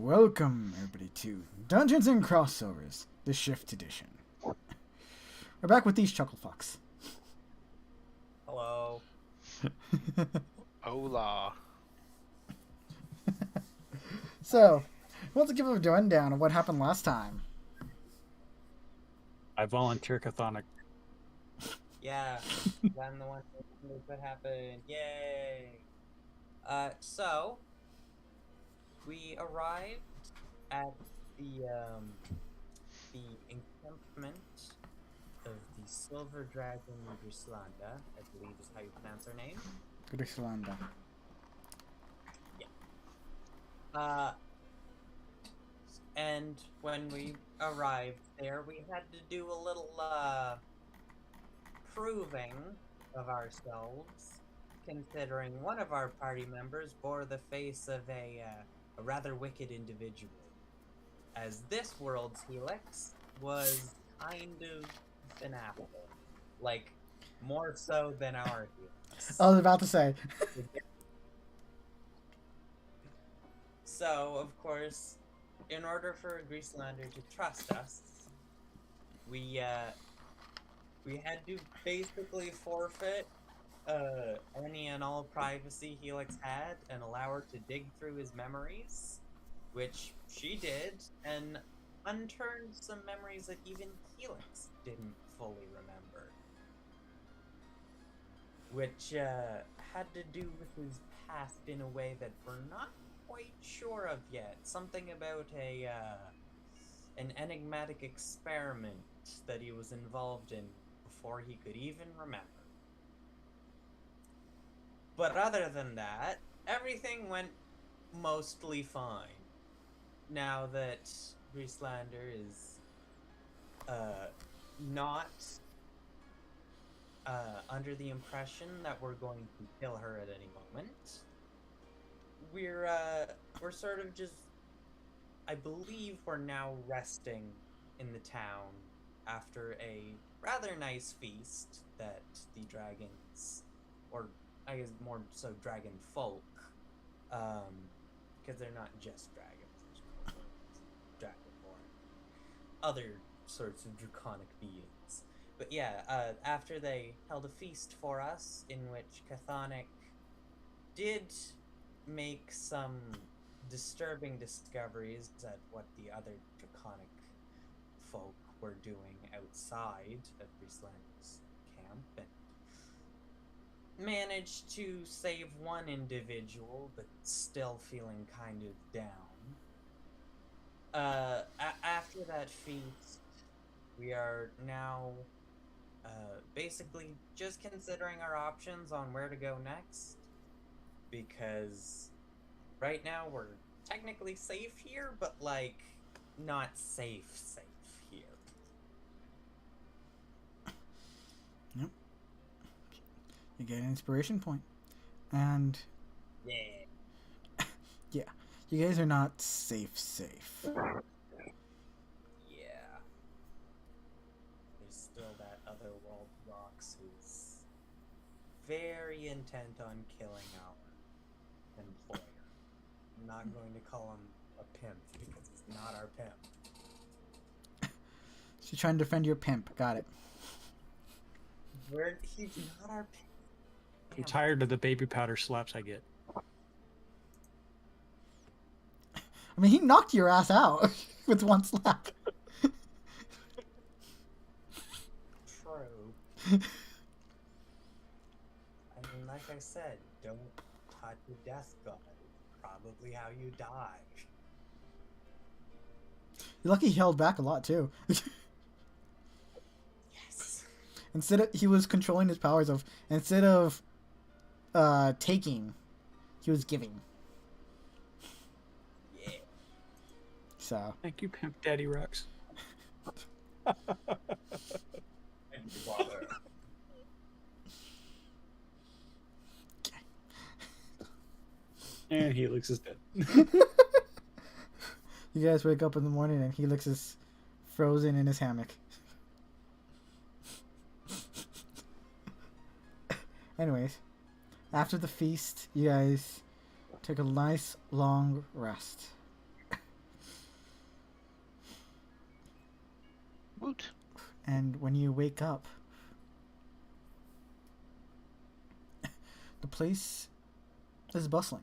Welcome, everybody, to Dungeons and Crossovers, the Shift Edition. We're back with these chuckle fucks. Hello. Hola. So, let's give a rundown of what happened last time. I volunteer Chthonic. Yeah, I'm the one that knows what happened. Yay! So we arrived at the encampment of the Silver Dragon Grislanda, I believe is how you pronounce her name. Grislanda. And when we arrived there, we had to do a little proving of ourselves, considering one of our party members bore the face of a rather wicked individual, as this world's Helix was kind of an apple, like more so than our Helix. I was about to say. So, of course, in order for Grislander to trust us, we had to basically forfeit any and all privacy Helix had and allow her to dig through his memories, which she did, and unturned some memories that even Helix didn't fully remember, which had to do with his past in a way that we're not quite sure of yet. Something about an enigmatic experiment that he was involved in before he could even remember. But other than that, everything went mostly fine. Now that Grislander is not under the impression that we're going to kill her at any moment, we're sort of just, I believe we're now resting in the town after a rather nice feast that the dragons, or I guess more so dragon folk, because they're not just dragons, they're dragonborn, other sorts of draconic beings. But yeah, after they held a feast for us, in which Chthonic did make some disturbing discoveries at what the other draconic folk were doing outside of Grislander's camp, and managed to save one individual, but still feeling kind of down. After that feast, we are now basically just considering our options on where to go next, because right now we're technically safe here, but like not safe here. Yep. You get an inspiration point. And Yeah. yeah, you guys are not safe. Yeah. There's still that other world Rox who's very intent on killing our employer. I'm not going to call him a pimp because he's not our pimp. She's trying to defend your pimp. Got it. He's not our pimp. I'm tired of the baby powder slaps I get. I mean, he knocked your ass out with one slap. True. I mean, like I said, don't touch a death god. Probably how you die. You're lucky he held back a lot too. Yes. He was controlling his powers of, instead of taking, he was giving. Yeah. So. Thank you, Pimp Daddy Rex. Thank you, Father. And Helix is dead. You guys wake up in the morning and Helix is frozen in his hammock. Anyways, after the feast, you guys took a nice long rest. Woot. And when you wake up, the place is bustling.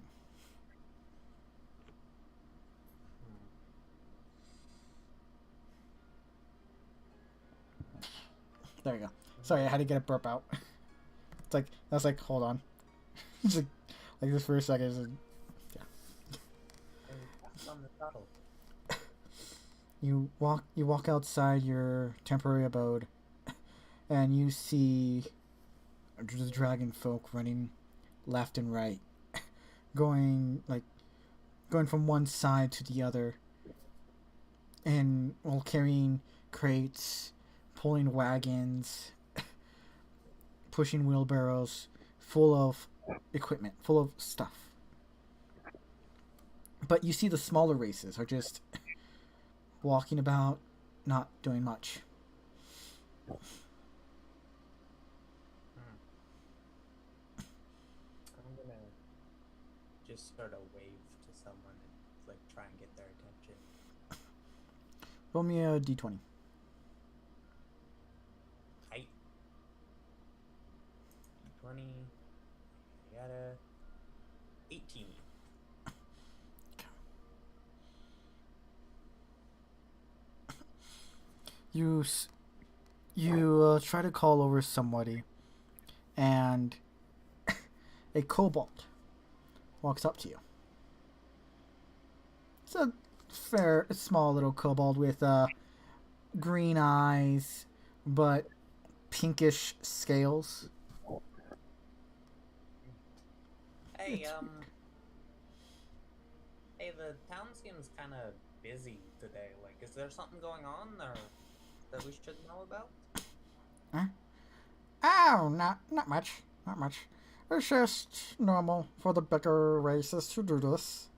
There you go. Sorry, I had to get a burp out. It's like, I was like, hold on. It's like this for a second. It's like, What's on the shuttle? you walk outside your temporary abode, and you see the dragon folk running left and right, going from one side to the other, and while carrying crates, pulling wagons, pushing wheelbarrows full of equipment, full of stuff. But you see the smaller races are just walking about, not doing much. I'm gonna just sort of wave to someone and like try and get their attention. Roll me a d20. Height. 20. I got a 18. You try to call over somebody, and a kobold walks up to you. It's a small little kobold with green eyes, but pinkish scales. Hey, hey, the town seems kind of busy today. Like, is there something going on or that we should know about? Oh, not much. Not much. It's just normal for the bigger races to do this.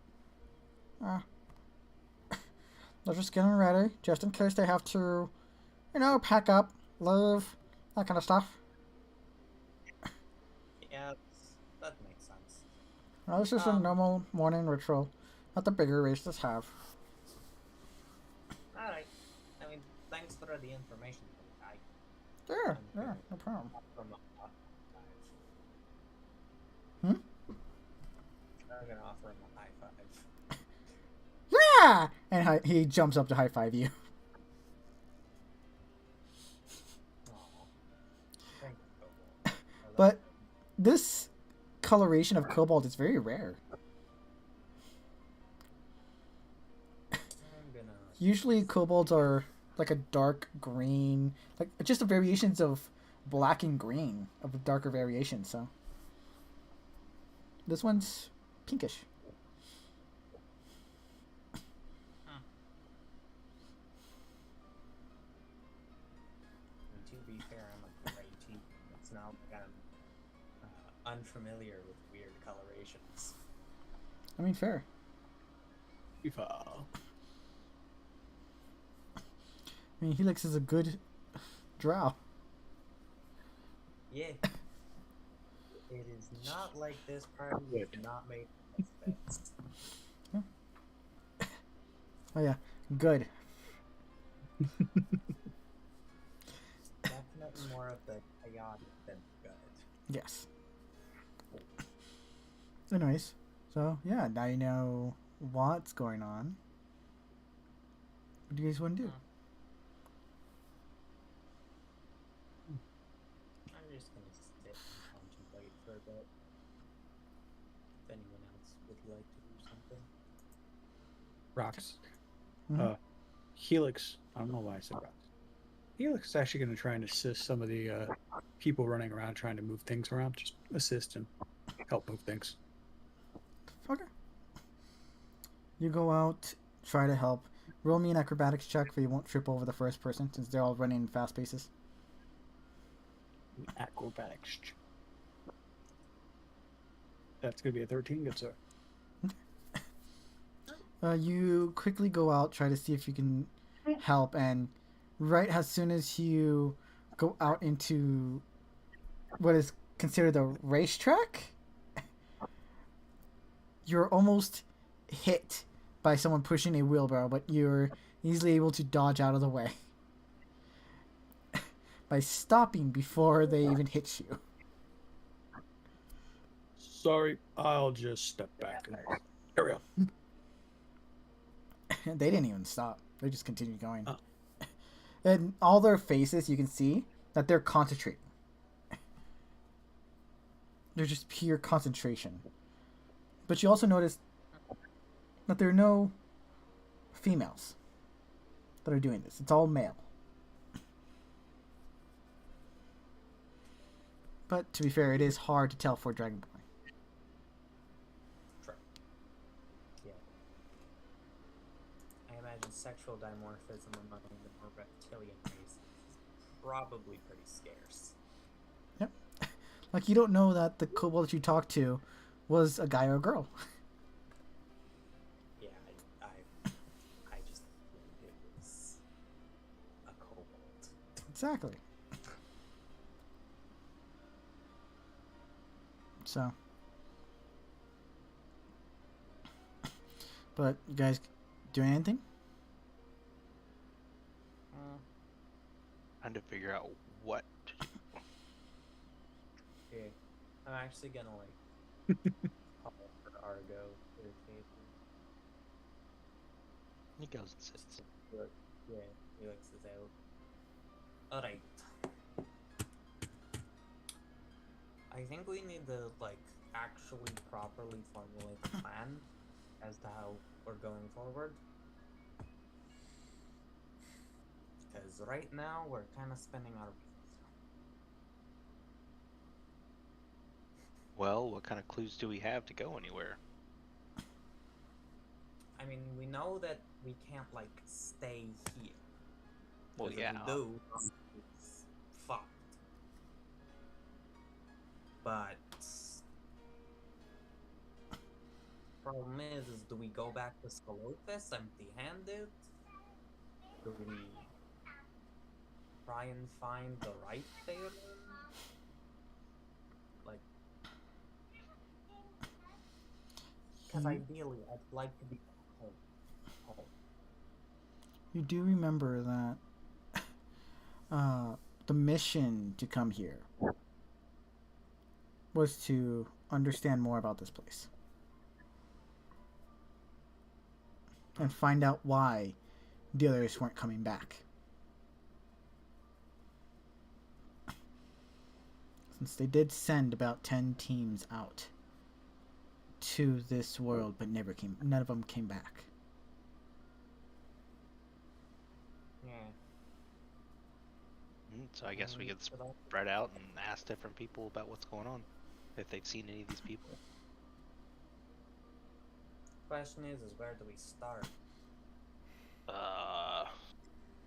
They're just getting ready, just in case they have to, pack up, leave, that kind of stuff. Yeah, that makes sense. This is a normal morning ritual that the bigger races have. Alright. I mean, thanks for the information. Yeah, no problem. From a high five. Hmm? I'm gonna offer him a high five. Yeah! And he jumps up to high five you. Aw. Thank you, Kobold. I love But him. this coloration of cobalt is very rare. I'm gonna. Usually kobolds are like a dark green, like just the variations of black and green of a darker variation, so this one's pinkish. And to be fair, I'm a gray team. It's not like I'm unfamiliar with weird colorations. I mean, fair. I mean, Helix is a good drow. Yeah. It is not like this party is not made of misfits. Oh yeah, good. Definitely more of the chaotic than good. Yes. Anyways, so yeah, now you know what's going on. What do you guys want to do? I'm just gonna sit and contemplate for a bit. If anyone else would like to do something. Rocks. Mhm. Helix. I don't know why I said Rocks. Helix is actually going to try and assist some of the people running around trying to move things around. Just assist and help move things. Okay. You go out, try to help. Roll me an acrobatics check so you won't trip over the first person since they're all running fast paces. Acrobatics. That's going to be a 13, good sir. You quickly go out, try to see if you can help, and right as soon as you go out into what is considered a racetrack, you're almost hit by someone pushing a wheelbarrow, but you're easily able to dodge out of the way. by stopping before they even hit you. Sorry, I'll just step back and carry on. They didn't even stop. They just continued going. Oh. And all their faces, you can see that they're concentrating. They're just pure concentration. But you also notice that there are no females that are doing this. It's all male. But to be fair, it is hard to tell for Dragonborn. True. Yeah. I imagine sexual dimorphism among the more reptilian races is probably pretty scarce. Yep. Like, you don't know that the kobold that you talked to was a guy or a girl. Yeah, I just think it was a kobold. Exactly. So. But you guys doing anything? Trying to figure out what to do. Okay, I'm actually gonna like call for Argo to the table. He goes and sits. Look, yeah, Felix is out. Alright. I think we need to like actually properly formulate a plan as to how we're going forward. Because right now we're kind of spinning our wheels. Well, what kind of clues do we have to go anywhere? I mean, we know that we can't like stay here. Well, 'Cause yeah. If we do, it's fucked. But problem is do we go back to Skolophus empty-handed? Do we try and find the right Theoden? Like, because ideally, I'd like to be home. You do remember that the mission to come here was to understand more about this place and find out why the others weren't coming back. Since they did send about 10 teams out to this world, but none of them came back. Yeah. So I guess we could spread out and ask different people about what's going on, if they've seen any of these people. Question is where do we start?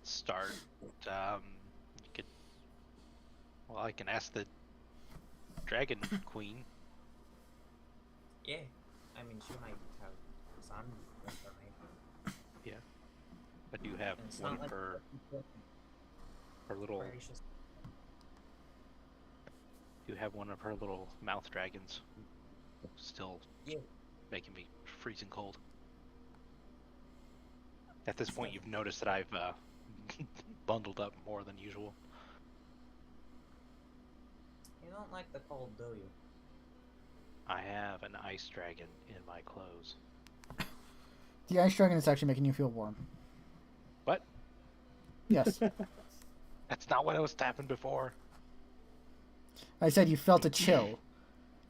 Start. You could. Well, I can ask the Dragon Queen. Yeah, I mean she might have some information. Yeah. But you have And it's one not of like her little. gracious. You have one of her little mouth dragons. Still Yeah. making me freezing cold. At this point, you've noticed that I've bundled up more than usual. You don't like the cold, do you? I have an ice dragon in my clothes. The ice dragon is actually making you feel warm. What? Yes. That's not what was happened before. I said you felt a chill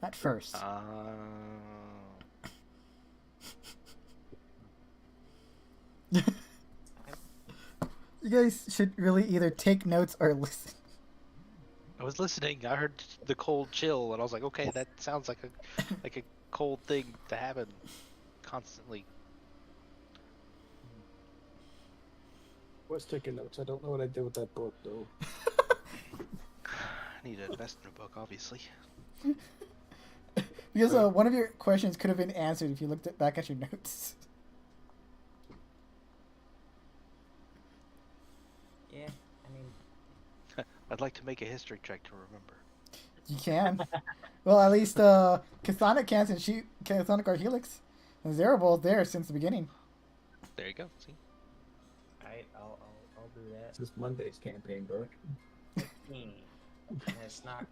at first. You guys should really either take notes or listen. I was listening. I heard the cold chill, and I was like, okay, that sounds like a cold thing to happen constantly. Was taking notes. I don't know what I did with that book though. I need to invest in a book, obviously. Because one of your questions could have been answered if you looked back at your notes. Yeah, I mean, I'd like to make a history check to remember. You can. Well, at least Chthonic can, since Chthonic are Helix. And they're both there since the beginning. There you go. See? I'll do that. This is Monday's campaign book. 15. And it's not.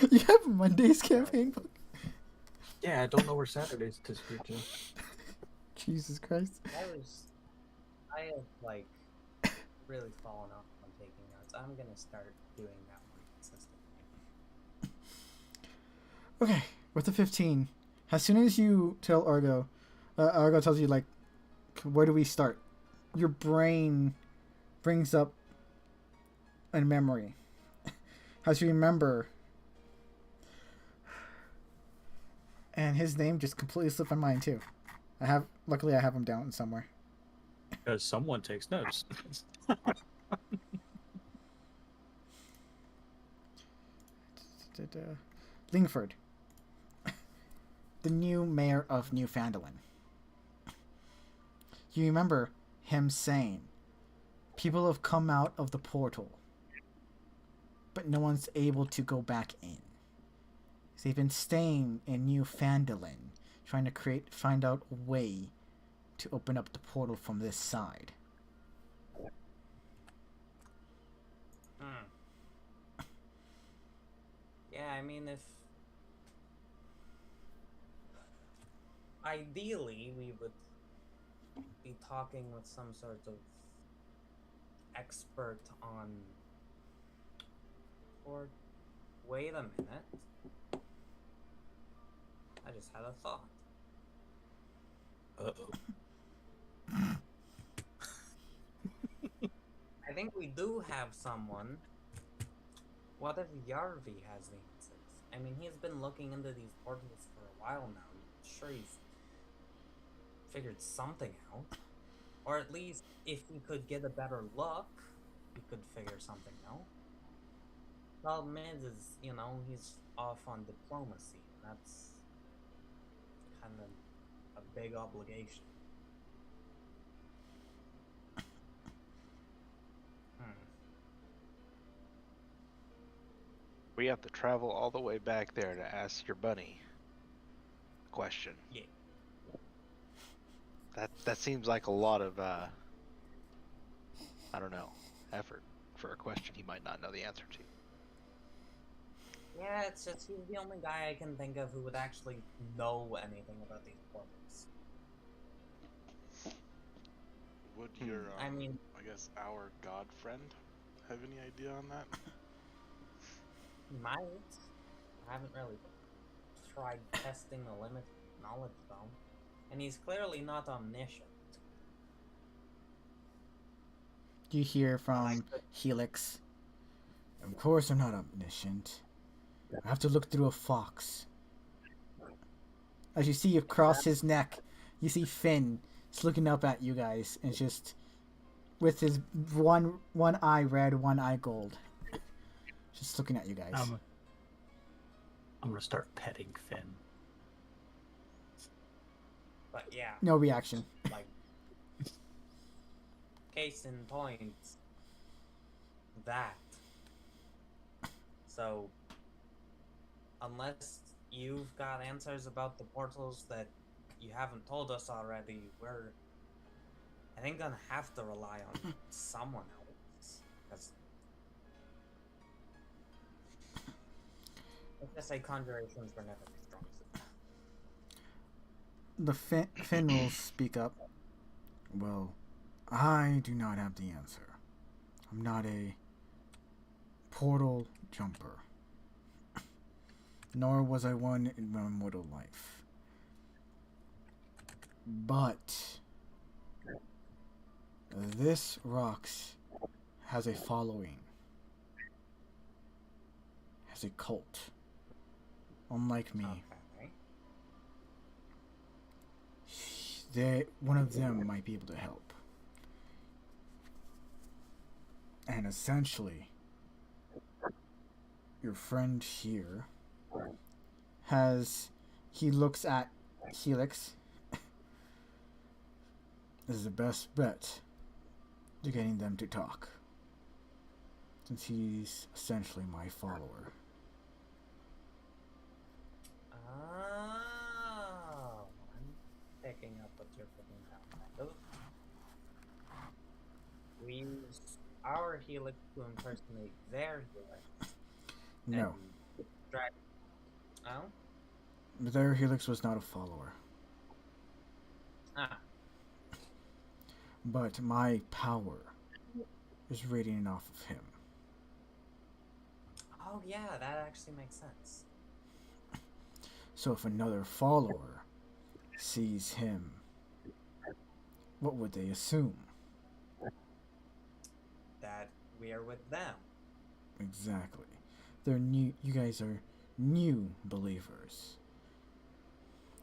You have Monday's campaign book? Yeah, I don't know where Saturdays disappear to. Jesus Christ. I have, like, really fallen off on taking notes. I'm gonna start doing that more consistently. Okay, with the 15, as soon as you tell Argo, Argo tells you, like, where do we start? Your brain brings up a memory. As you remember, and his name just completely slipped my mind too. Luckily I have him down somewhere. Because someone takes notes. Lingford, the new mayor of New Phandalin. You remember him saying, people have come out of the portal, but no one's able to go back in. So they've been staying in New Phandalin, trying to find out a way to open up the portal from this side. Yeah, I mean, if ideally we would be talking with some sort of expert on. Or wait a minute. I just had a thought. Uh-oh. I think we do have someone. What if Yarvi has the answers? I mean, he's been looking into these portals for a while now. I'm sure he's figured something out. Or at least, if he could get a better look, he could figure something out. Problem is, you know, he's off on diplomacy. And that's kind of a big obligation. We have to travel all the way back there to ask your bunny a question. Yeah. That seems like a lot of I don't know, effort for a question he might not know the answer to. Yeah, it's just he's the only guy I can think of who would actually know anything about these portals. Would your, I mean, I guess our god friend have any idea on that? he might. I haven't really tried testing the limit of knowledge, though. And he's clearly not omniscient. You hear from Helix, of course I'm not omniscient. I have to look through a fox. As you see across his neck, you see Finn just looking up at you guys, and just with his one eye red, one eye gold, just looking at you guys. I'm gonna start petting Finn. But yeah, No reaction. like, case in point, that. So, unless you've got answers about the portals that you haven't told us already, we're, I think, gonna have to rely on someone else. Because I guess conjurations were never my strong suit. The Finn will speak up. Well, I do not have the answer. I'm not a portal jumper. Nor was I one in my mortal life. But this rocks has a following. Has a cult. Unlike me. Okay. One of them might be able to help. And essentially, your friend here he looks at Helix. This is the best bet to getting them to talk, since he's essentially my follower. Oh, I'm picking up what you're putting down. We use our helix to impersonate their helix. No, And drag. Oh? their helix was not a follower, Ah. but my power is radiating off of him. Oh yeah, that actually makes sense. So if another follower sees him, what would they assume? That we are with them. Exactly. They're new. You guys are new believers.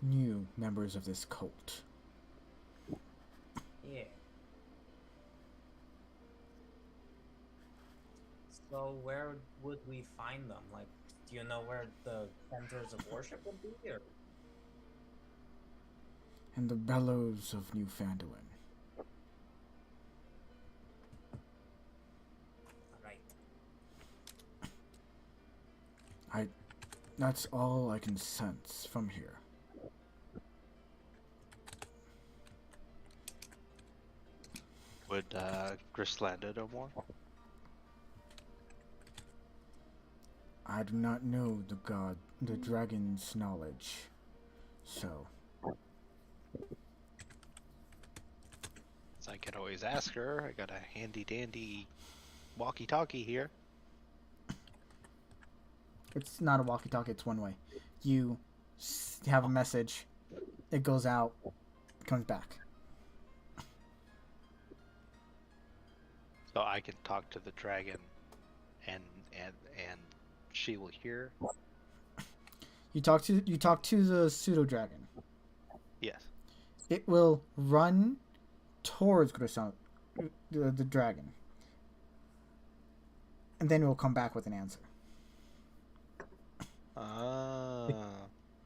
New members of this cult. Yeah. So where would we find them? Like, do you know where the centers of worship would be? Or In the bellows of New Phandalin. right? That's all I can sense from here. Would Grislanda know more? I do not know the dragon's knowledge. So, So I could always ask her. I got a handy dandy walkie-talkie here. it's not a walkie-talkie, it's one way. You have a message, it goes out, comes back. So I can talk to the dragon and she will hear. You talk to the pseudo dragon. Yes. It will run towards the dragon, and then it will come back with an answer. Ah.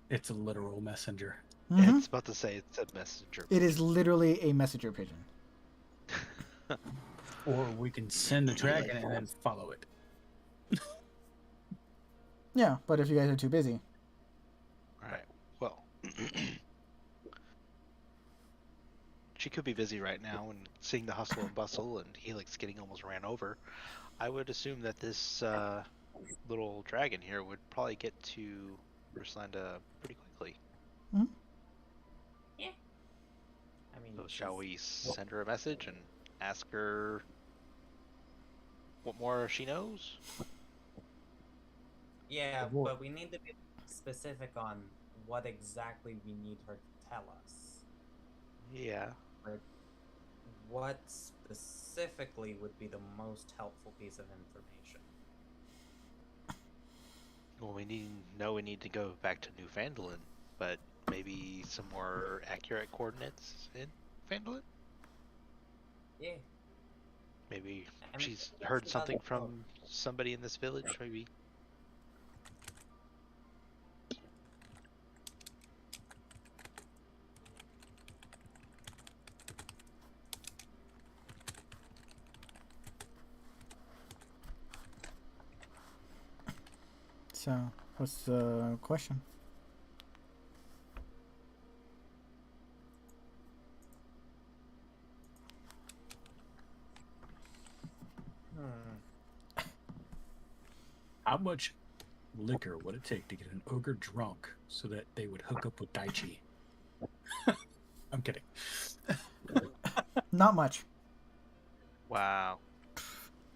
It's a literal messenger. Mhm. It's about to say it's a messenger. It is literally a messenger pigeon. Or we can send the dragon and then follow it. Yeah, but if you guys are too busy, Alright, well. She could be busy right now and seeing the hustle and bustle and Helix getting almost ran over. I would assume that this little dragon here would probably get to Grislanda pretty quickly. I mean, So shall we send her a message and ask her what more she knows? Yeah, Or- but we need to be specific on what exactly we need her to tell us. Yeah. What specifically would be the most helpful piece of information? Well, we need to go back to New Phandalin, but maybe some more accurate coordinates in Phandalin? Yeah. Maybe I mean, she's that's heard about something it. from somebody in this village, maybe. so what's the question? How much liquor would it take to get an ogre drunk so that they would hook up with Daichi? I'm kidding. Not much. Wow.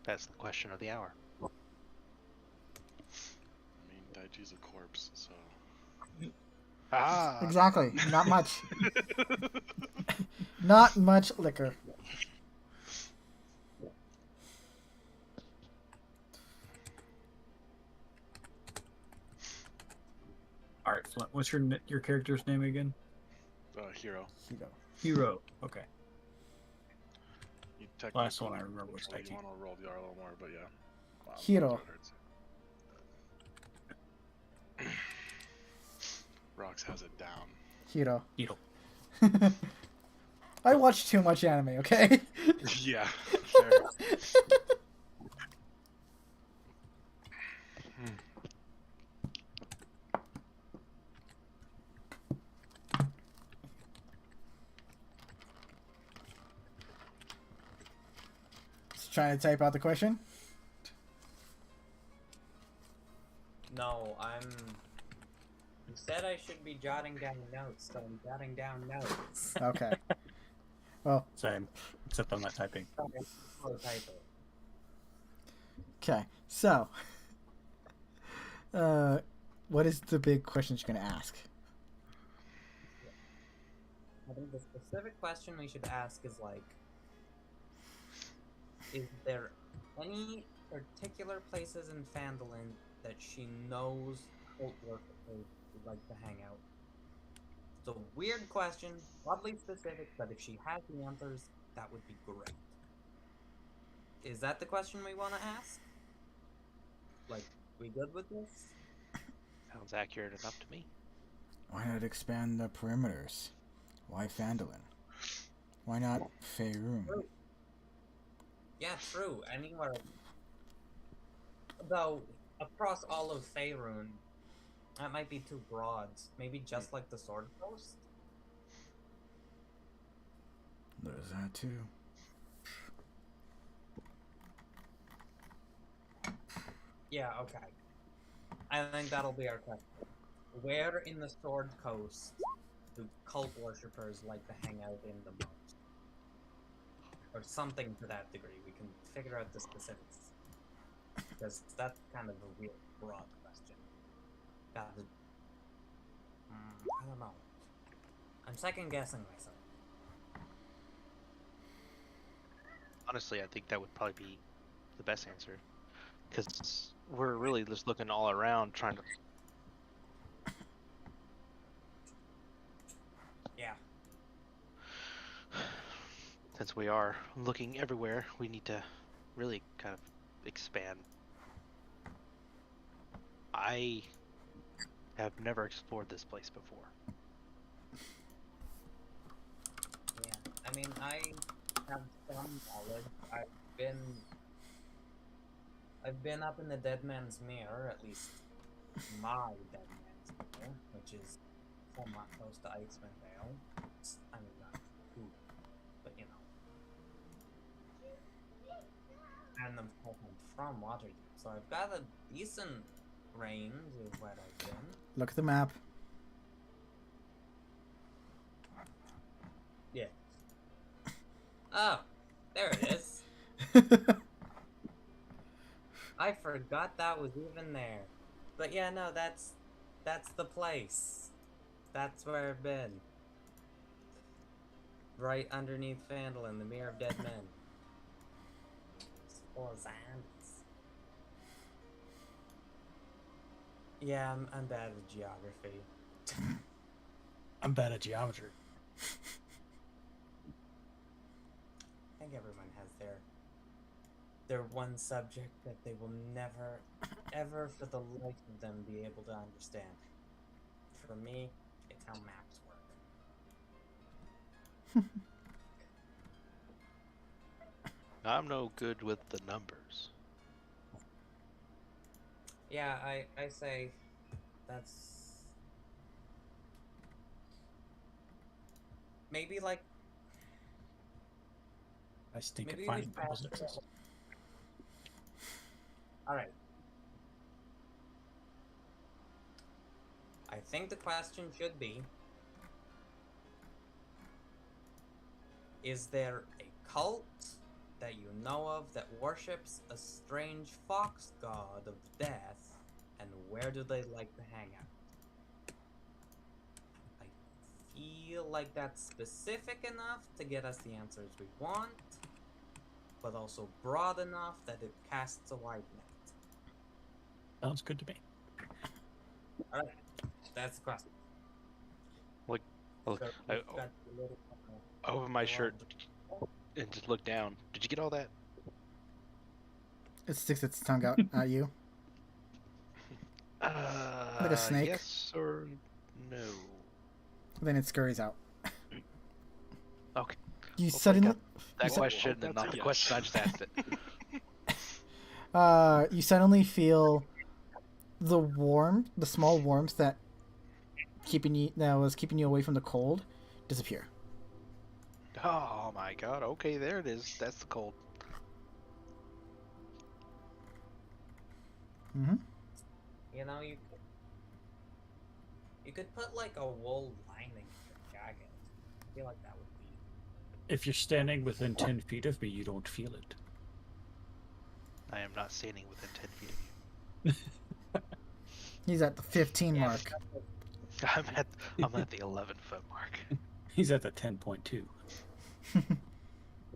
That's the question of the hour. I mean, Daichi's a corpse, so. Ah! Exactly. Not much. Not much liquor. All right, Flint, what's your character's name again? Hero. Hiro. Hero. Okay. You technically Last one I remember was control- Daichi. You want to roll the R a little more, but yeah. Hero. Rox has it down. Hiro. Hiro. I watch too much anime, okay? Yeah. Fair. trying to type out the question? No, You said I should be jotting down notes, so I'm jotting down notes. Okay. Well, Same, except I'm not typing. okay. So, what is the big question you're gonna ask? I think the specific question we should ask is like, is there any particular places in Phandalin that she knows cult workers would like to hang out? It's a weird question, oddly specific, but if she has the answers, that would be great. Is that the question we want to ask? Like, we good with this? Sounds accurate enough to me. Why not expand the perimeters? Why Phandalin? Why not Faerun? Yeah, true. Anywhere. Though, across all of Faerun, that might be too broad. Maybe just like the Sword Coast? There's that too. Yeah, okay. I think that'll be our question. Where in the Sword Coast do cult worshippers like to hang out in the most? Or something to that degree. We can figure out the specifics. Because that's kind of a weird, broad question. I don't know. I'm second guessing myself. Honestly, I think that would probably be the best answer. Because we're really just looking all around trying to... Yeah. Since we are looking everywhere, we need to really kind of expand. I have never explored this place before. Yeah. I mean, I have some knowledge. I've been up in the Dead Man's Mirror, at least my Dead Man's Mirror, which is somewhat close to Icewind Dale. I mean, not who, but you know. And of course, I'm from Waterdeep, so I've got a decent range of where I've been. Look at the map. Yeah. Oh, there it is. I forgot that was even there. But yeah, no, that's the place. That's where I've been. Right underneath Phandalin, the Mirror of Dead Men. It's full of zombies. Yeah, I'm bad at geography. I'm bad at geometry. I think everyone has their one subject that they will never, ever for the life of them be able to understand. For me, it's how maps work. I'm no good with the numbers. Yeah, I say that's maybe like I stink at maybe we finding should ask puzzles. Alright. I think the question should be, is there a cult that you know of that worships a strange fox god of death, and where do they like to hang out? I feel like that's specific enough to get us the answers we want, but also broad enough that it casts a wide net. Sounds good to me. Alright, that's the question. Look, So I we've got the little, open my shirt and just look down. Did you get all that? It sticks its tongue out at you. Like a snake? Yes or no? Then it scurries out. Okay. You Hopefully suddenly, got that question and that's not a the yes. question I just asked it. you suddenly feel the warmth, the small warmth that was keeping you away from the cold, disappear. Oh my god, okay, there it is. That's the cold. Mm-hmm. You know, you could put like a wool lining in your jacket. I feel like that would be. If you're standing within 10 feet of me, you don't feel it. I am not standing within 10 feet of you. He's at the 15 Yeah, mark. I'm at the 11-foot mark. He's at the 10.2.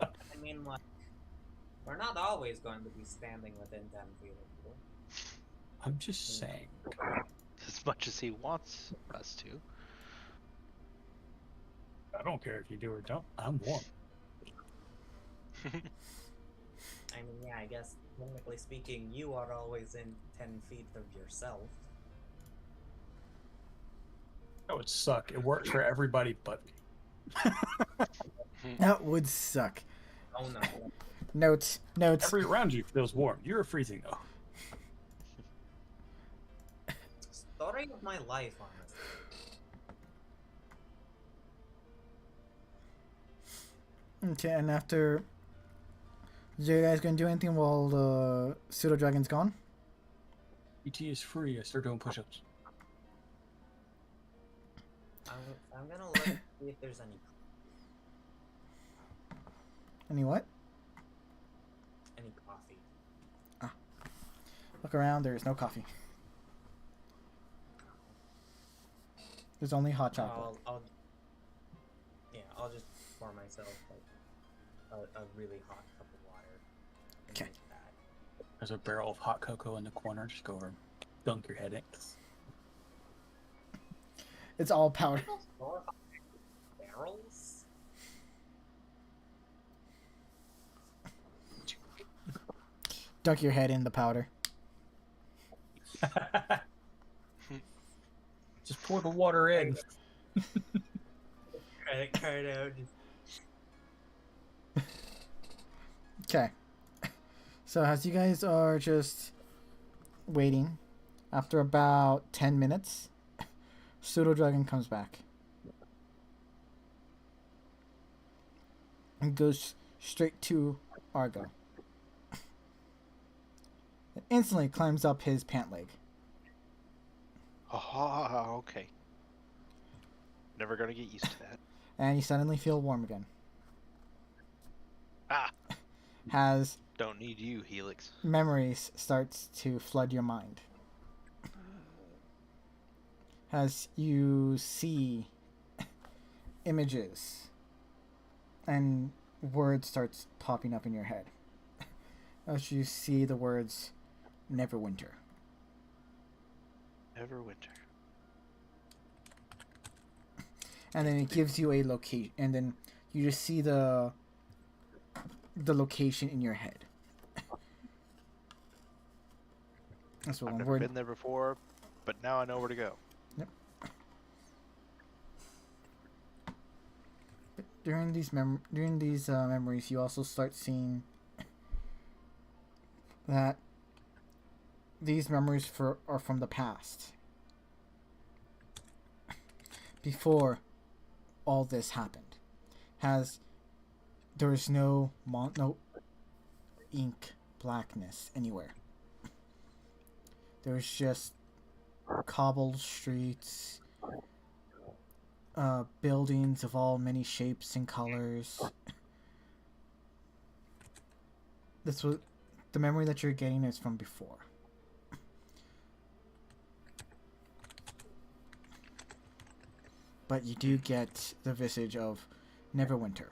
I mean, like, we're not always going to be standing within 10 feet of you. I'm just saying. As much as he wants us to. I don't care if you do or don't. I'm warm. I mean, yeah, I guess, technically speaking, you are always in 10 feet of yourself. That would suck. It worked for everybody but me. That would suck. Oh no. Notes. Every around you feels warm. You're freezing though. Story of my life, honestly. Okay, and after, you guys gonna do anything while the pseudo dragon's gone? ET is free. I start doing push-ups. I'm gonna look to see if there's any Any what? coffee. Look around. There is no coffee. There's only hot chocolate. I'll just pour myself like a really hot cup of water. And Okay. use that. There's a barrel of hot cocoa in the corner. Just go over and dunk your head in. It's all powder. Those 4 barrels? Dunk your head in the powder. Just pour the water in. Credit card out. Okay. So as you guys are just waiting, after about 10 minutes, Pseudo Dragon comes back. And goes straight to Argo. And instantly climbs up his pant leg. Oh, okay. Never gonna get used to that. And you suddenly feel warm again. Ah! Has Don't need you, Helix. memories starts to flood your mind. As you see images and words starts popping up in your head. As you see the words Neverwinter. Neverwinter. And then it gives you a location, and then you just see the location in your head. That's what I've one never word. been there before, but now I know where to go. During these memories, you also start seeing that these memories are from the past, before all this happened. There's no ink blackness anywhere. There's just cobbled streets, buildings of all many shapes and colors. This was the memory that you're getting is from before. But you do get the visage of Neverwinter.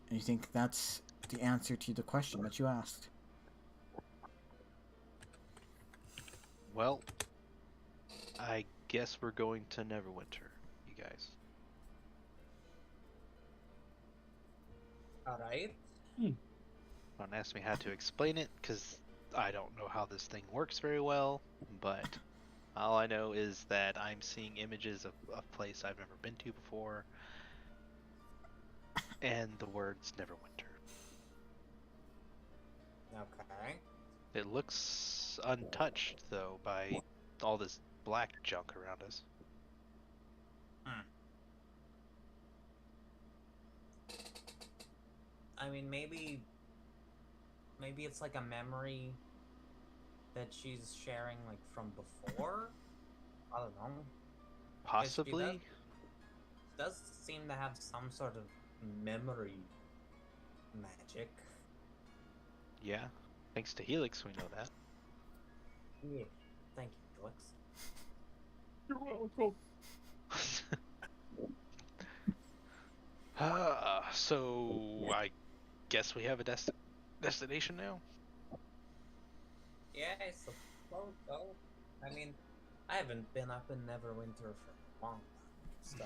And you think that's the answer to the question that you asked. Well, I guess we're going to Neverwinter, you guys. Alright. Don't ask me how to explain it, because I don't know how this thing works very well, but all I know is that I'm seeing images of a place I've never been to before, and the words Neverwinter. Okay. It looks untouched, though, by all this black junk around us. I mean, maybe it's like a memory that she's sharing like from before. I don't know. Possibly. Does seem to have some sort of memory magic. Yeah. Thanks to Helix, we know that. Yeah. Thank you, Felix. You're welcome. So I guess we have a destination now. Yeah, I suppose so. I mean, I haven't been up in Neverwinter for a long time, so.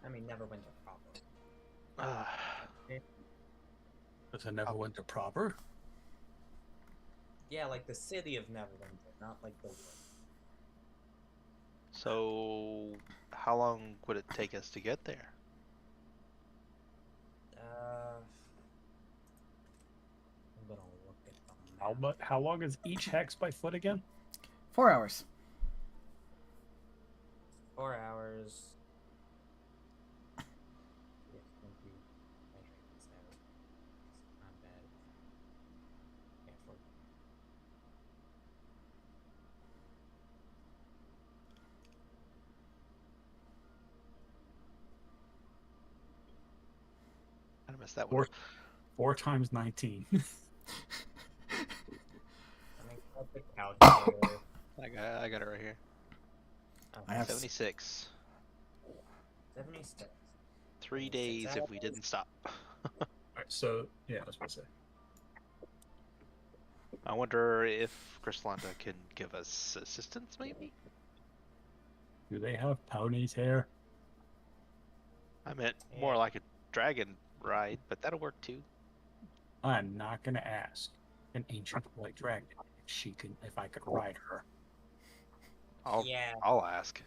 I mean, Neverwinter proper. Because I never went to proper. Yeah, like the city of Neverwinter, not like the world. So how long would it take us to get there? I'm gonna look at the map. How long is each hex by foot again? 4 hours. 4 hours. Yes, thank you. Measuring this out. It's not bad. Yeah, for I missed that one. 4 times 19. I mean, what's the calculator? I got it right here. Oh, I have 76. 76. 3 6 days if we hours. didn't stop. Alright, so yeah, I was gonna say. I wonder if Grislanda can give us assistance, maybe? Do they have ponies here? I meant more Yeah. like a dragon ride, but that'll work too. I'm not gonna ask an ancient white dragon if I could ride her. Yeah. I'll ask.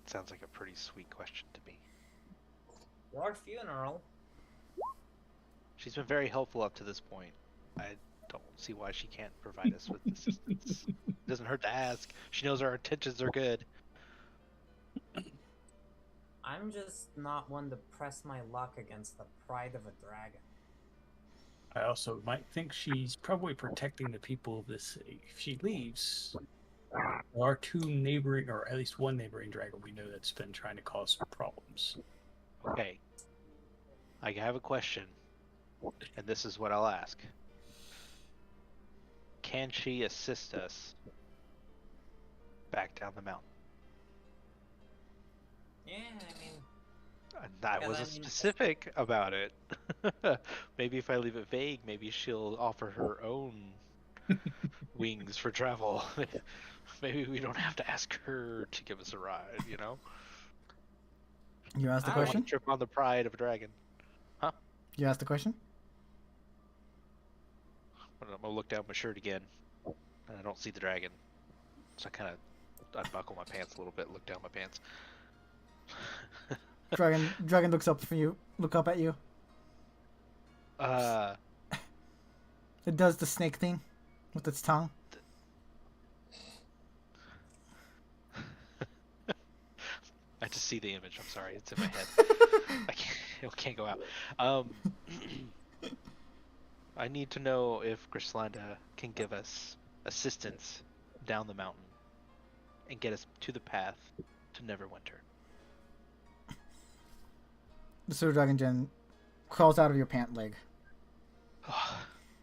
Sounds like a pretty sweet question to me. Your funeral. She's been very helpful up to this point. I don't see why she can't provide us with assistance. It doesn't hurt to ask. She knows our intentions are good. I'm just not one to press my luck against the pride of a dragon. I also might think she's probably protecting the people of this city. If she leaves, there are 2 neighboring, or at least 1 neighboring dragon we know that's been trying to cause some problems. Okay. I have a question, and this is what I'll ask. Can she assist us back down the mountain? Yeah, I mean, I Yeah, wasn't I mean- specific about it. Maybe if I leave it vague, maybe she'll offer her own wings for travel. Maybe we don't have to ask her to give us a ride, you know? You asked the I I want question? to trip on the pride of a dragon. You asked the question? I'm gonna look down my shirt again, and I don't see the dragon. So I kind of unbuckle my pants a little bit, look down my pants. Dragon looks up at you. It does the snake thing with its tongue. I just see the image. I'm sorry, it's in my head. It can't go out. I need to know if Grislanda can give us assistance down the mountain and get us to the path to Neverwinter. The Pseudo Dragon Gen crawls out of your pant leg.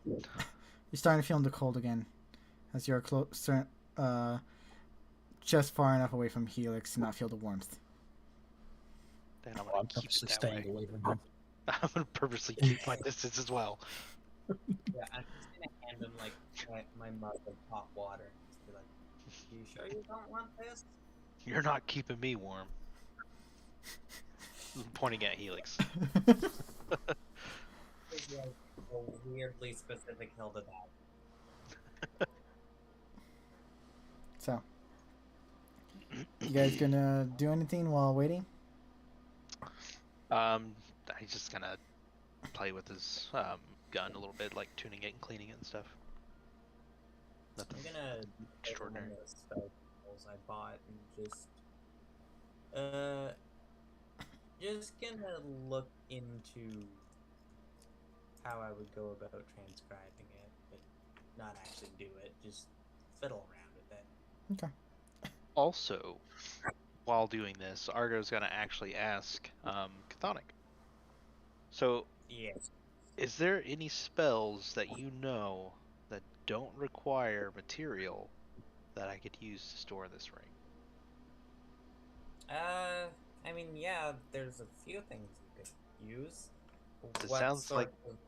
You're starting to feel the cold again, as you're just far enough away from Helix to not feel the warmth. Then I'm I'm gonna keep purposely it that staying way. away from him. I'm gonna purposely keep my distance as well. yeah, I'm just gonna hand him like my mug of hot water. Just be like, "You sure you don't want this?" You're not keeping me warm. I'm pointing at Helix. It's like a weirdly specific Hilda dad. So, you guys gonna do anything while waiting? He's just gonna play with his gun a little bit, like tuning it and cleaning it and stuff. Nothing I'm gonna extraordinary. the spells I bought and just gonna look into how I would go about transcribing it, but not actually do it. Just fiddle around with it. Okay. Also, while doing this, Argo's gonna actually ask Chthonic. So, Yes. is there any spells that you know that don't require material that I could use to store this ring? I mean, yeah, there's a few things you could use. It What sounds like sort of...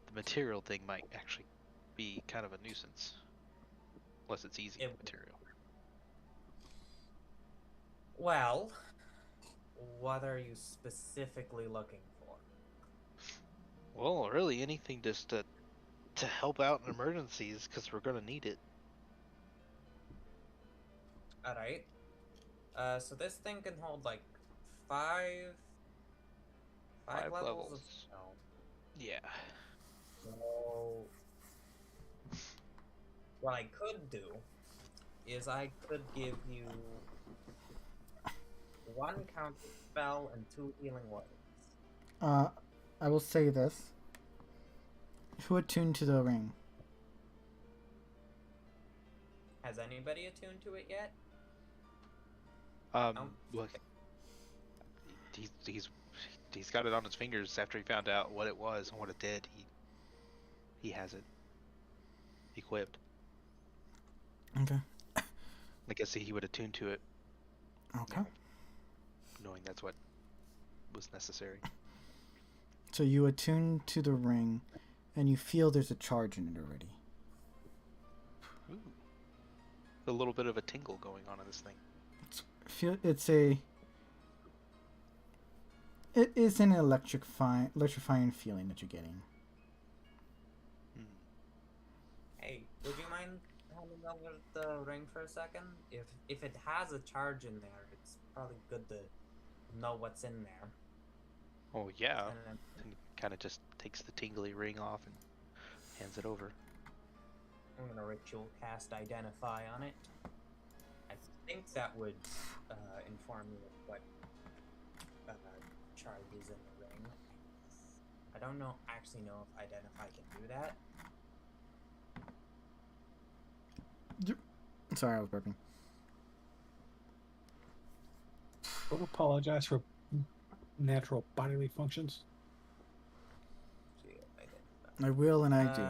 the material thing might actually be kind of a nuisance. Unless it's easy It- material. Well, what are you specifically looking for? Well, really anything just to help out in emergencies, because we're gonna need it. Alright. So this thing can hold like five Five levels of levels. spell. Yeah. So what I could do is I could give you one counter spell and 2 healing words. I will say this. Who attuned to the ring? Has anybody attuned to it yet? Look, he's got it on his fingers after he found out what it was and what it did. He has it equipped. Okay. I guess he would attune to it, Okay. knowing that's what was necessary. So you attune to the ring, and you feel there's a charge in it already. Ooh. A little bit of a tingle going on in this thing. It is an electrifying feeling that you're getting. Hey, would you mind handing over the ring for a second? If it has a charge in there, it's probably good to know what's in there. Oh yeah. And then And he kind of just takes the tingly ring off and hands it over. I'm gonna ritual cast Identify on it. I think that would inform you of what charge is in the ring. I don't actually know if Identify can do that. Sorry, I was burping. Don't apologize for natural bodily functions. See if Identify. I will, and I do.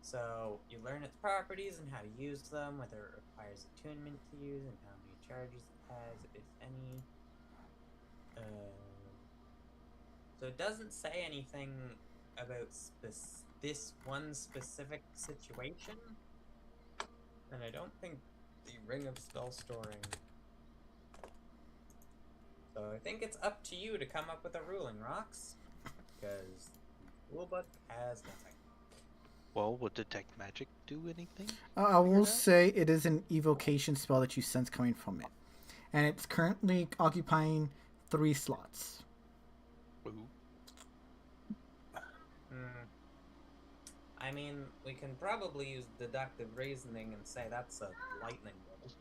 So you learn its properties and how to use them, whether it requires attunement to use, and how many charges it has, if any. So it doesn't say anything about this one specific situation, and I don't think the Ring of Spell Storing. So I think it's up to you to come up with a ruling, Rox, because the rulebook has nothing. Well, would detect magic do anything? I will say it is an evocation spell that you sense coming from it, and it's currently occupying 3 slots. Ooh. I mean, we can probably use deductive reasoning and say that's a lightning bolt.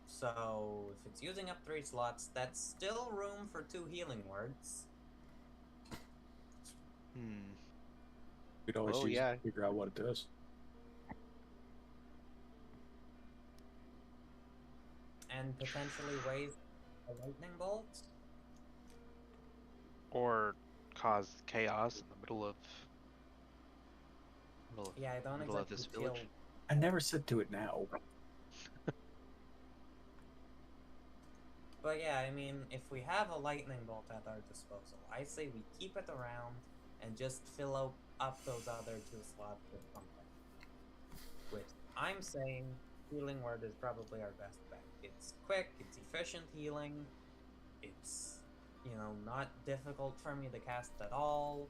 So, if it's using up 3 slots, that's still room for 2 healing words. We'd always Oh, use yeah. it to figure out what it does. And potentially raise a lightning bolt. Or cause chaos in the middle of Yeah, I don't middle of exactly this feel... village. I never said do it now. But yeah, I mean, if we have a lightning bolt at our disposal, I say we keep it around and just fill up those other 2 slots with something. Which I'm saying healing word is probably our best bet. It's quick, it's efficient healing, it's, you know, not difficult for me to cast at all.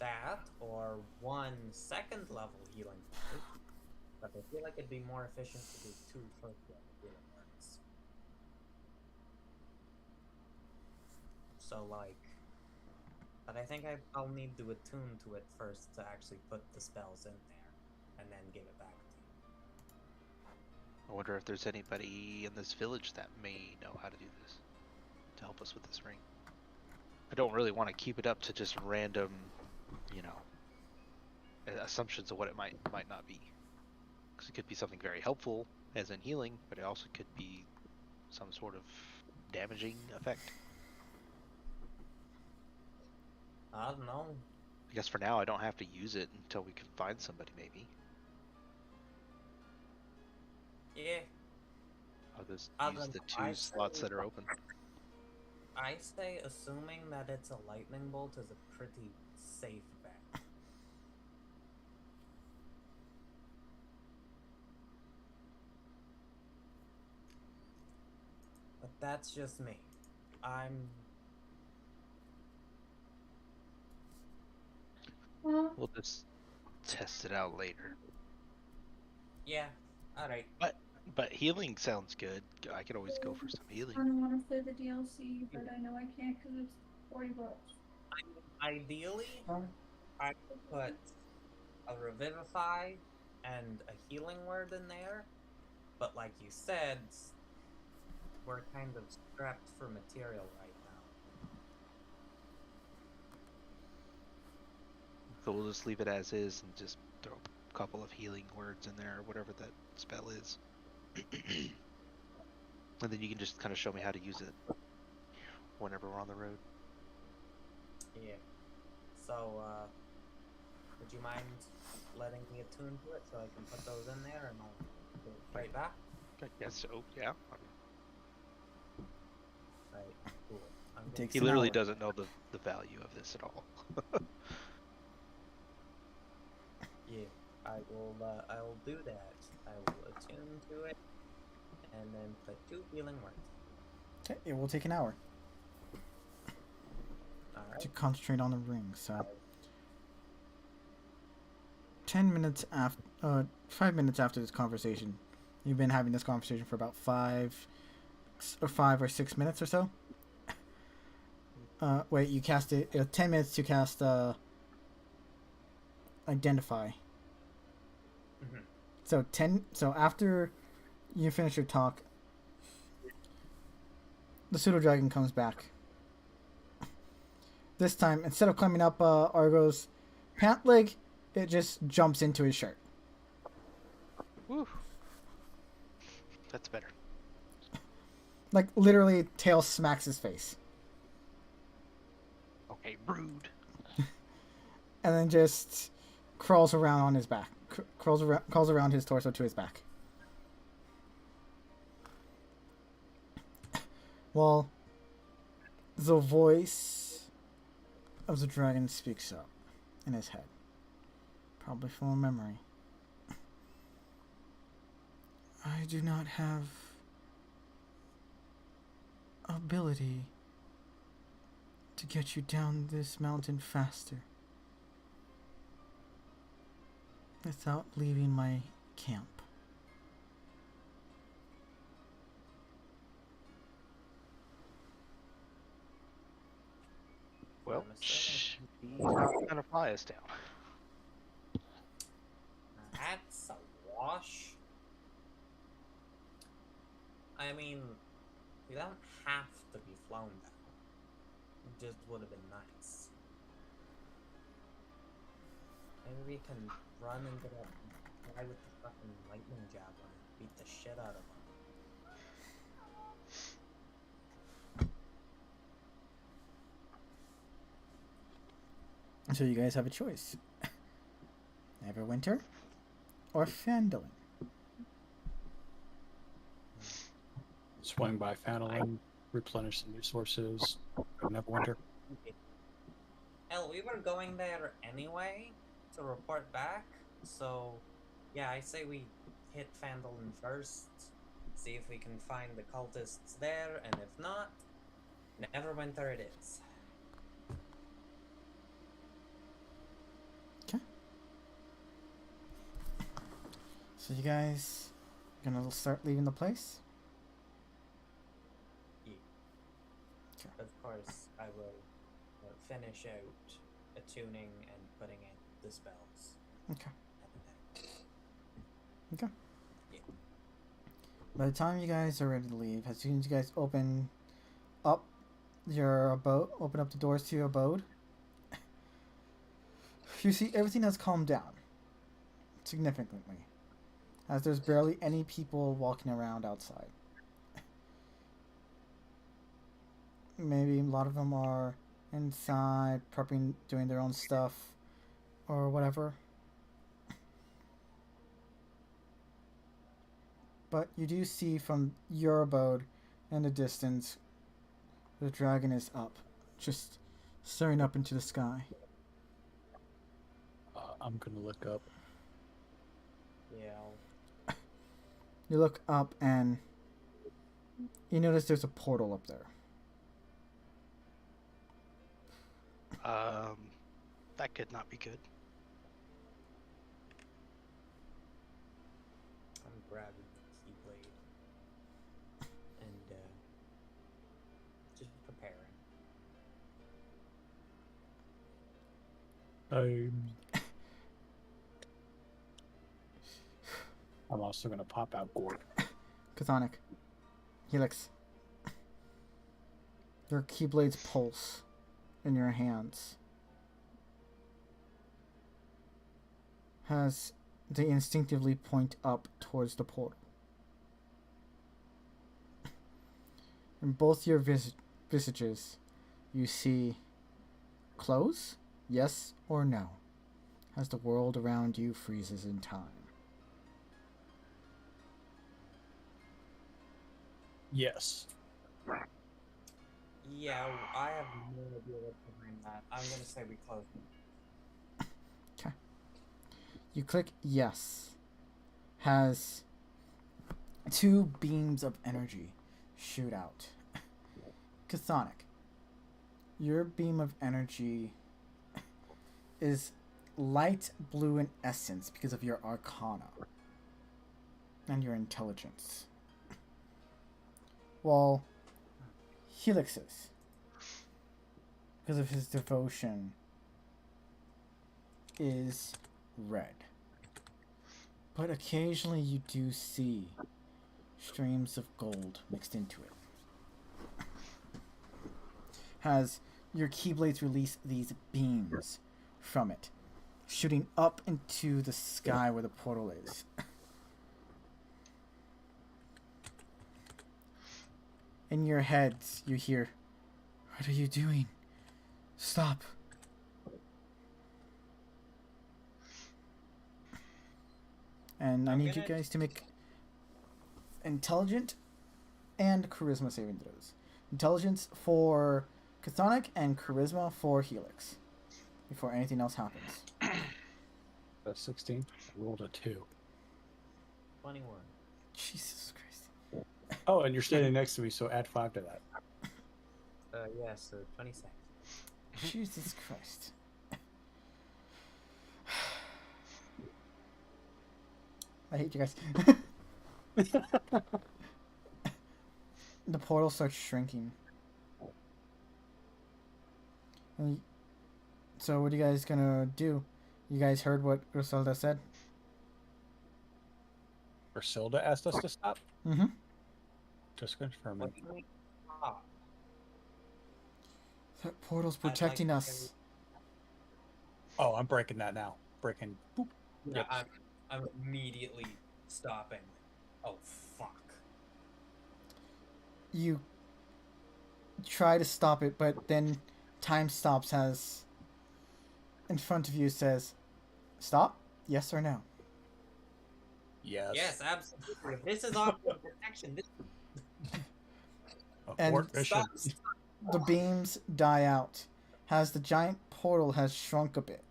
That, or 1 second level healing word. But I feel like it'd be more efficient to do 2 first level healing words. So like, I But I think I'll need to attune to it first to actually put the spells in there, and then give it back to you. I wonder if there's anybody in this village that may know how to do this to help us with this ring. I don't really want to keep it up to just random, you know, assumptions of what it might not be. Because it could be something very helpful, as in healing, but it also could be some sort of damaging effect. I don't know. I guess for now I don't have to use it until we can find somebody, maybe. Yeah, I'll just I use don't the know. two slots that are open. I say assuming that it's a lightning bolt is a pretty safe bet. But that's just me. We'll just test it out later. Yeah, alright. But healing sounds good. I could always go for some healing. I don't want to play the DLC, but I know I can't because it's $40. Ideally, I would put a Revivify and a healing word in there, but like you said, we're kind of strapped for material right now. So we'll just leave it as is and just throw a couple of healing words in there, or whatever that spell is. And then you can just kind of show me how to use it whenever we're on the road. Yeah. So, would you mind letting me attune to it so I can put those in there and I'll go right back? I guess so, yeah. Right, cool. Takes He an literally hour. doesn't know the value of this at all. Yeah, I will do that. I will attune to it and then put 2 healing words. Okay, it will take an hour Alright. to concentrate on the ring. So 10 minutes after, 5 minutes after this conversation, you've been having this conversation for about 5 or 6 minutes or so. Wait, you cast it. 10 minutes to cast identify. Mhm. So after you finish your talk, the pseudo dragon comes back. This time, instead of climbing up Argo's pant leg, it just jumps into his shirt. Woo. That's better. Like literally, tail smacks his face, Okay, rude. and then just crawls around on his back. Crawls around his torso to his back. Well, the voice of the dragon speaks up in his head, probably from a memory. I do not have ability to get you down this mountain faster without leaving my camp. Well, Understand. he's not gonna fly us down. That's a wash. I mean, we don't have to be flown down. It just would have been nice. Maybe we can run into that guy with the fucking lightning javelin and beat the shit out of him. So you guys have a choice. Neverwinter or Phandalin. Swing by Fandolin, replenish some resources. Go Neverwinter. Hell, we were going there anyway to report back, so yeah, I say we hit Phandalin first, see if we can find the cultists there, and if not, Neverwinter it is. So you guys gonna start leaving the place? Of course, I will finish out attuning and putting in the spells. Okay. And then- By the time you guys are ready to leave, as soon as you guys open up your abode, open up the doors to your abode, you see everything has calmed down significantly, as there's barely any people walking around outside. Maybe a lot of them are inside prepping, doing their own stuff, or whatever. But you do see from your abode in the distance, the dragon is up, just staring up into the sky. I'm gonna look up. Yeah. You look up and you notice there's a portal up there. That could not be good. I'm grabbing the keyblade and just preparing. I'm also gonna pop out Gord. Chthonic, Helix, your keyblades pulse in your hands as they instinctively point up towards the portal. In both your visages, you see close, yes or no, as the world around you freezes in time. Yes. Yeah, I have no idea what's behind that. I'm gonna say we close it. You click yes. Has two beams of energy shoot out. Chthonic, your beam of energy is light blue in essence because of your arcana and your intelligence. While Helix's, because of his devotion, is red. But occasionally you do see streams of gold mixed into it. As your keyblades release these beams from it, shooting up into the sky where the portal is. In your heads, you hear, "What are you doing? Stop." And I need you guys to make intelligent and charisma saving throws. Intelligence for Chthonic and charisma for Helix. Before anything else happens. That's 16. I rolled a 2. 21. Jesus Christ. Oh, and you're standing next to me, so add 5 to that. Yeah, so 26. Jesus Christ. I hate you guys. The portal starts shrinking. So what are you guys gonna do? You guys heard what Griselda said? Griselda asked us to stop? Mm-hmm. Just confirming. That portal's protecting us. Oh, I'm breaking that now. Breaking. Boop. Yeah, Yep. I'm immediately stopping. Oh, fuck. You try to stop it, but then time stops as in front of you says, "Stop? Yes or no?" Yes. Yes, absolutely. If this is off protection, this And Abort mission. stop. The beams die out as the giant portal has shrunk a bit.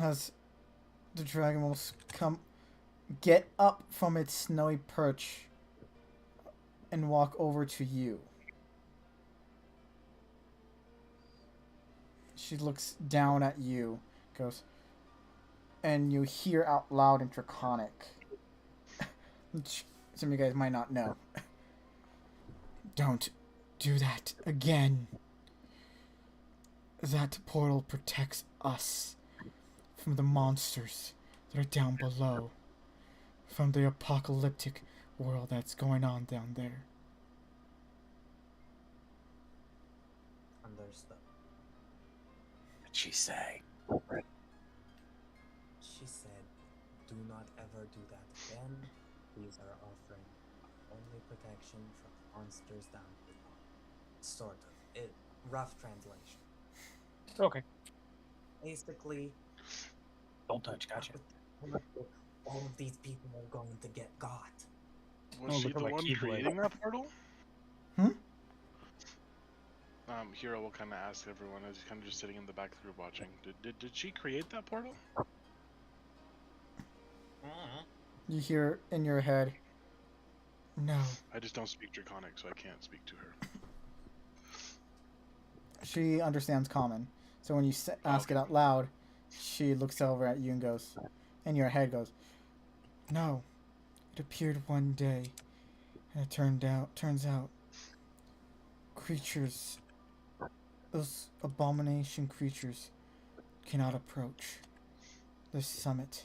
As the dragon will get up from its snowy perch and walk over to you. She looks down at you, goes, and you hear out loud in Draconic, which some of you guys might not know. "Don't do that again. That portal protects us from the monsters that are down below, from the apocalyptic world that's going on down there. Understood. What'd she say? She said, do not ever do that again. These are offering our only protection from monsters down below. Sort of. Rough translation. Okay. Basically, Don't touch. Gotcha. all of these people are going to get got. Was Oh, she look at the my one keyblade. creating that portal? Hmm? Hero will kind of ask everyone as he's kind of just sitting in the back through watching. Did she create that portal? You hear in your head, no. I just don't speak Draconic, so I can't speak to her. She understands common. So when you ask it Okay. out loud, she looks over at you and goes, in your head goes, no. It appeared one day, and it turns out, creatures, those abomination creatures, cannot approach the summit.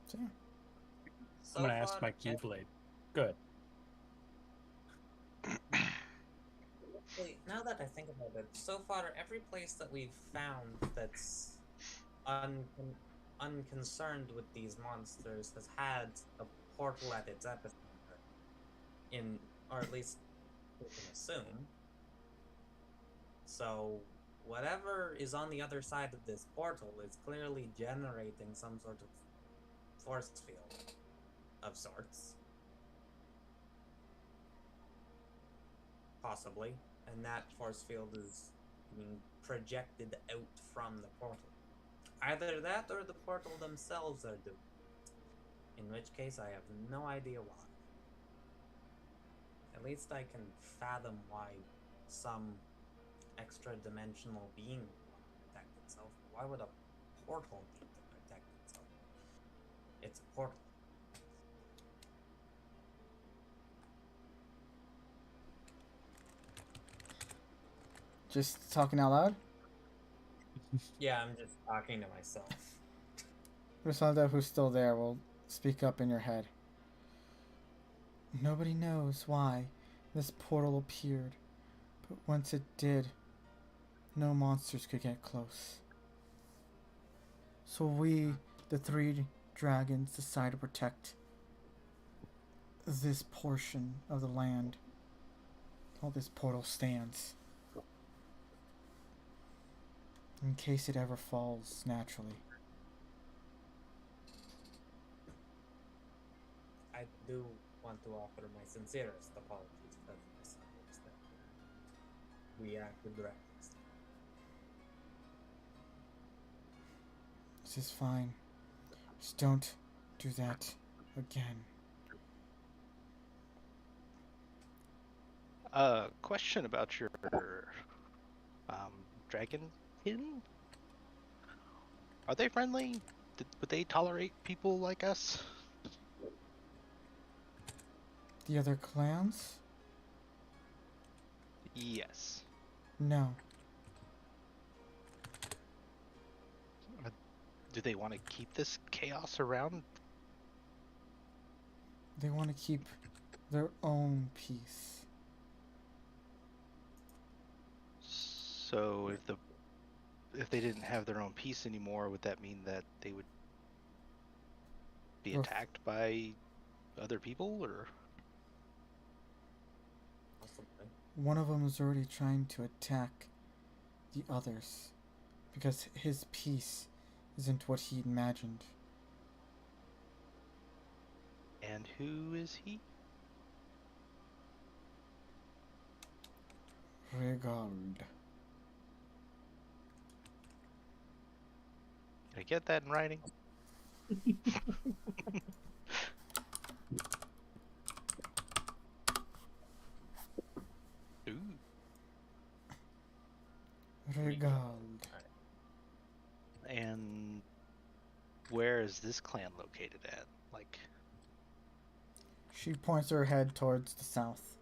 So, yeah. So I'm gonna ask far, my keyblade. Good. Wait, now that I think about it, so far every place that we've found that's unconcerned with these monsters has had a portal at its epicenter. Or at least we can assume. So, whatever is on the other side of this portal is clearly generating some sort of force field of sorts. Possibly. And that force field is being projected out from the portal. Either that or the portal themselves are doing it. In which case, I have no idea why. At least I can fathom why some extra-dimensional being would protect itself. Why would a portal need to protect itself? It's a portal. Just talking out loud? Yeah, I'm just talking to myself. Rosanda, who's still there, will speak up in your head. Nobody knows why this portal appeared, but once it did, no monsters could get close. So we, the three dragons, decided to protect this portion of the land while this portal stands. In case it ever falls naturally. I do want to offer my sincerest apologies for this misunderstanding. We acted recklessly. This is fine. Just don't do that again. Question about your dragon kin? Are they friendly? Would they tolerate people like us? The other clans? Yes. No. Do they want to keep this chaos around? They want to keep their own peace. So if they didn't have their own peace anymore, would that mean that they would be Well, attacked by other people, or? Possibly. One of them is already trying to attack the others because his peace isn't what he imagined. And who is he? Regard. Can I get that in writing? Frigald. And where is this clan located at? Like, She points her head towards the south.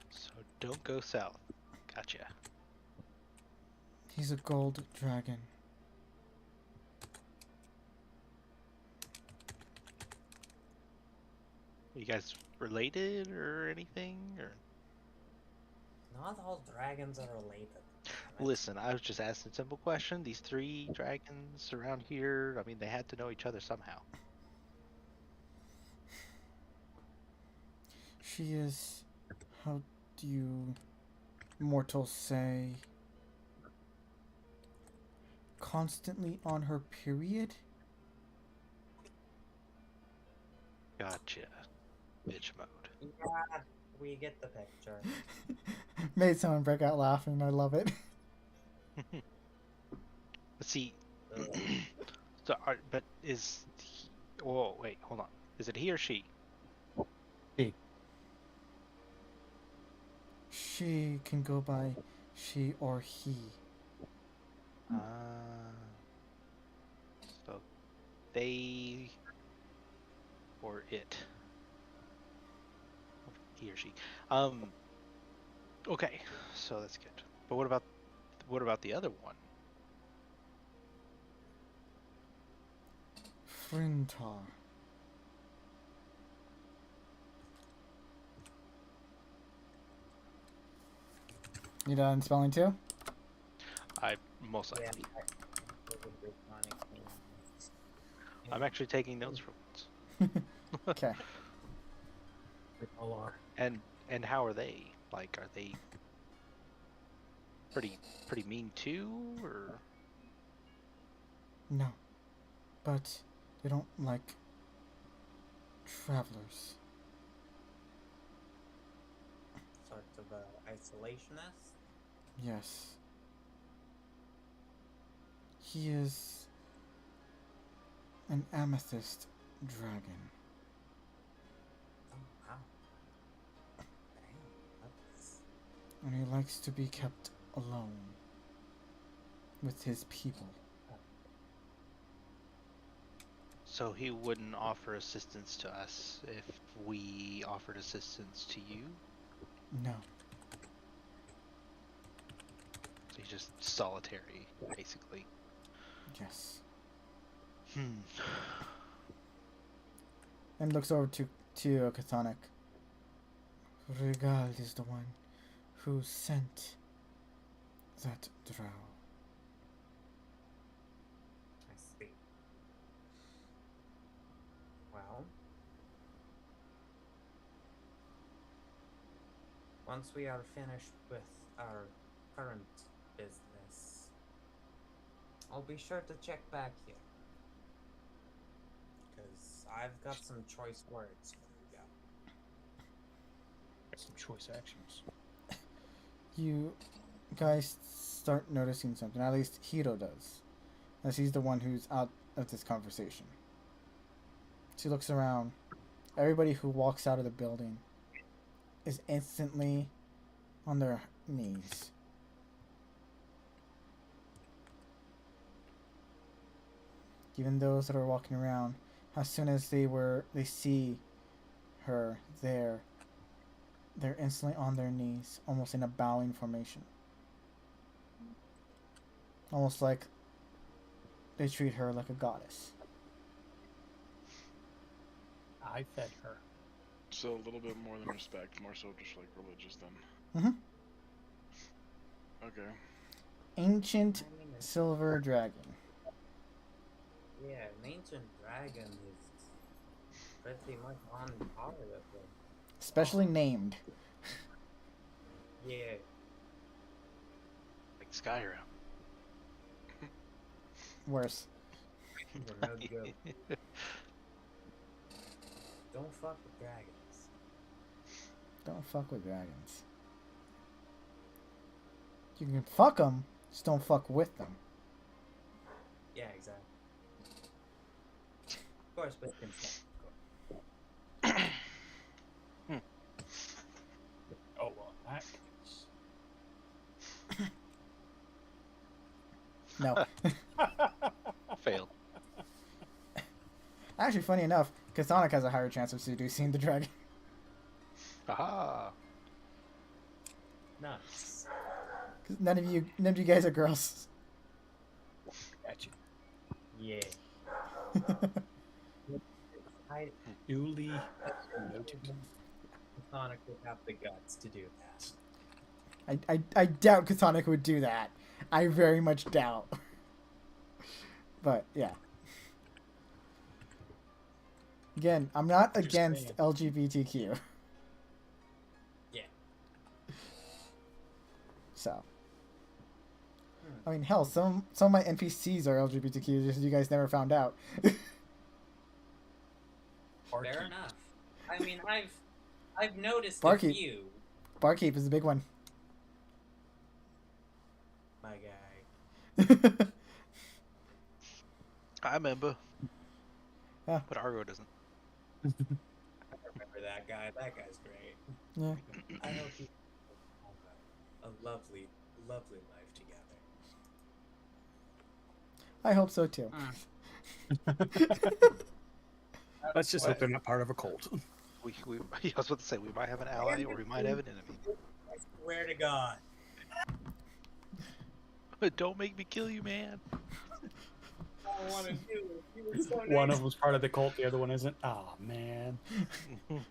so don't go south. Gotcha. He's a gold dragon. You guys related or anything? Or Not all dragons are related. listen, I was just asking a simple question. These three dragons around here, I mean, they had to know each other somehow. She is, how do you mortals say, constantly on her period? Gotcha. Bitch mode. Yeah, we get the picture. Made someone break out laughing. I love it. Let's see. Ugh. So, but is he, whoa, wait, hold on. Is it he or she? She can go by she or he. Uh, so they or it. He or she. Okay, so that's good. But what about the other one? Frintar. Need a spelling too? I most Yeah, likely. I- I'm actually taking notes for once. Okay. They all are. And how are they? Like, are they pretty mean too, or? No. But they don't like travelers. Sort of isolationist. Yes. He is an amethyst dragon. Oh wow. Damn, that's And he likes to be kept alone with his people. So he wouldn't offer assistance to us if we offered assistance to you? No. So he's just solitary, basically. Yes. And looks over to Chthonic. Frigald is the one who sent that drow. I see. Well, once we are finished with our current business, I'll be sure to check back here. Because I've got some choice words for you guys. Got some choice actions. You guys start noticing something. At least Hiro does. As he's the one who's out of this conversation. She looks around. Everybody who walks out of the building is instantly on their knees. Even those that are walking around, as soon as they see her there, they're instantly on their knees, almost in a bowing formation. Almost like they treat her like a goddess. I fed her. So a little bit more than respect, more so just like religious then. Mhm. Okay. Ancient I mean, silver dragon. yeah, an ancient dragon is pretty much on par with it. Specially named. Yeah, Like Skyrim. Worse. they're no good. Don't fuck with dragons. Don't fuck with dragons. You can fuck them, just don't fuck with them. Yeah, exactly. Of course, with consent. Oh, well, in that case. No. Failed. Actually, funny enough, Chthonic has a higher chance of seducing the dragon. Aha! Nice. 'Cause none of you guys are girls. Gotcha. Yeah. I Duly noted. Sonic would have the guts to do that. I doubt Chthonic would do that. I very much doubt. But yeah. Again, I'm not Just against saying. LGBTQ. Yeah. So. I mean, hell, some of my NPCs are LGBTQ. Just you guys never found out. Fair enough. I mean, I've noticed Barkeep. a few. Barkeep is the big one. My guy. I remember. Yeah. But Argo doesn't. I remember that guy. That guy's great. Yeah. I hope he have a lovely, lovely life together. I hope so too. Let's just hope they're not part of a cult. I was about to say, we might have an ally or we might have an enemy. I swear to God. Don't make me kill you, man. I don't want to do it. You were so nice. One of them's part of the cult, the other one isn't. Oh man. God,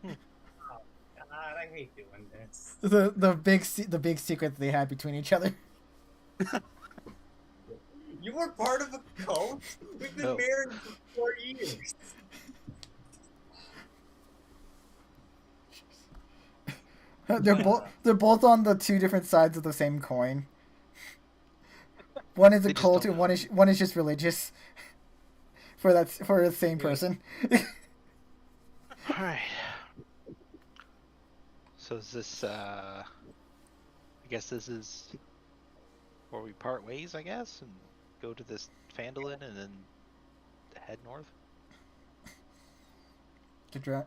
I hate doing this. The big secret they had between each other. You were part of a cult? We've been No. married for 4 years. They're both on the two different sides of the same coin. One is a They just cult don't and one is just religious. For the same person. Alright. So is this, I guess this is where we part ways, I guess, and go to this Phandalin and then head north?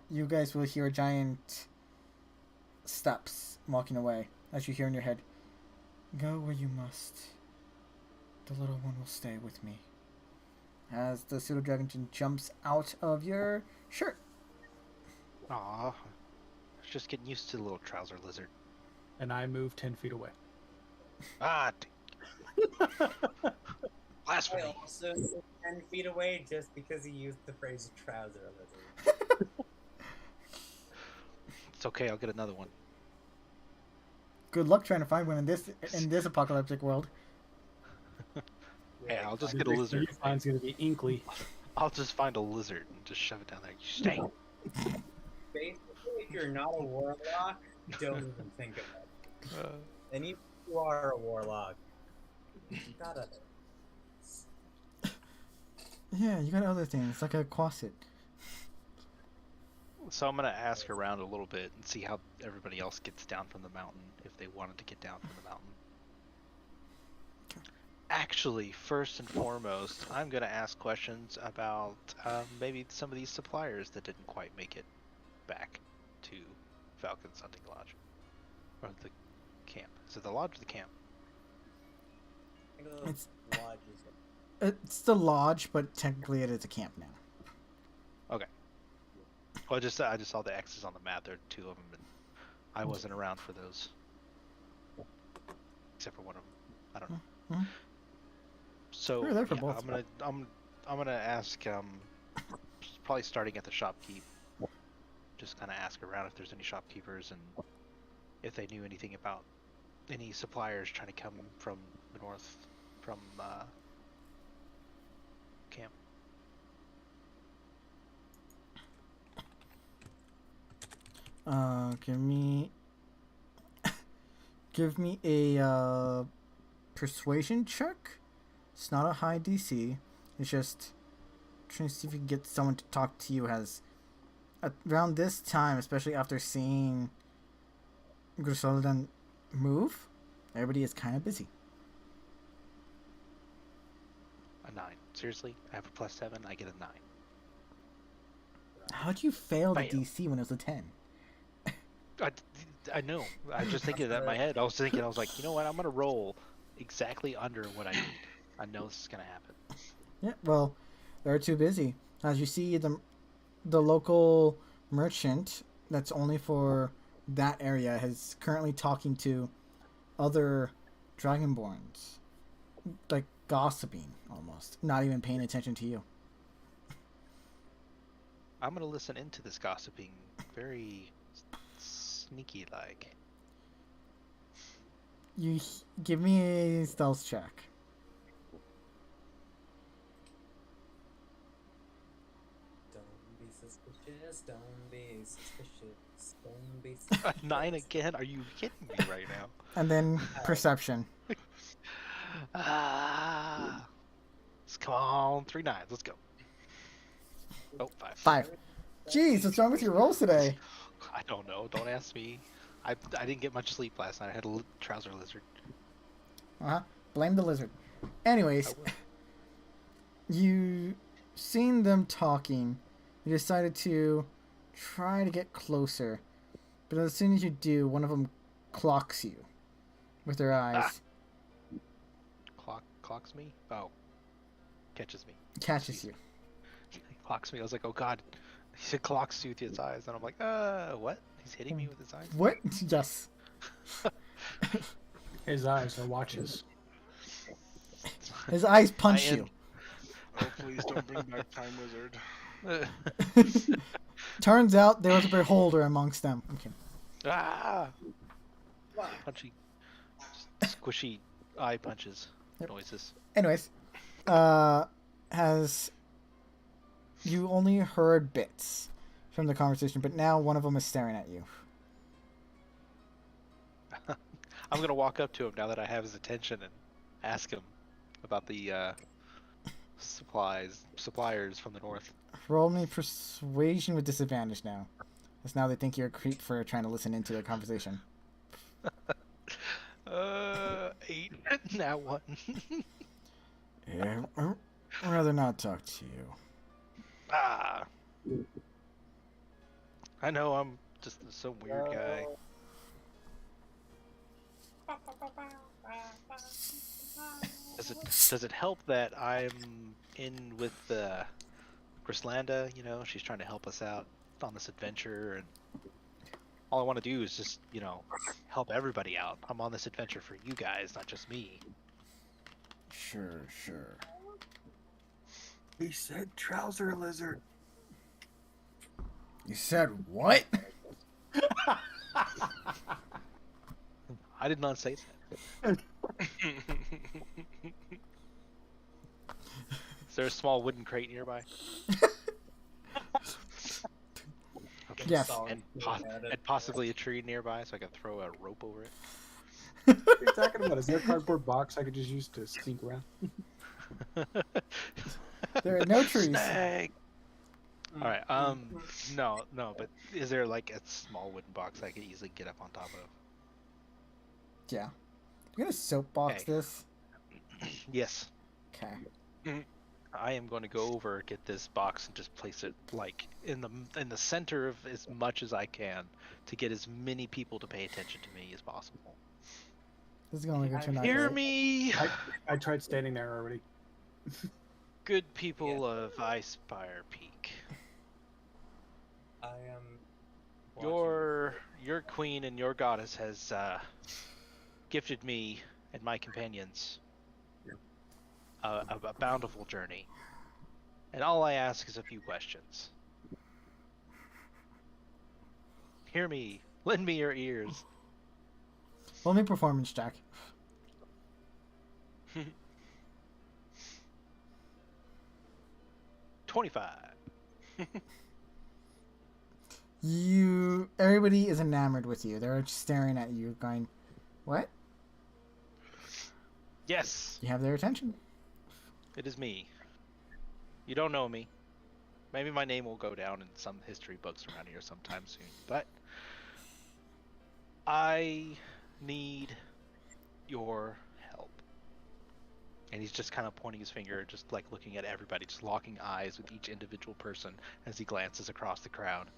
You guys will hear giant steps walking away as you hear in your head, "Go where you must. The little one will stay with me." As the pseudo dragon jumps out of your shirt. Aw. I was just getting used to the little trouser lizard. And I move 10 feet away. Ah, I blasphemy. also 10 feet away just because he used the phrase trouser lizard. It's okay, I'll get another one. Good luck trying to find one in this apocalyptic world. Hey, I'll just get a lizard. Mine's gonna be Inkly. I'll just find a lizard and just shove it down there. You stay. Basically, if you're not a warlock, don't even think about it. And even if you are a warlock, you got other. Yeah, you got other things like a quasit. So I'm gonna ask around a little bit and see how everybody else gets down from the mountain, if they wanted to get down from the mountain. Actually, first and foremost, I'm gonna ask questions about maybe some of these suppliers that didn't quite make it back to Falcon's Hunting Lodge. Or the camp. Is it the lodge or the camp? I think It's- those lodges. It's the lodge, but technically it is a camp now. Well, I just saw the X's on the map. There are two of them, and I wasn't around for those. Except for one of them. I don't know. Mhm. So We were there for yeah, both. I'm gonna ask probably starting at the shopkeep. Just kind of ask around if there's any shopkeepers and if they knew anything about any suppliers trying to come from the north from camp. Give me a persuasion check. It's not a high DC. It's just trying to see if you can get someone to talk to you. Has around this time, especially after seeing Griseldan move, everybody is kind of busy. A 9. Seriously, I have a +7. I get a 9. How'd you fail the Bam. DC when it was a 10? I know. I was just thinking that in my head. I was like, you know what? I'm gonna roll exactly under what I need. I know this is gonna happen. Yeah, well, they're too busy. As you see, the local merchant that's only for that area is currently talking to other dragonborns, like gossiping almost, not even paying attention to you. I'm gonna listen into this gossiping very sneaky like. Give me a stealth check. Don't be suspicious. Don't be suspicious. Don't be suspicious. 9 again? Are you kidding me right now? And then perception. Ah, come on, 3 9s. Let's go. Oh, 5. 5. Jeez, what's wrong with your rolls today? I don't know. Don't ask me. I didn't get much sleep last night. I had a trouser lizard. Blame the lizard. Anyways, you seen them talking. You decided to try to get closer, but as soon as you do, one of them clocks you with their eyes. Clocks me? Oh, catches me. Catches you. Clocks me. I was like, oh god. He said clocks you with his eyes, and I'm like, what? He's hitting me with his eyes? What? Yes. His eyes are watches. His eyes punch I am- you. Oh, please don't bring back Time Wizard. Turns out there was a beholder amongst them. Okay. Ah! Punchy, squishy eye punches noises. Anyways, has you only heard bits from the conversation, but now one of them is staring at you. I'm gonna walk up to him now that I have his attention and ask him about the suppliers from the north. Roll me persuasion with disadvantage now. Because now they think you're a creep for trying to listen into the conversation. 8. Now 1. Yeah, I'd rather not talk to you. Ah. I know I'm just some weird guy. Does it help that I'm in with Grislanda? You know, she's trying to help us out on this adventure, and all I want to do is just, help everybody out. I'm on this adventure for you guys, not just me. Sure. He said trouser lizard. You said what? I did not say that. Is there a small wooden crate nearby? Okay. Yes. And possibly a tree nearby, so I can throw a rope over it. What are you talking about? Is there a cardboard box I could just use to sneak around? There are no trees. Snag! Alright, no, but is there like a small wooden box I could easily get up on top of? Yeah. You're gonna soapbox Okay. this? Yes. Okay. I am going to go over, get this box, and just place it like in the center of as much as I can to get as many people to pay attention to me as possible. This is gonna turn out Hear great. me, I tried standing there already. good people of Icespire Peak. I am. watching. Your queen and your goddess has gifted me and my companions a bountiful journey, and all I ask is a few questions. Hear me, lend me your ears. Roll me performance check. Everybody is enamored with you. They're just staring at you, going, "What?" Yes, You have their attention. it is me. You don't know me. Maybe my name will go down in some history books around here sometime soon, but I need your help. And he's just kind of pointing his finger, just like looking at everybody, just locking eyes with each individual person as he glances across the crowd.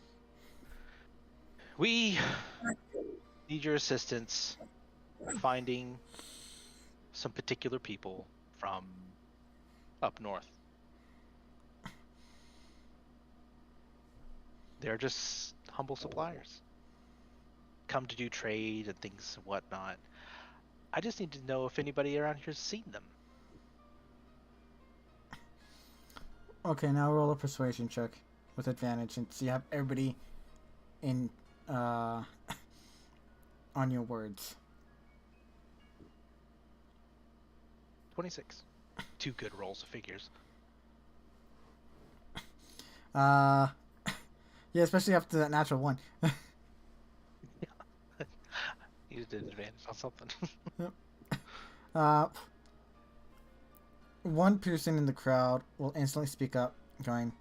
We need your assistance finding some particular people from up north. They're just humble suppliers. Come to do trade and things and whatnot. I just need to know if anybody around here's seen them. Okay, now roll a persuasion check with advantage since you have everybody in on your words. 26. 2 good rolls of figures. Yeah, especially after that natural one. Needed an advantage on something. One person in the crowd will instantly speak up, going,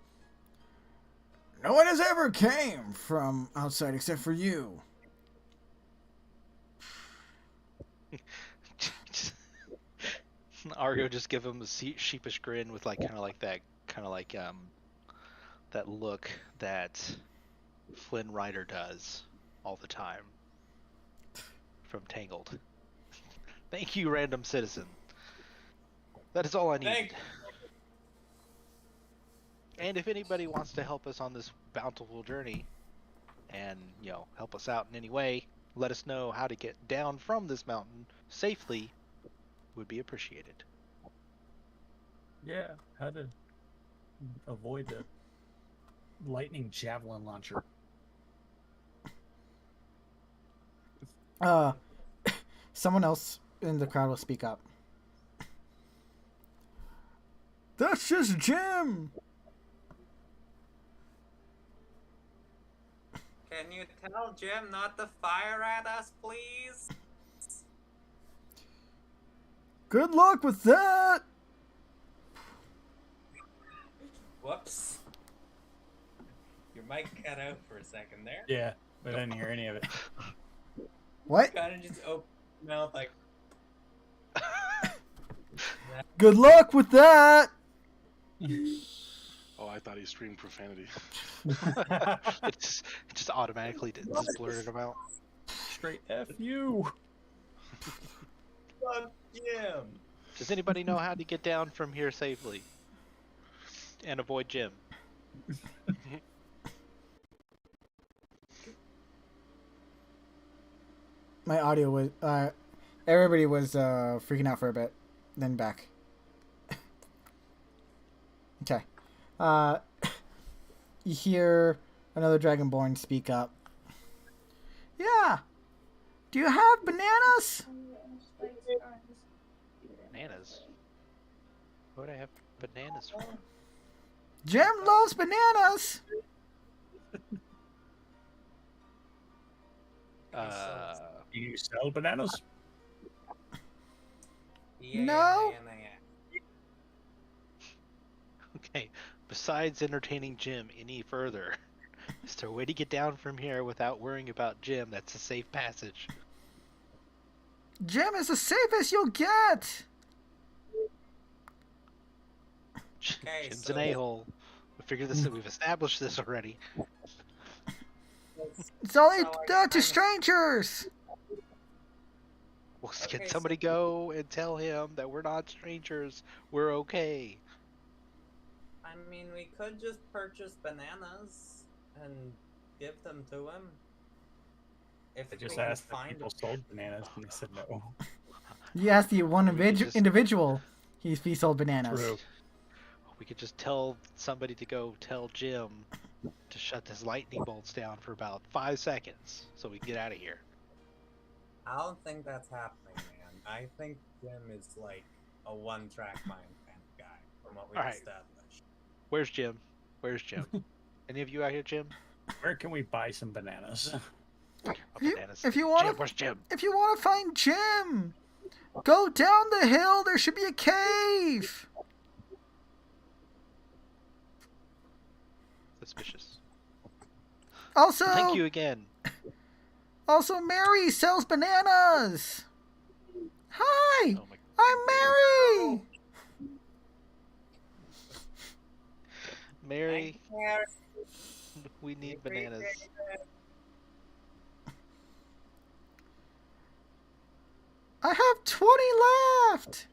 "No one has ever came from outside except for you." Argo just give him a sheepish grin with like kind of like that that look that Flynn Rider does all the time from Tangled. Thank you, random citizen. That is all I need. Thank- And if anybody wants to help us on this bountiful journey and, help us out in any way, let us know how to get down from this mountain safely, would be appreciated. Yeah, how to avoid the lightning javelin launcher. Someone else in the crowd will speak up. "That's just Jim." Can you tell Jim not to fire at us, please? "Good luck with that." Whoops. Your mic cut out for a second there. Yeah, but I didn't hear any of it. What? Kind of just open your mouth like. "Good luck with that." Oh, I thought he screamed profanity. it just automatically just blurted them out. Straight F you. Fuck Jim. Does anybody know how to get down from here safely and avoid Jim? My audio was everybody was freaking out for a bit, then back. Okay. You hear another Dragonborn speak up. "Yeah. Do you have bananas?" Bananas? What would I have bananas for? "Jim loves bananas." Do you sell bananas? Yeah, No. yeah. Okay, besides entertaining Jim any further, is there a way to get down from here without worrying about Jim that's a safe passage? "Jim is the safest you'll get." Okay, Jim's so- an a-hole. We've established this already. "It's only So I to strangers." Well, Okay, can so- somebody go and tell him that we're not strangers? We're okay. I mean, we could just purchase bananas and give them to him. If I just we can asked if find people sold bananas, and they said no. You asked the one We could just- individual he sold bananas. True. We could just tell somebody to go tell Jim to shut his lightning bolts down for about 5 seconds so we can get out of here. I don't think that's happening, man. I think Jim is like a one-track mind kind of guy, from what we've Alright. established. Where's Jim? Where's Jim? Any of you out here, Jim? Where can we buy some bananas? Oh, You- bananas. if you wanna- Jim, where's Jim? If you want to find Jim, go down the hill. There should be a cave. Suspicious. Also, Thank you again. Also, Mary sells bananas. Hi, Oh my. I'm Mary. Mary, Mary. we need bananas. I have 20 left.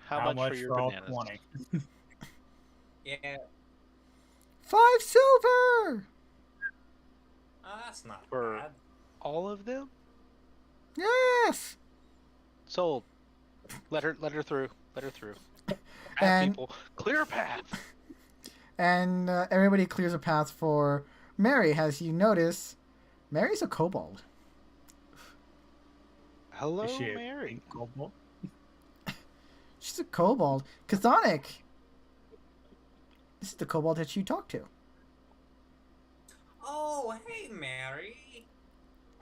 How much for your all bananas? 20? Yeah, 5 silver. that's not For- bad. All of them? Yes. Sold. Let her through. Let her through. Path, And- people. Clear a path. And everybody clears a path for Mary. As you notice, Mary's a kobold. Hello, Is she a Mary. pink kobold? She's a kobold. Chthonic. This is the kobold that you talked to. Oh, hey, Mary.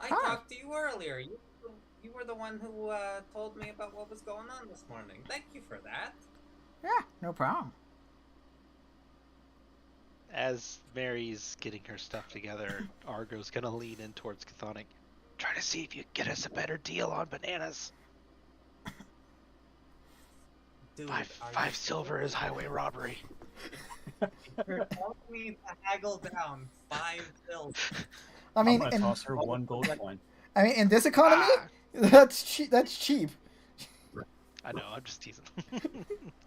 I Hi. talked to you earlier. You were the one who told me about what was going on this morning. Thank you for that. Yeah, no problem. As Mary's getting her stuff together, Argo's gonna lean in towards Chthonic. Try to see if you can get us a better deal on bananas. Dude, Five silver is highway robbery. You're telling me to haggle down 5 silver. I mean, I'm gonna toss her 1 gold coin. in this economy, Ah, that's cheap. That's cheap. I know, I'm just teasing.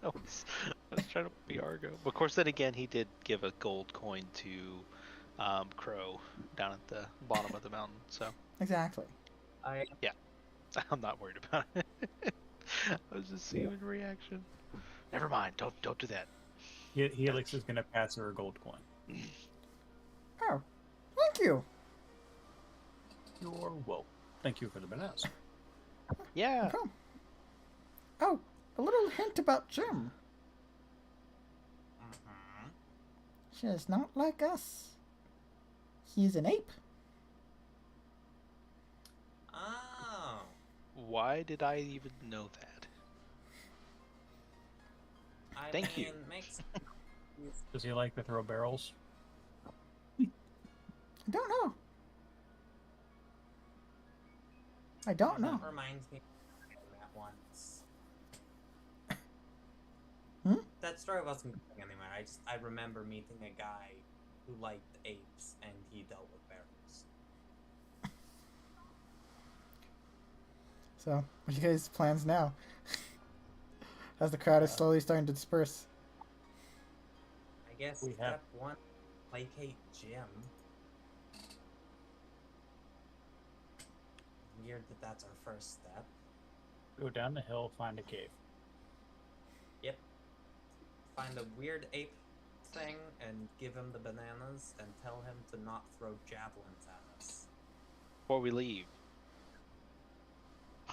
I was trying to be Argo. Of course, then again, he did give a gold coin to Crow down at the bottom of the mountain, so Exactly. I'm not worried about it. I was just seeing a reaction. Never mind, don't do that. Helix is gonna pass her a gold coin. Oh, thank you. You're welcome. Thank you for the bananas. Yeah, No problem. Oh, a little hint about Jim. Mhm. She is not like us. He's an ape. Oh. why did I even know that? I Thank you. mean, makes Does he like to throw barrels? I don't know. I don't know. That reminds me of that once. Hmm? That story wasn't going anywhere. I remember meeting a guy who liked apes and he dealt with bears. So, what are you guys' plans now? As the crowd is slowly starting to disperse. I guess We have- step 1, placate Jim. Weird that that's our first step. Go down the hill, find a cave. Yep. Find a weird ape thing and give him the bananas and tell him to not throw javelins at us. Before we leave,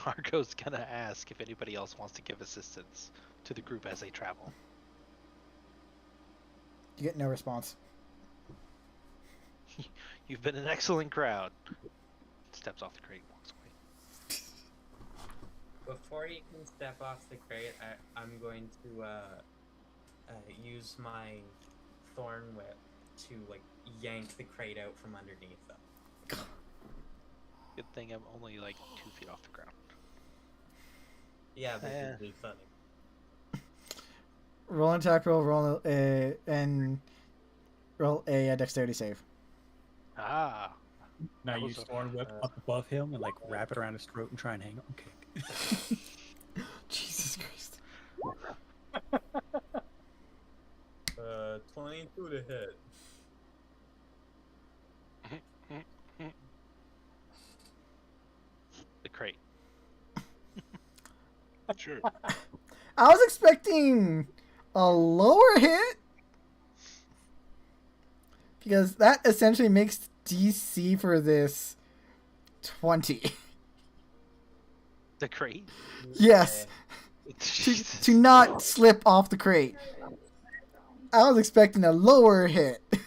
Argo's gonna ask if anybody else wants to give assistance to the group as they travel. You get no response. You've been an excellent crowd. Steps off the crate, walks away. Before he can step off the crate, I'm going to use my thorn whip to like yank the crate out from underneath them. Good thing I'm only like 2 feet off the ground. Yeah, this Yeah. would be funny. Roll an attack roll, roll a dexterity save. Ah, Now That use was a- thorn whip up above him and like wrap it around his throat and try and hang on. Okay. Jesus Christ. 22 to hit. the crate. Sure. I was expecting a lower hit. Because that essentially makes DC for this 20. The crate? Yes. To not slip off the crate. I was expecting a lower hit. I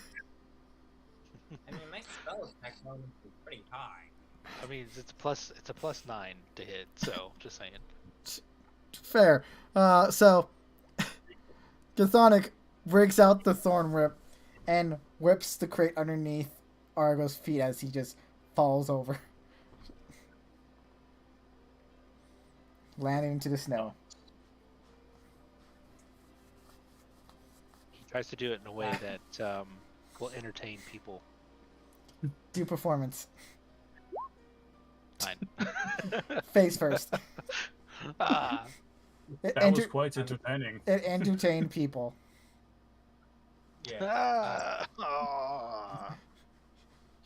mean, my spell attack bonus is pretty high. I mean, it's a plus 9 to hit, so just saying. Fair. So Chthonic breaks out the thorn whip and whips the crate underneath Argo's feet as he just falls over. Landing into the snow. He tries to do it in a way that will entertain people. Do performance. Fine. Face first. Ah, It, That was enter- quite entertaining. it entertained people. Yeah. Aw.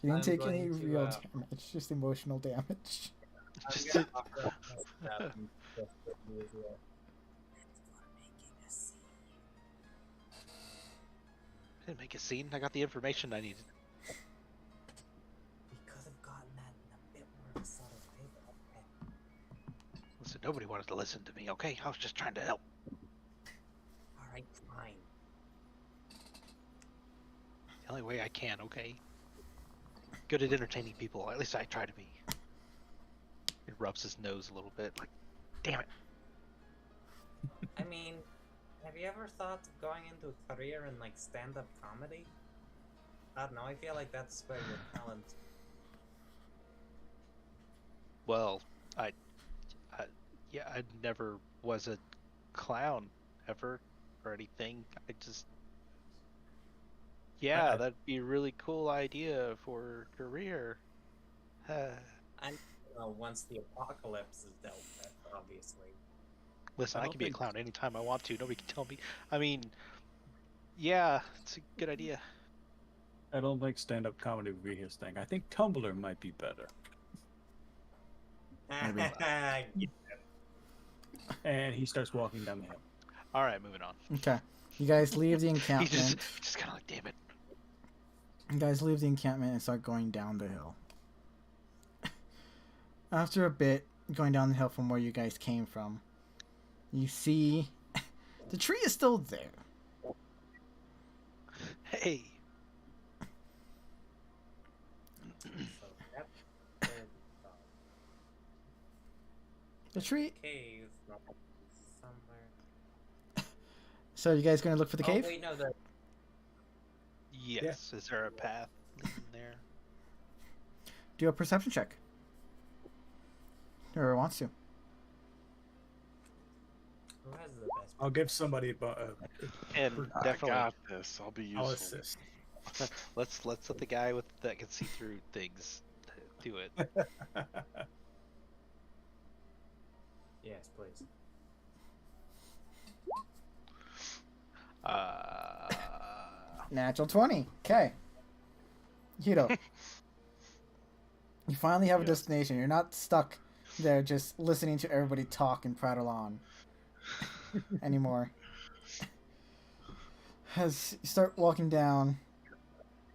He didn't I'm take any going to, real damage, just emotional damage. I'm Just gonna to- offer up my stuff and just put you here. Didn't make a scene. I got the information I needed. We could have gotten that in a bit more of a subtle way, but okay. Listen, nobody wanted to listen to me, okay? I was just trying to help. Alright, fine. The only way I can, okay? Good at entertaining people. At least I try to be. He rubs his nose a little bit, like, damn it. I mean, have you ever thought of going into a career in like stand-up comedy? I don't know, I feel like that's where your talent. Well, yeah, I never was a clown ever or anything. I just, yeah, that'd be a really cool idea for a career. Once the apocalypse is dealt with, obviously. Listen, I I don't can be a think- clown anytime I want to. Nobody can tell me. I mean, yeah, it's a good idea. I don't think stand-up comedy would be his thing. I think Tumblr might be better. Maybe. And he starts walking down the hill. All right, moving on. Okay. You guys leave the He encampment. just kind of like, damn it. You guys leave the encampment and start going down the hill. After a bit, going down the hill from where you guys came from, you see the tree is still there. Hey. So that's where the The tree. cave somewhere. So you guys going to look for the cave? Oh wait, no, the Yes. Is there a path leading there? Do a perception check. Whoever wants to. who has the best? I'll give somebody And I definitely, got this. I'll be I'll useful. assist. let's let the guy that can see through things do it. Yes, please. Natural 20. Okay. Hito. You finally have a Yes. destination. You're not stuck there just listening to everybody talk and prattle on anymore. As you start walking down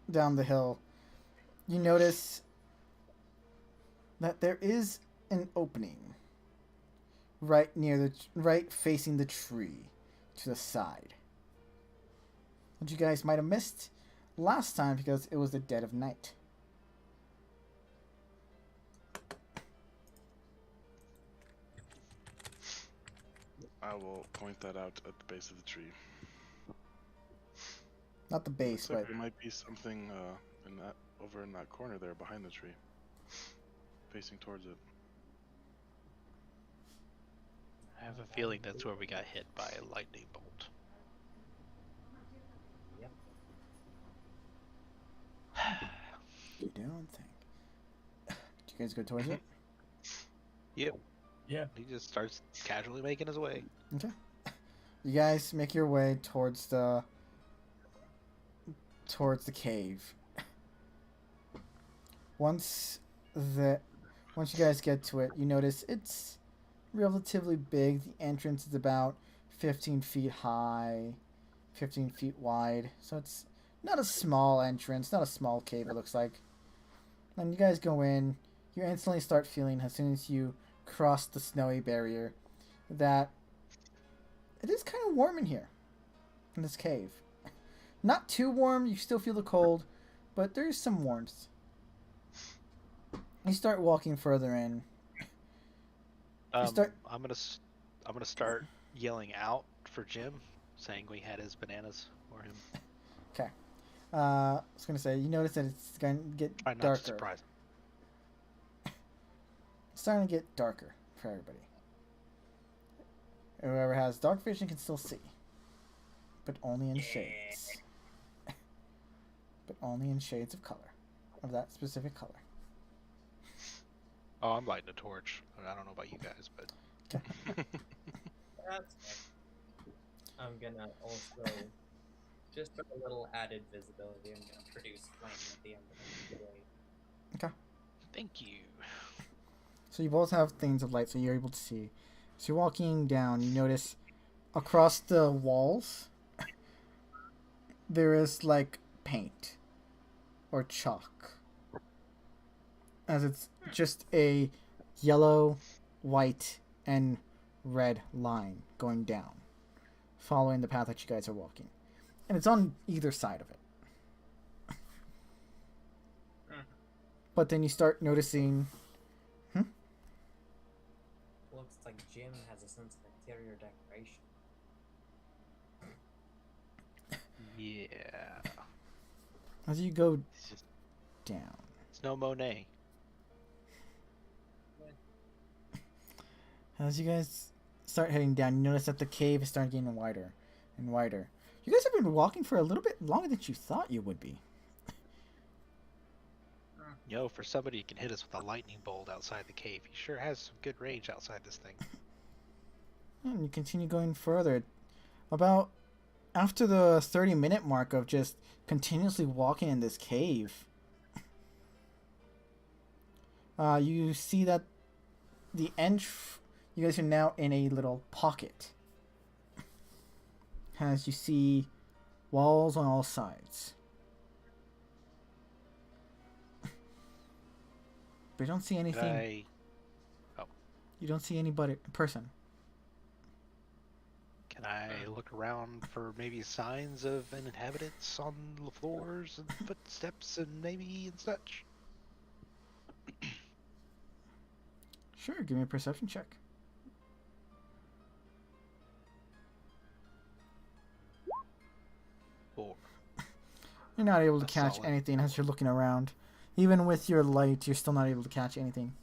the hill, you notice that there is an opening right facing the tree to the side. Which you guys might have missed last time because it was the dead of night. I will point that out at the base of the tree. Not the base, Looks like but there might be something over in that corner there behind the tree, facing towards it. I have a feeling that's where we got hit by a lightning bolt. Yep. you don't think. Do you guys go towards it? Yep. Yeah. He just starts casually making his way. Okay. You guys make your way towards the cave. Once you guys get to it, you notice it's relatively big. The entrance is about 15 feet high, 15 feet wide. So it's not a small entrance, not a small cave, it looks like. And you guys go in, you instantly start feeling, as soon as you cross the snowy barrier, that it is kind of warm in here, in this cave. Not too warm, you still feel the cold, but there's some warmth. You start walking further in. start- I'm gonna start yelling out for Jim, saying we had his bananas for him. Okay. I was going to say, you notice that it's going to get Try not to darker. surprise him. It's starting to get darker for everybody. Whoever has dark vision can still see. But only in shades. But only in shades of color. Of that specific color. Oh, I'm lighting a torch. I don't know about you guys, but That's fine. I'm gonna also, just for a little added visibility, I'm gonna produce flame at the end of the blade. Thank you. So you both have things of light, so you're able to see. So you're walking down, you notice across the walls there is like paint or chalk. As it's just a yellow, white, and red line going down, following the path that you guys are walking. And it's on either side of it. But then you start noticing. Looks like Jim has a sense of interior decoration. Yeah. As you go It's just down, it's no Monet. as you guys start heading down, you notice that the cave is starting getting wider and wider. You guys have been walking for a little bit longer than you thought you would be. Yo, for somebody who can hit us with a lightning bolt outside the cave, he sure has some good range outside this thing. And you continue going further. About after the 30-minute mark of just continuously walking in this cave, you see that the you guys are now in a little pocket. As you see walls on all sides. But you don't see anything. You don't see anybody person. Can I look around for maybe signs of an inhabitants on the floors and footsteps and maybe and such? Sure, give me a perception check. Or You're not able to That's catch solid. anything as you're looking around. Even with your light, you're still not able to catch anything.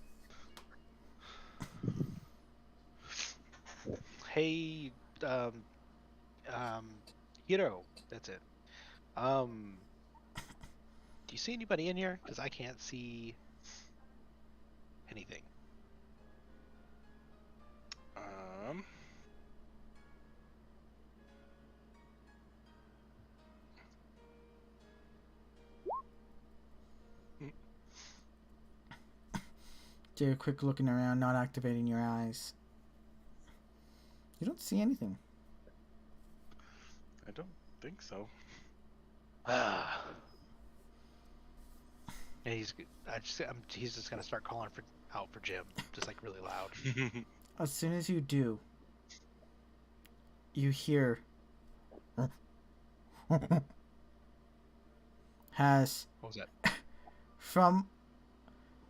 hey, Hiro, that's it. Do you see anybody in here? Because I can't see anything. Do a quick looking around, not activating your eyes. You don't see anything. I don't think so. Ah. And he's just gonna start calling out for Jim, just like really loud. As soon as you do, you hear has What was that? from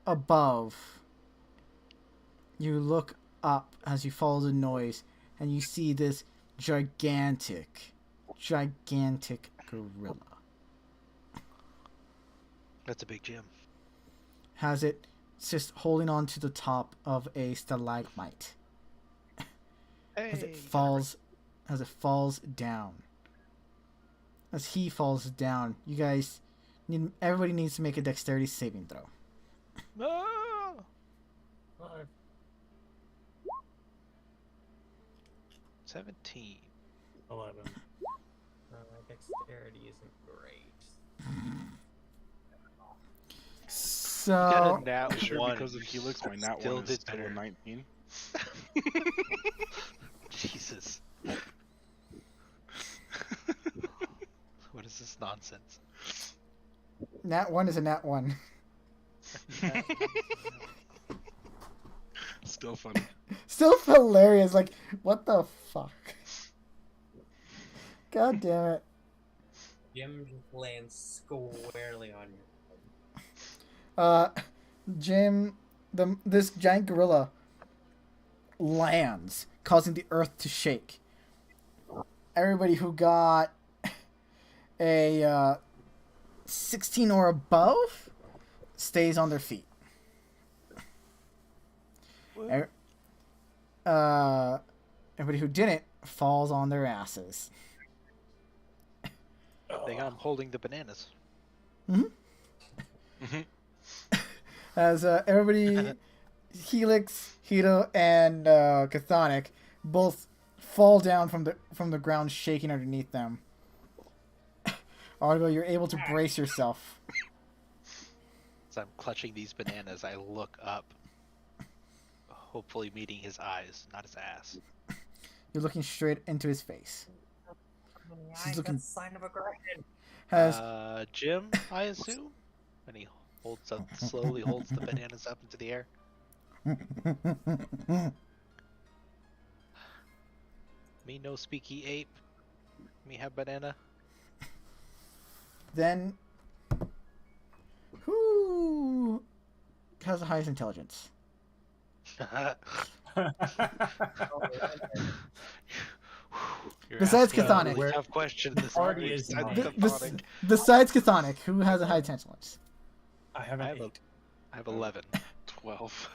above. You look up as you follow the noise, and you see this gigantic gorilla. That's a big Jim. Has it just holding on to the top of a stalagmite Hey, as it falls down. As he falls down, you guys everybody needs to make a dexterity saving throw. Ah! 17. 11. Dexterity isn't great. So Got a nat Sure, one. because of Helix, my nat Still one is did still a better. 19. Jesus. What is this nonsense? nat 1 is a nat 1. Still funny. Still hilarious. Like, what the fuck? God damn it. Jim just lands squarely on your head. Jim, this giant gorilla lands, causing the earth to shake. Everybody who got a 16 or above stays on their feet. Everybody who didn't falls on their asses. I think I'm holding the bananas. As everybody, Helix, Hito, and Chthonic both fall down from the ground, shaking underneath them. Argo, you're able to brace yourself. As I'm clutching these bananas, I look up, hopefully meeting his eyes, not his ass. You're looking straight into his face. She's looking. Sign of aggression. Has Jim, I assume? And he slowly holds the bananas up into the air. Me no speaky ape. Me have banana. then who has the highest intelligence? Besides Chthonic. Really tough question. This Party is besides mine. Chthonic. Besides Chthonic, who has a high intelligence? I have I an have a- 8. I have 11. 12.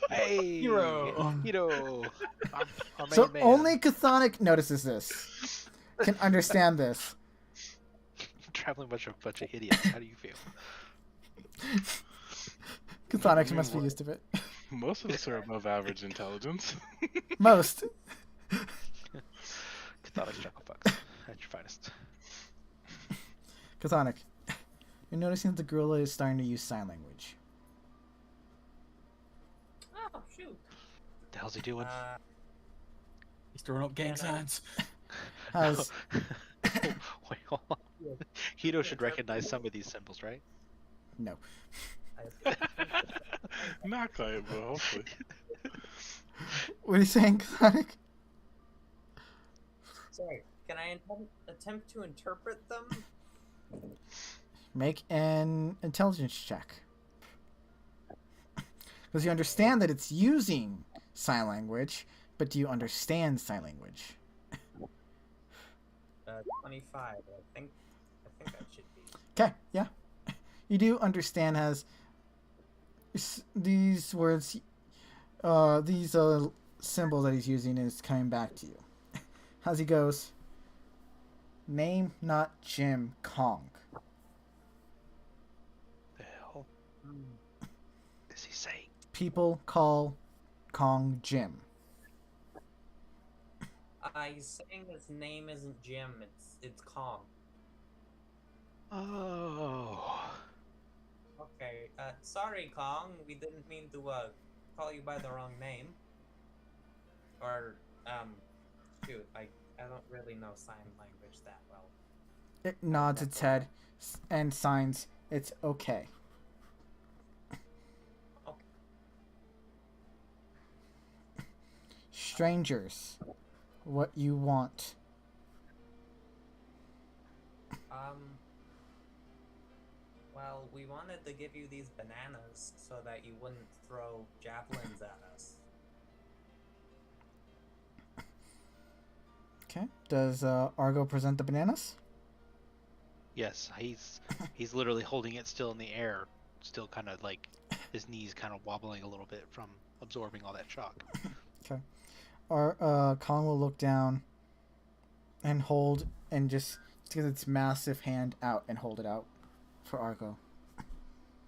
Hey, Hero. Our So main man. only Chthonic notices this, can understand this. Traveling with a bunch of idiots. How do you feel? Chthonic I mean, must be what- used to it. Most of us are above average intelligence. Most. Chthonic chuckle fucks at your finest. Chthonic, you're noticing that the gorilla is starting to use sign language. Oh shoot. What the hell's he doing? He's throwing up gang signs. Has Wait, hold on. Hito should recognize some of these symbols, right? no. Not quite, but hopefully. What are you saying, Chthonic? Sorry. Can I attempt to interpret them? Make an intelligence check. Because you understand that it's using sign language, but do you understand sign language? 25. I think that should be. Okay, yeah. You do understand these words, these symbols that he's using is coming back to you. As he goes, name not Jim Kong. The hell is he saying? People call Kong Jim. He's saying his name isn't Jim. It's Kong. Oh. Okay. Sorry, Kong. We didn't mean to call you by the wrong name. Or shoot, I don't really know sign language that well. It nods its head and signs it's okay. Okay. Strangers, what you want? Well, we wanted to give you these bananas so that you wouldn't throw javelins at us. Okay. Does Argo present the bananas? Yes, he's literally holding it still in the air, still kind of like his knees kind of wobbling a little bit from absorbing all that shock. Okay. Kong will look down and hold and just get its massive hand out and hold it out for Argo.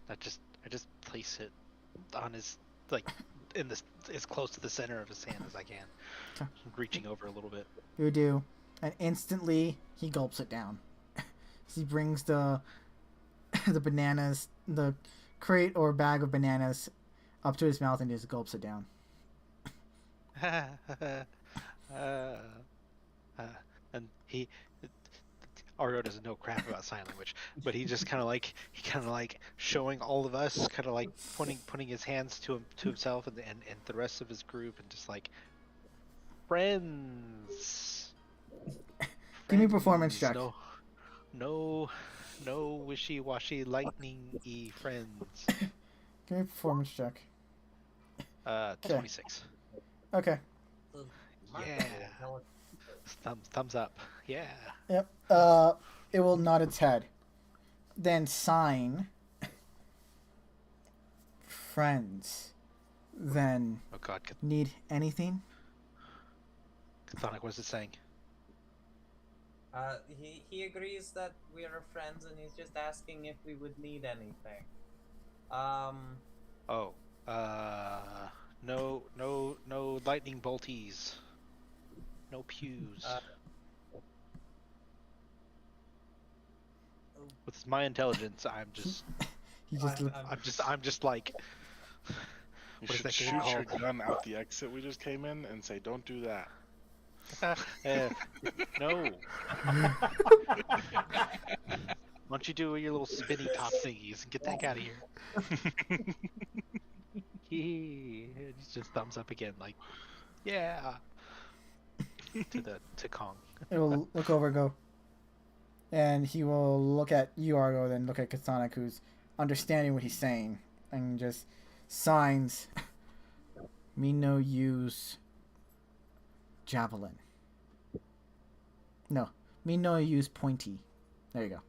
I just place it on his like in this as close to the center of his hand as I can, Okay. reaching over a little bit. You do, and instantly he gulps it down. He brings the bananas, the crate or bag of bananas, up to his mouth and just gulps it down. And Argo doesn't know crap about sign language, but he just kind of like showing all of us, kind of like pointing his hands to himself and the rest of his group, and just like friends. Give me a performance check. No wishy-washy lightning-y friends. Give me a performance check. 26. Okay. Yeah. Thumbs up. Yeah. Yep. It will nod its head. Then sign. Friends. Then Oh God, need anything? Chthonic, what is it saying? He agrees that we are friends, and he's just asking if we would need anything. No lightning bolties. No pews. Uh, With my intelligence, I'm just, He just look, I'm just like, You What is should that shoot game your called? gun out the exit we just came in and say, "Don't do that." eh, no. Why don't you do your little spinny top thingies and get the heck out of here? He just thumbs up again, like, yeah, to Kong. it'll look over, go, and he will look at you, Argo, then look at Kasana, who's understanding what he's saying, and just signs. Me no use javelin. No, me no use pointy. There you go.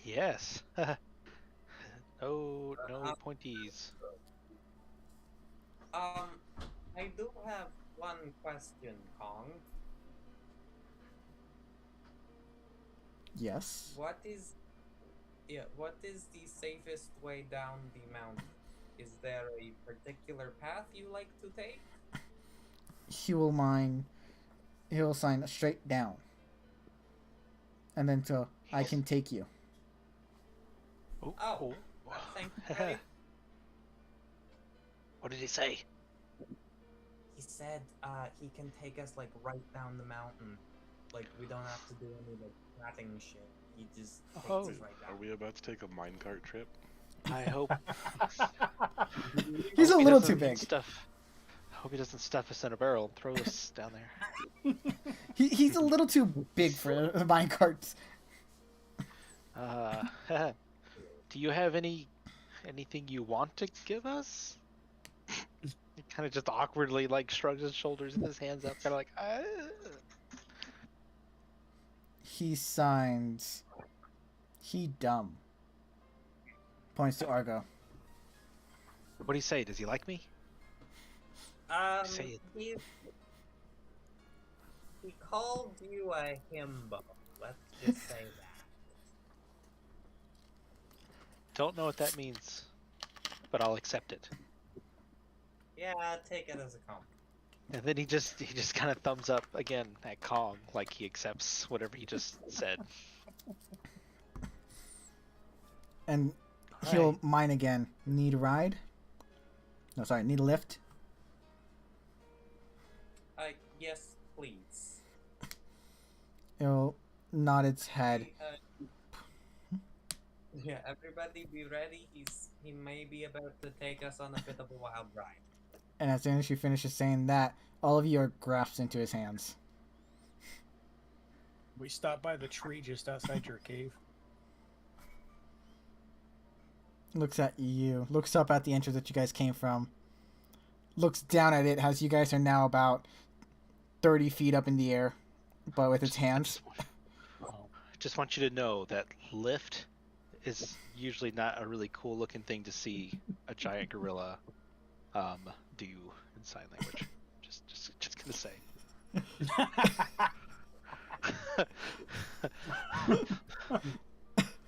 Yes. No pointies. I do have one question, Kong. Yes. What is the safest way down the mountain? Is there a particular path you like to take? He'll sign straight down. And then so I can take you. Oh, thank you. very- What did he say? He said he can take us like right down the mountain. Like we don't have to do any like ratting shit. He just takes Oh. us right Are down. we about to take a minecart trip? I hope He's a hope he little doesn't too big. Hope he doesn't stuff us in a barrel and throw us down there. He's a little too big for the mine carts. Do you have anything you want to give us? He kind of just awkwardly like shrugs his shoulders and his hands up, kind of like, He signs. He dumb. Points to Argo. What do you say? Does he like me? Say it. He called you a himbo. Let's just say that. Don't know what that means, but I'll accept it. Yeah, take it as a compliment. And then he just kind of thumbs up again at Kong, like he accepts whatever he just said. And he'll mine again. Need a ride? No, sorry, need a lift? Yes, please. It'll nod its head. Yeah, everybody be ready. He may be about to take us on a bit of a wild ride. And as soon as she finishes saying that, all of you are grasped into his hands. We stopped by the tree just outside your cave. Looks at you. Looks up at the entrance that you guys came from. Looks down at it as you guys are now about 30 feet up in the air, but with its hands. Just want you to know that lift is usually not a really cool looking thing to see a giant gorilla do in sign language. Just gonna say.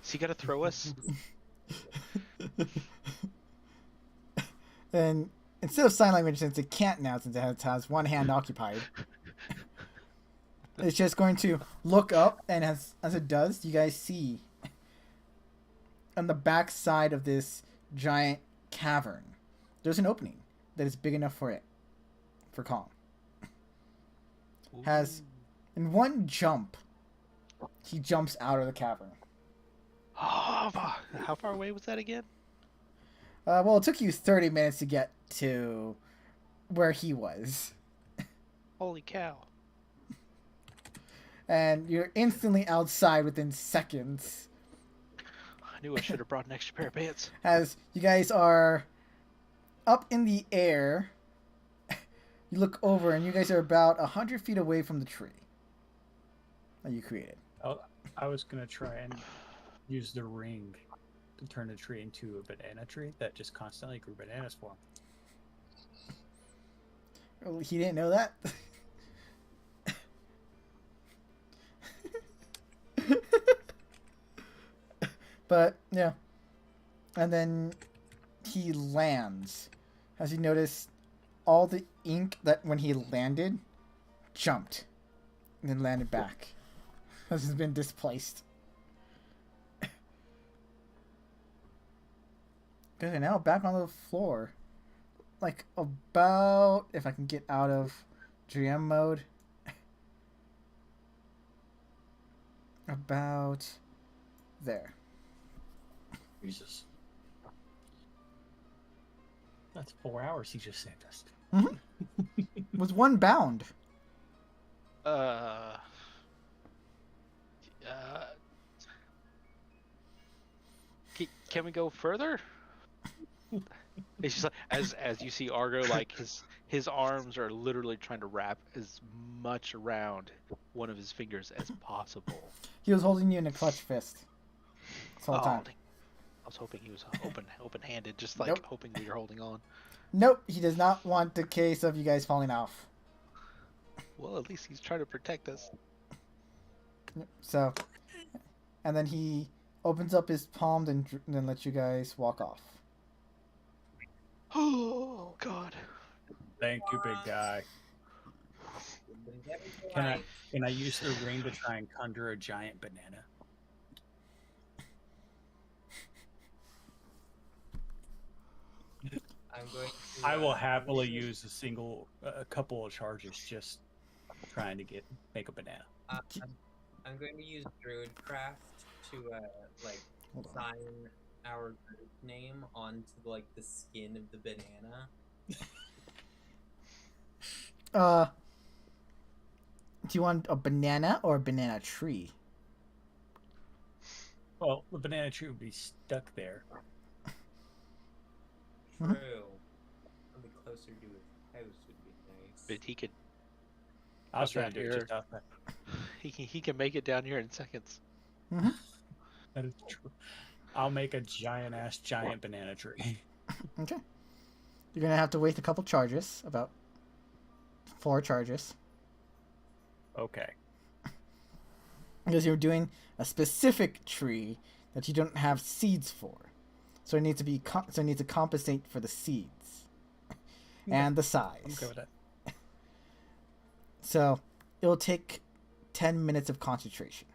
Is he gonna throw us? And instead of sign language, since it can't now, since it has one hand occupied, it's just going to look up, and as it does, you guys see on the back side of this giant cavern, there's an opening that is big enough for it, for Kong. Has, in one jump, he jumps out of the cavern. Oh, how far away was that again? Well, it took you 30 minutes to get to where he was. Holy cow. And you're instantly outside within seconds. I knew I should have brought an extra pair of pants. As you guys are up in the air, you look over and you guys are about 100 feet away from the tree that you created. I was going to try and use the ring to turn the tree into a banana tree that just constantly grew bananas for him. Well, he didn't know that. But, yeah. And then he lands. As you notice, all the ink that when he landed jumped and then landed back. This has been displaced. Okay, now back on the floor. Like about, if I can get out of GM mode, about there. Jesus. That's 4 hours he just saved us. Was one bound. Uh, can we go further? It's just like, as you see Argo, like his arms are literally trying to wrap as much around one of his fingers as possible. He was holding you in a clutch fist this whole time. Dang. I was hoping he was open-handed, just like Nope. hoping that you're holding on. Nope, he does not want the case of you guys falling off. Well, at least he's trying to protect us. So, and then he opens up his palm and then lets you guys walk off. Oh God. Thank you, big guy. Can I use the ring to try and conjure a giant banana? I'm going to, I will happily use a couple of charges just trying to make a banana. I'm going to use Druidcraft to Hold on. sign our group name onto like the skin of the banana. Do you want a banana or a banana tree? Well, the banana tree would be stuck there. True. Mhm. A bit closer to his house would be nice. But he could. I was trying Up to do here. it just outside. He can make it down here in seconds. That is true. I'll make a giant banana tree. Okay. You're gonna have to waste a couple charges, about 4 charges, Okay. because you're doing a specific tree that you don't have seeds for. So it needs to be so it needs to compensate for the seeds and the size. I'm okay with that. So it'll take 10 minutes of concentration.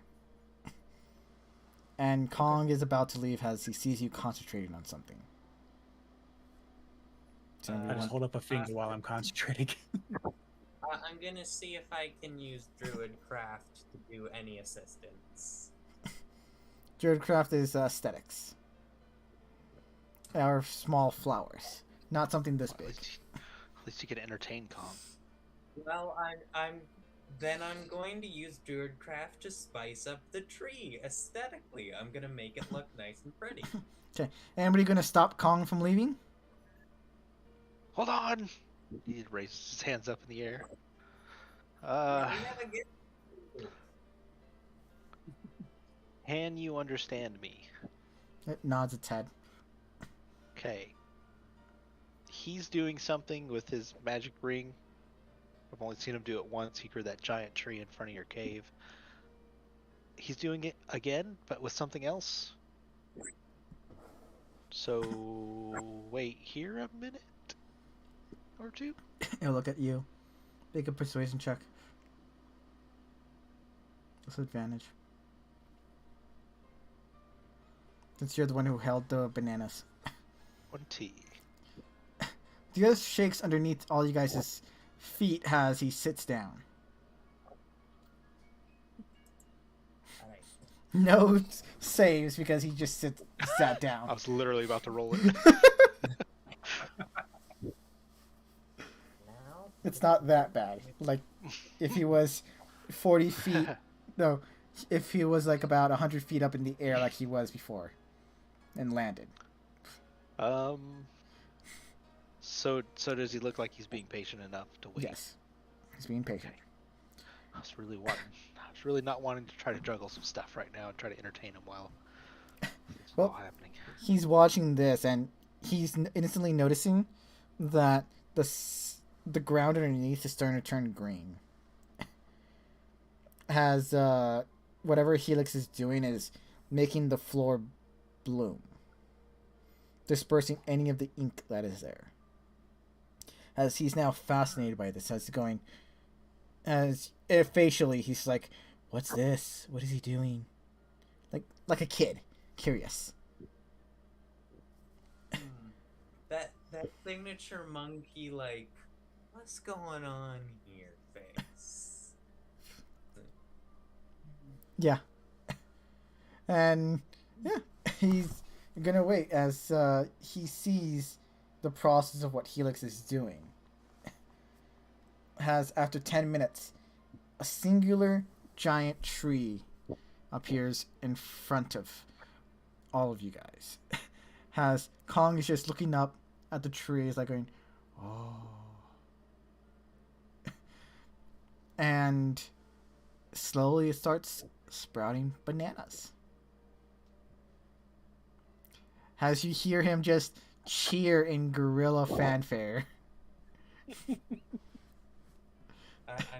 And Kong is about to leave as he sees you concentrating on something. So I I everyone- just hold up a finger while I'm concentrating. I'm gonna see if I can use Druidcraft to do any assistance. Druidcraft is aesthetics. Or small flowers. Not something this big. At least you can entertain Kong. Well, I'm going to use Druidcraft to spice up the tree aesthetically. I'm gonna make it look nice and pretty. Anybody gonna stop Kong from leaving? Hold on! He raises his hands up in the air. We have a good- Can you understand me? It nods its head. Okay. He's doing something with his magic ring. I've only seen him do it once. He grew that giant tree in front of your cave. He's doing it again, but with something else. So, wait here a minute or two? He'll look at you. Make a persuasion check. What's the advantage? Since you're the one who held the bananas. 20. The other shakes underneath all you guys' feet as he sits down. Alright. No saves because he just sat I down. was literally about to roll it. Now, It's not that bad. Like, if he was 40 feet... No, if he was like about 100 feet up in the air like he was before. And landed. So does he look like he's being patient enough to wait? Yes. He's being patient. I was really not wanting to try to juggle some stuff right now and try to entertain him while it's Well- all happening. He's watching this and he's instantly noticing that the ground underneath is starting to turn green. Has whatever Helix is doing is making the floor bloom, dispersing any of the ink that is there. as he's now fascinated by this. As going, as if facially, he's like, "What's this? What is he doing?" Like a kid, curious. That signature monkey, like, what's going on here, face? Yeah, and yeah, he's gonna wait as he sees the process of what Helix is doing. Has after 10 minutes, a singular giant tree appears in front of all of you guys. Has Kong is just looking up at the tree, is like going, oh, and slowly it starts sprouting bananas. As you hear him just cheer in gorilla fanfare. I'm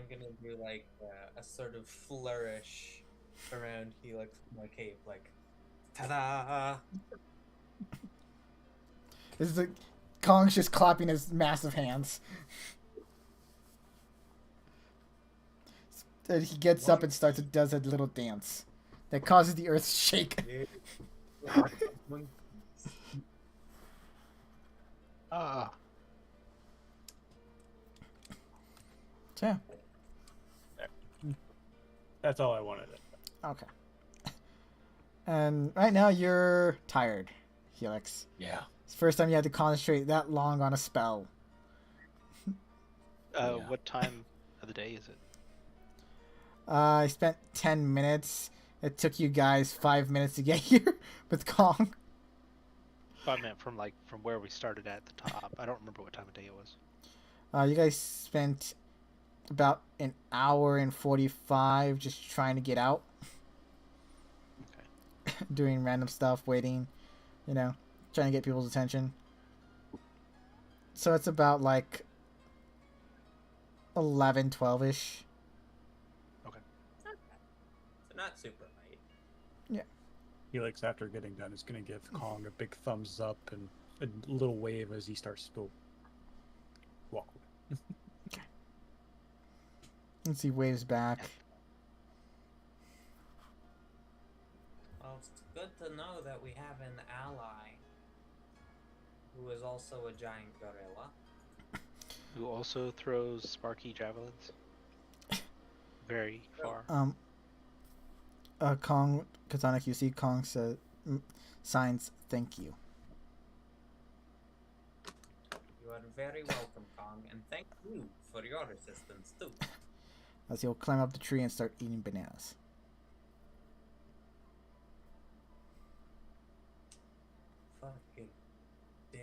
gonna do like a sort of flourish around Helix with my cape, like, ta-da! This is Kong's just clapping his massive hands. And he gets up and does a little dance that causes the earth to shake. Ah, So yeah, That's all I wanted. okay. And right now you're tired, Helix. Yeah. It's the first time you had to concentrate that long on a spell. Yeah. what time of the day is it? I spent 10 minutes. It took you guys 5 minutes to get here with Kong. I meant from where we started at the top. I don't remember what time of day it was. You guys spent about an hour and 45 just trying to get out. Okay. Doing random stuff, waiting, trying to get people's attention. So it's about like 11, 12-ish. So not super late. Helix, after getting done, is going to give Kong a big thumbs up and a little wave as he starts to walk away. Let's see, waves back. Well, it's good to know that we have an ally who is also a giant gorilla. Who also throws sparky javelins? Very far. Kong, Katana, you see Kong signs thank you. You are very welcome, Kong, and thank you for your assistance too. As he'll climb up the tree and start eating bananas. Fucking damn.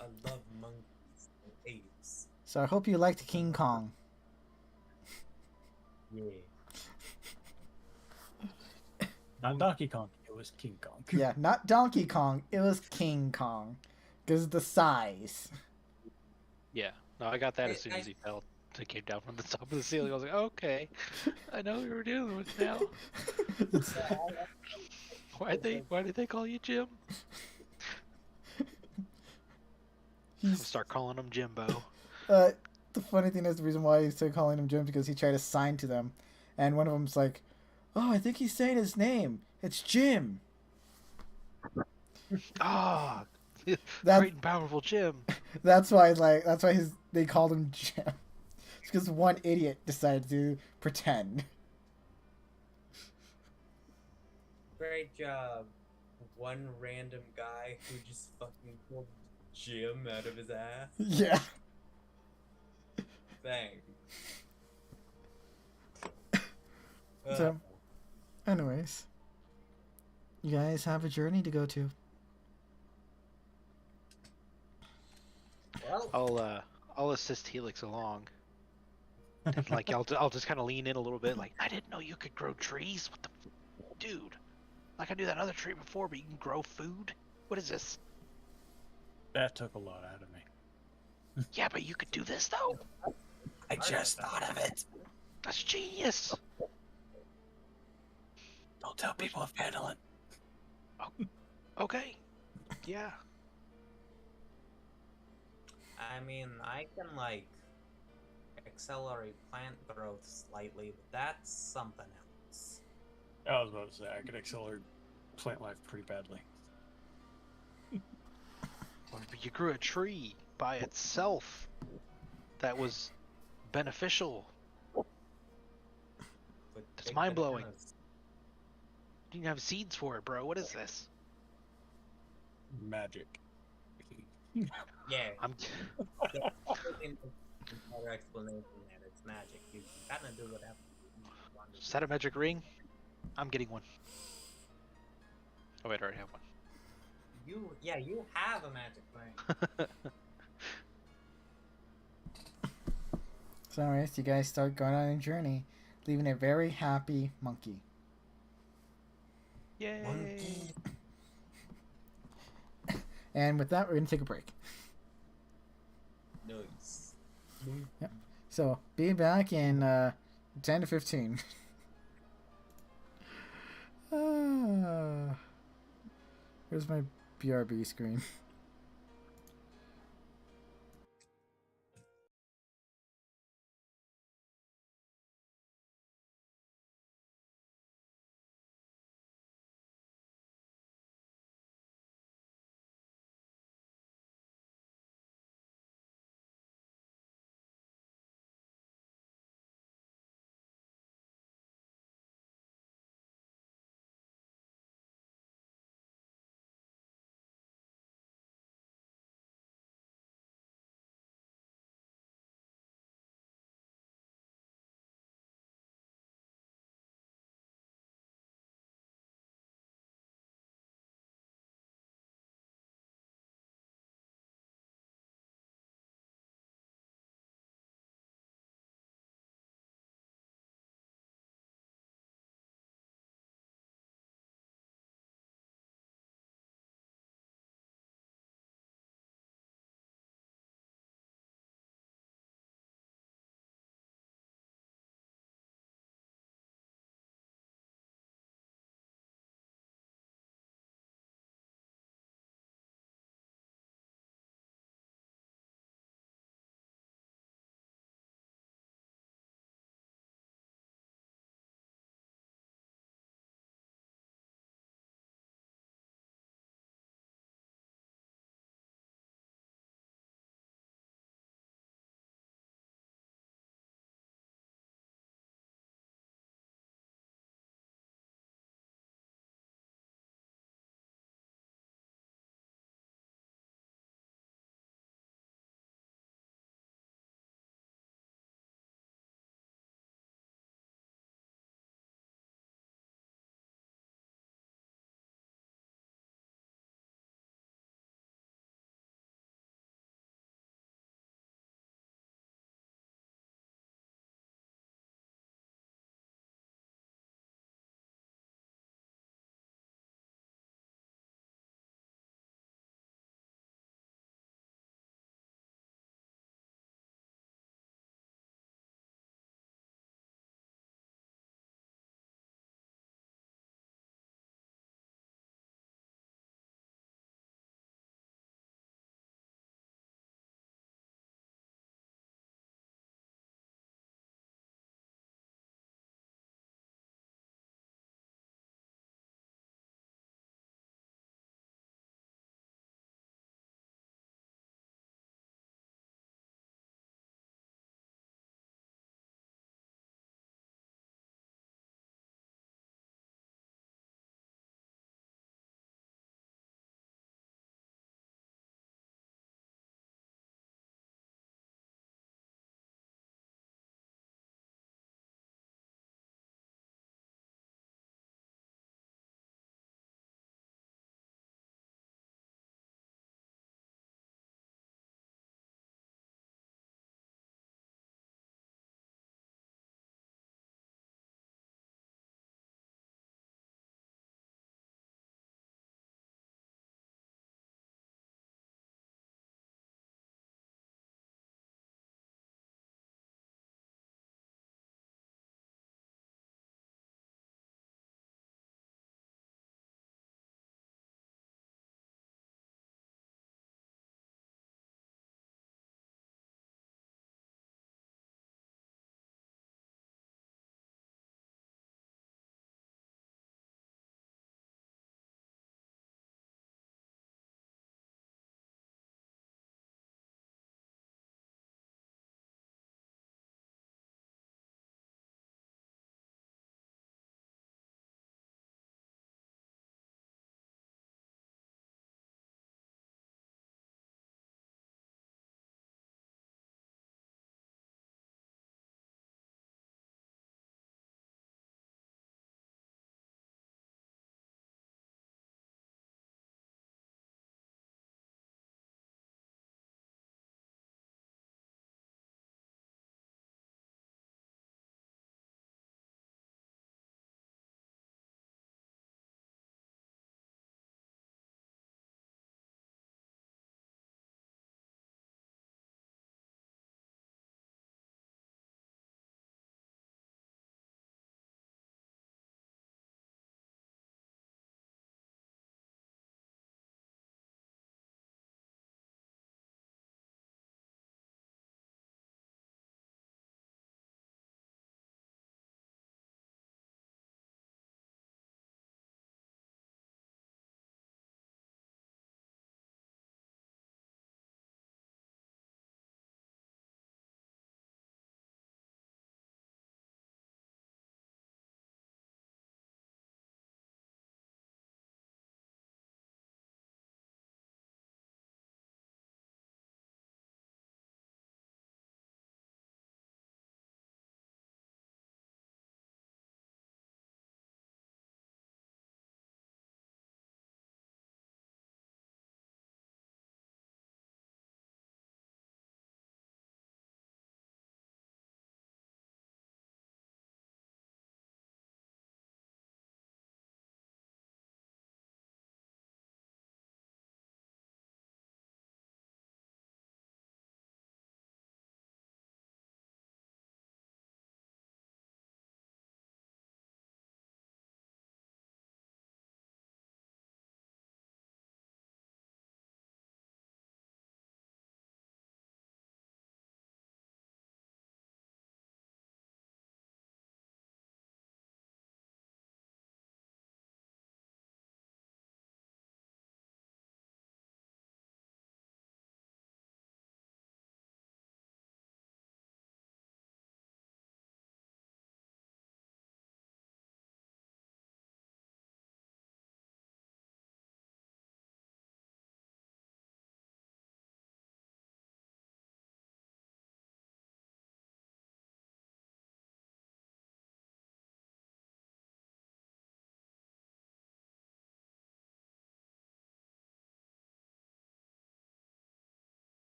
I love monkeys and apes. So I hope you liked King Kong. Yeah. Not Donkey Kong. It was King Kong. Yeah, not Donkey Kong. It was King Kong. Because of the size. Yeah. No, I got that Hey, as soon as he fell. He came down from the top of the ceiling. I was like, okay, I know who we're dealing with now. Why did they call you Jim? I'll start calling him Jimbo. The funny thing is, the reason why he's still calling him Jim because he tried to sign to them, and one of them's like, "Oh, I think he's saying his name. It's Jim." Ah, That- great and powerful Jim. That's why they called him Jim. It's because one idiot decided to pretend. Great job. One random guy who just fucking pulled Jim out of his ass. Yeah. Thanks. So, anyways, you guys have a journey to go to. Well, I'll assist Helix along. And like I'll just kind of lean in a little bit. Like, I didn't know you could grow trees. What the, dude? Like I knew that other tree before, but you can grow food. What is this? That took a lot out of me. Yeah, but you could do this though. I just thought of it. That's genius. Don't tell people I've handled it. Okay. Yeah. I mean, I can like accelerate plant growth slightly, but that's something else. I was about to say I could accelerate plant life pretty badly. Or you grew a tree by itself that was beneficial. With That's big mind-blowing. bananas. You didn't have seeds for it, bro. What is this? Magic. Yeah, I'm. yeah. Better explanation that it's magic. You can kind of do whatever you want to Is do. that a magic ring? I'm getting one. Oh wait, I already have one. You have a magic ring. So, anyways, you guys start going on a journey, leaving a very happy monkey. Yay! Monkey. And with that, we're gonna take a break. Nice. So, be back in 10 to 15. Where's my BRB screen?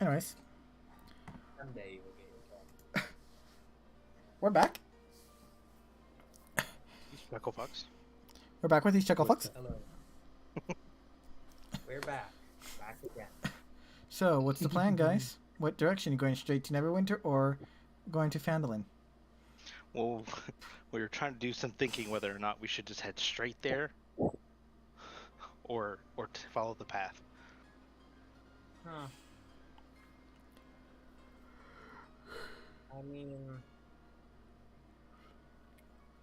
Anyways, Someday you will get your cat. we're back. Chucklefucks. We're back with these Chucklefucks. Hello. We're back. Back again. So, what's the plan, guys? What direction? You going straight to Neverwinter or going to Phandalin? Well, we were trying to do some thinking whether or not we should just head straight there, or to follow the path. Huh. I mean,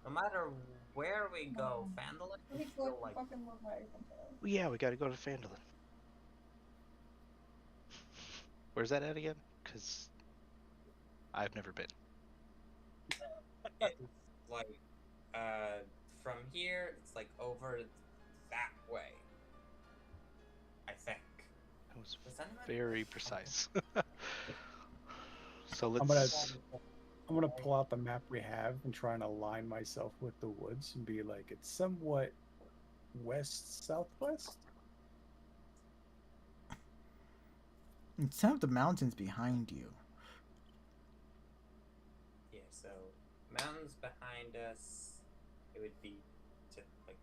no matter where we go, Phandalin is still like. fucking love my Well, yeah, we got to go to Phandalin. Where's that at again? Because I've never been. It's like, from here, it's like over that way. I think. That was Does anyone- very precise. So I'm let's. gonna pull out the map we have and try and align myself with the woods and be like, it's somewhat west southwest. And some of the mountains behind you. Yeah, so mountains behind us, it would be to like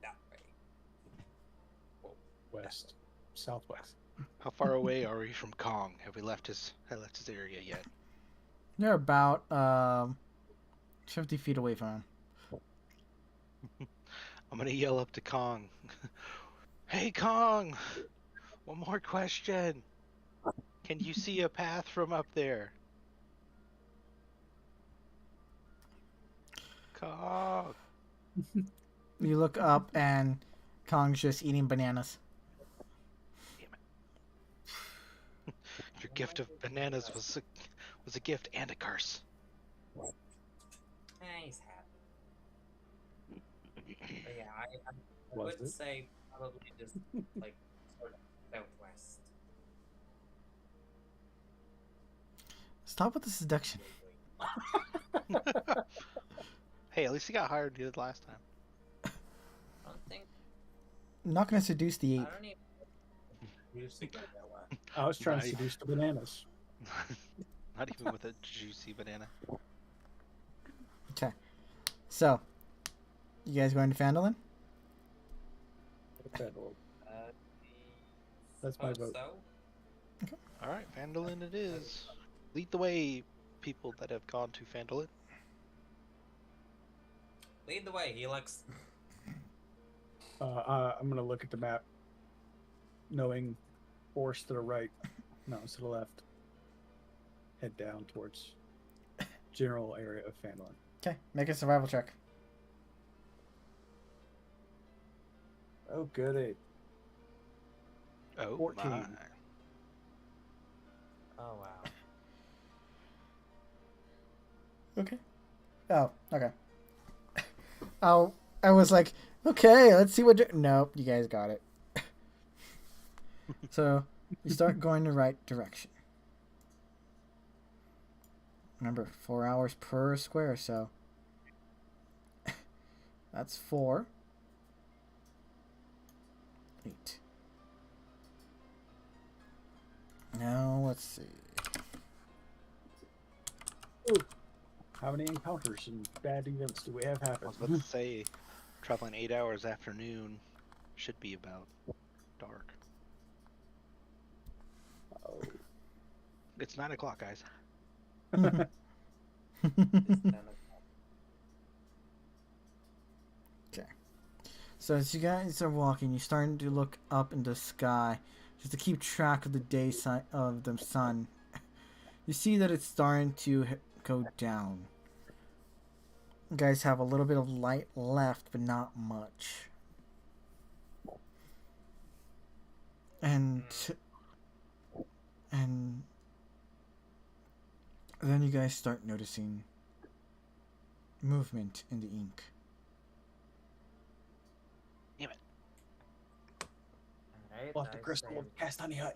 that way. Whoa, West, southwest. How far away are we from Kong? Have we left his area yet? You're about 50 feet away from him. I'm gonna yell up to Kong. Hey Kong! One more question. Can you see a path from up there? Kong! You look up and Kong's just eating bananas. Your gift of bananas was a gift and a curse. he's happy. But yeah, I Was would it? say probably just like sort of southwest. Stop with the seduction. Hey, at least he got higher than he did last time. I don't think. I'm not going to seduce the I ape. don't even. Use the vanilla. I was trying to Nice. seduce the bananas. Not even with a juicy banana. Okay. So, you guys going to Phandalin? That's my suppose vote. So. Alright, Phandalin it is. Lead the way, people that have gone to Phandalin. Lead the way, Helix. I'm gonna look at the map, knowing forest to the right, mountains to the left. Head down towards general area of Phandalin. Okay, make a survival check. Oh, goody. Oh 14. my. Oh wow. Okay. Oh, okay. Oh, I was like, okay, let's see what. Nope, you guys got it. So you start going the right direction. Remember, 4 hours per square, so that's 4. 8. Now let's see. How many encounters and bad events do we have I happen? was about to say, traveling 8 hours afternoon should be about dark. Oh. It's 9 o'clock, guys. It's 10 o'clock. So as you guys are walking, you're starting to look up in the sky just to keep track of the day of the sun. You see that it's starting to go down. You guys have a little bit of light left, but not much. And then you guys start noticing movement in the ink. Alright, Pull out the I crystal say- and cast on the hut.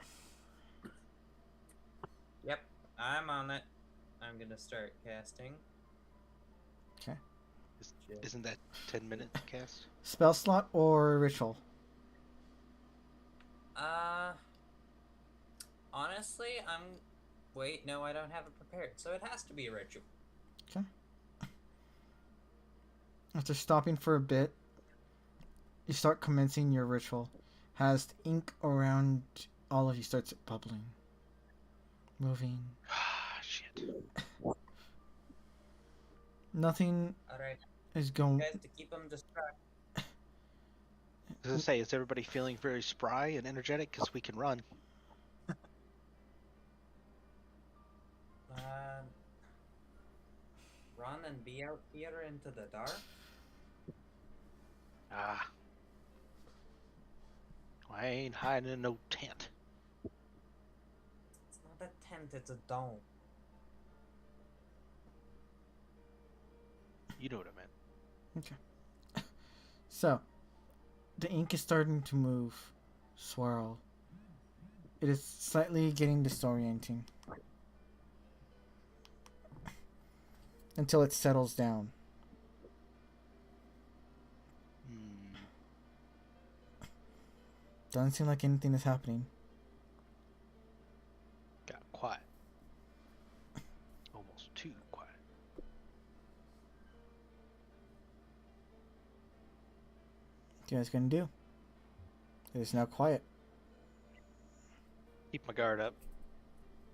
Yep, I'm on it. I'm gonna start casting. Isn't that 10-minute cast? Spell slot or ritual? On honestly, wait, no, I don't have it prepared, so it has to be a ritual. Okay. After stopping for a bit, you start commencing your ritual. As the ink around all of you starts bubbling, moving. Shit. Nothing Alright, is going. guys, to keep them distracted. As I say, is everybody feeling very spry and energetic? Because we can run. Run and be out here into the dark? Ah. I ain't hiding in no tent. It's not a tent, it's a dome. You know what I meant. Okay. So, the ink is starting to move, swirl. It is slightly getting disorienting until it settles down. Doesn't seem like anything is happening. Got quiet. Almost too quiet. What you guys gonna do? It is now quiet. Keep my guard up.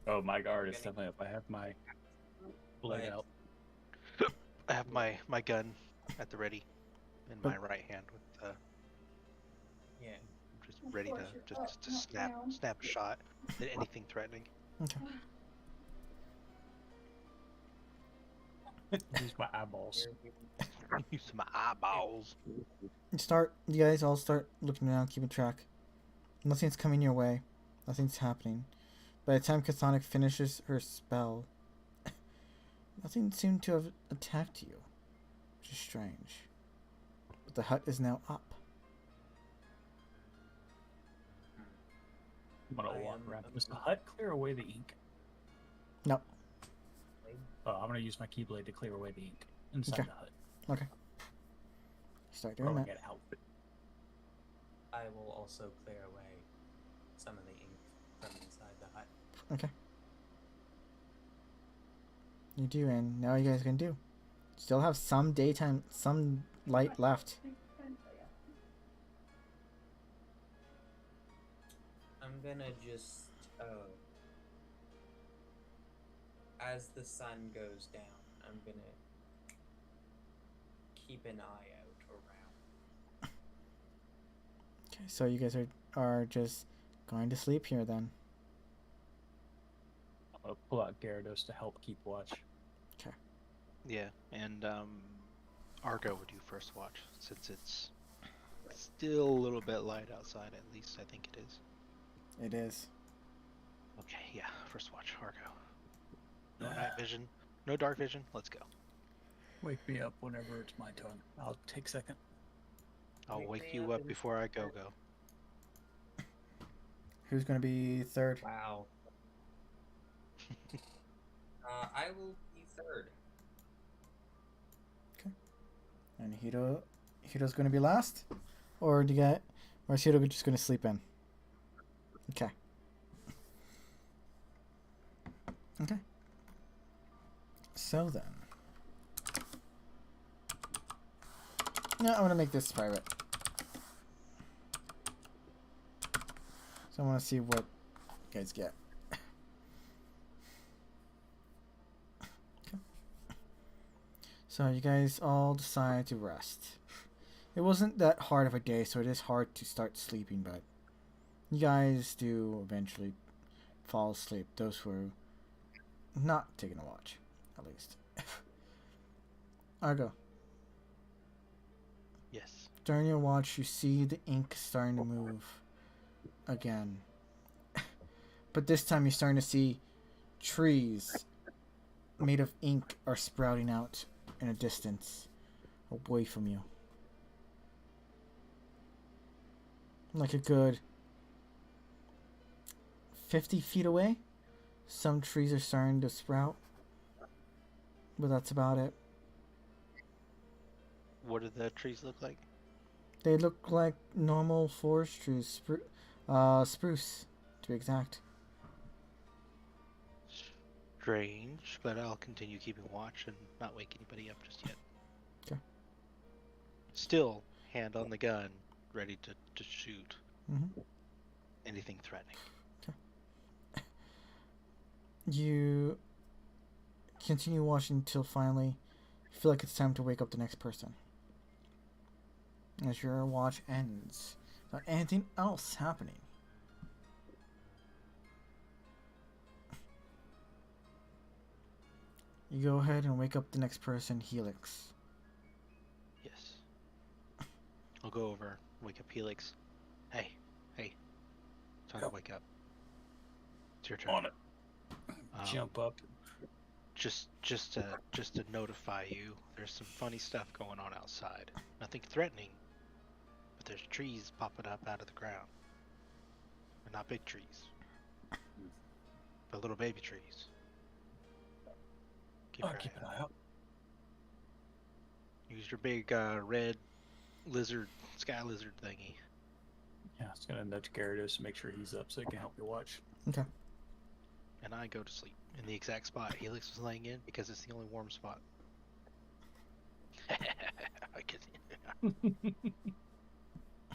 Oh, my guard is definitely up. I have my blade Right. out. I have my gun at the ready in my right hand with Yeah. just ready to snap a shot at anything threatening. Okay. Use my eyeballs. Use my eyeballs. You guys all start looking around, keeping track. Nothing's coming your way. Nothing's happening. By the time Chthonic finishes her spell, nothing seemed to have attacked you. Which is strange. But the hut is now up. I'm gonna I walk am around. a- Does the hut clear away the ink? No. Oh, I'm gonna use my keyblade to clear away the ink inside Okay. the hut. Okay. Start doing Throwing that. it out. I will also clear away some of the ink from inside the hut. Okay. You do, and now you guys can do. Still have some daytime, some light left. I'm gonna just, as the sun goes down, I'm gonna keep an eye out around. Okay, so you guys are just going to sleep here then. I'm gonna pull out Gyarados to help keep watch. Yeah, and Argo would do first watch since it's still a little bit light outside. At least I think it is. It is. Okay, yeah, first watch, Argo. No night vision, no dark vision. Let's go. Wake me up whenever it's my turn. I'll take second. I'll Wake wake me you up up and- before I go. Who's going to be third? Wow. I will be third. And Hiro's going to be last? Or is Hiro just going to sleep in? Okay. Okay. So then. No, I'm going to make this private. So I want to see what you guys get. Okay. So you guys all decide to rest. It wasn't that hard of a day, so it is hard to start sleeping, but you guys do eventually fall asleep. Those who are not taking a watch, at least. Argo, Yes. during your watch, you see the ink starting to move again. But this time you're starting to see trees made of ink are sprouting out in a distance away from you. Like a good 50 feet away, some trees are starting to sprout. But that's about it. What do the trees look like? They look like normal forest trees. Spruce, to be exact. strange, but I'll continue keeping watch and not wake anybody up just yet. Okay. Still, hand on the gun, ready to shoot Mm-hmm. anything threatening. You continue watching until finally you feel like it's time to wake up the next person. As your watch ends, without anything else happening. You go ahead and wake up the next person, Helix. Yes. I'll go over, wake up Helix. Hey, time to wake up. It's your turn. On it. Um, Jump up. Just to notify you, there's some funny stuff going on outside. Nothing threatening, but there's trees popping up out of the ground. They're not big trees, but little baby trees. Keep I'll your keep eye an out. eye out. Use your big red lizard, sky lizard thingy. Yeah, I was gonna nudge Gyarados to make sure he's up so he can help you watch. Okay. And I go to sleep in the exact spot Helix was laying in because it's the only warm spot. I can.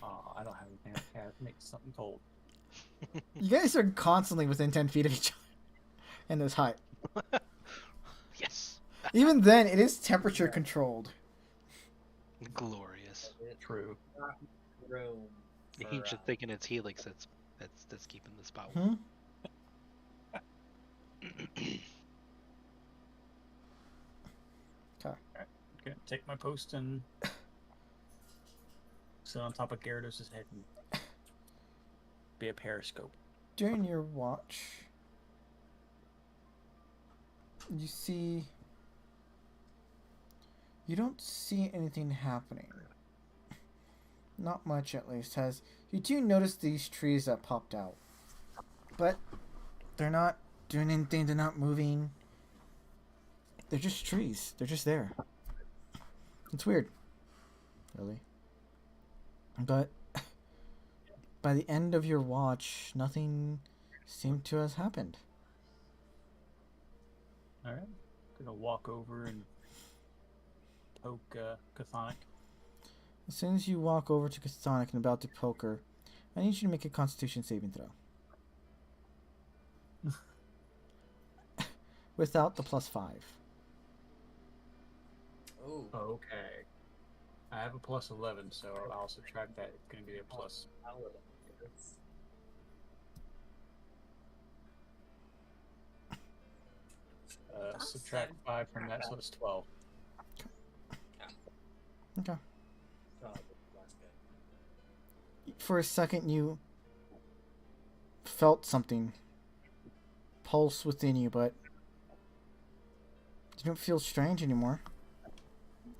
Oh, I don't have anything like that. Make something cold. You guys are constantly within 10 feet of each other. And this height. Yes. Even then, it is temperature controlled. Glorious. True. Not room. The for, ancient thinking it's Helix that's keeping the spot Hmm? warm. Okay, take my post and sit on top of Gyarados' head and be a periscope. During your watch, you don't see anything happening. Not much, at least, as you do notice these trees that popped out. But they're not doing anything, they're not moving. They're just trees. They're just there. It's weird. Really. But by the end of your watch, nothing seemed to have happened. Alright. Gonna walk over and poke Chthonic. As soon as you walk over to Chthonic and about to poke her, I need you to make a Constitution saving throw. Without the +5. Ooh. Okay. I have a plus 11, so I'll subtract that. It's gonna be a plus. It's- Subtract 5 from that, so it's 12. Okay. oh, that's good. For a second, you felt something pulse within you, but you don't feel strange anymore.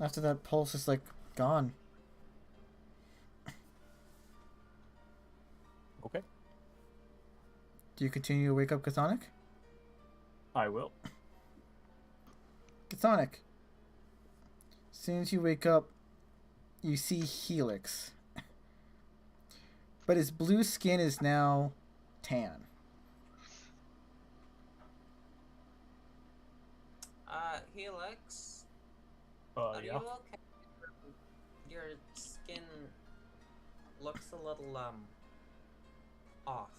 After that pulse is like gone. Okay. Do you continue to wake up Chthonic? I will. Chthonic. As soon as you wake up, you see Helix. But his blue skin is now tan. Helix, are you Yeah. okay? Your skin looks a little off.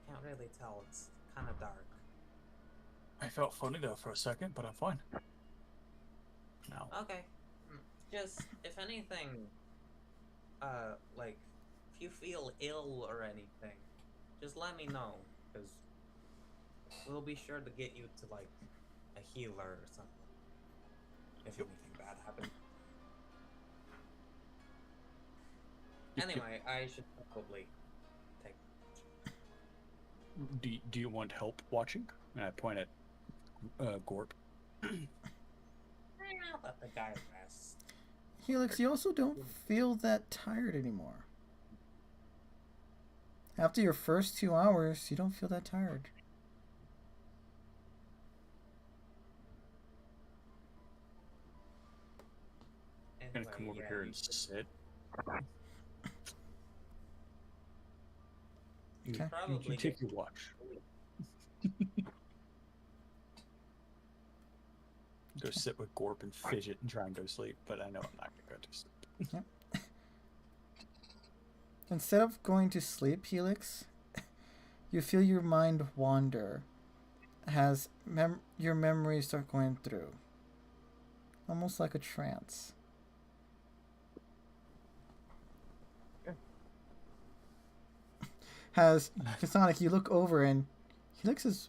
Can't really tell. It's kind of dark. I felt funny though for a second, but I'm fine. Now. Okay. Just if anything, like if you feel ill or anything, just let me know, because we'll be sure to get you to like a healer or something. If anything bad happens. Anyway, I should probably take. Do you want help watching? And I point at Gorp. I'll let the guy rest. Helix, you also don't feel that tired anymore. After your first 2 hours, you don't feel that tired. I'm gonna come over here and you should sit. Okay. You probably take get- your watch. go sit with Gorp and fidget and try and go to sleep, but I know I'm not going to go to sleep. Instead of going to sleep, Helix, you feel your mind wander as your memories start going through. Almost like a trance. Has Kasonic, you look over and Helix is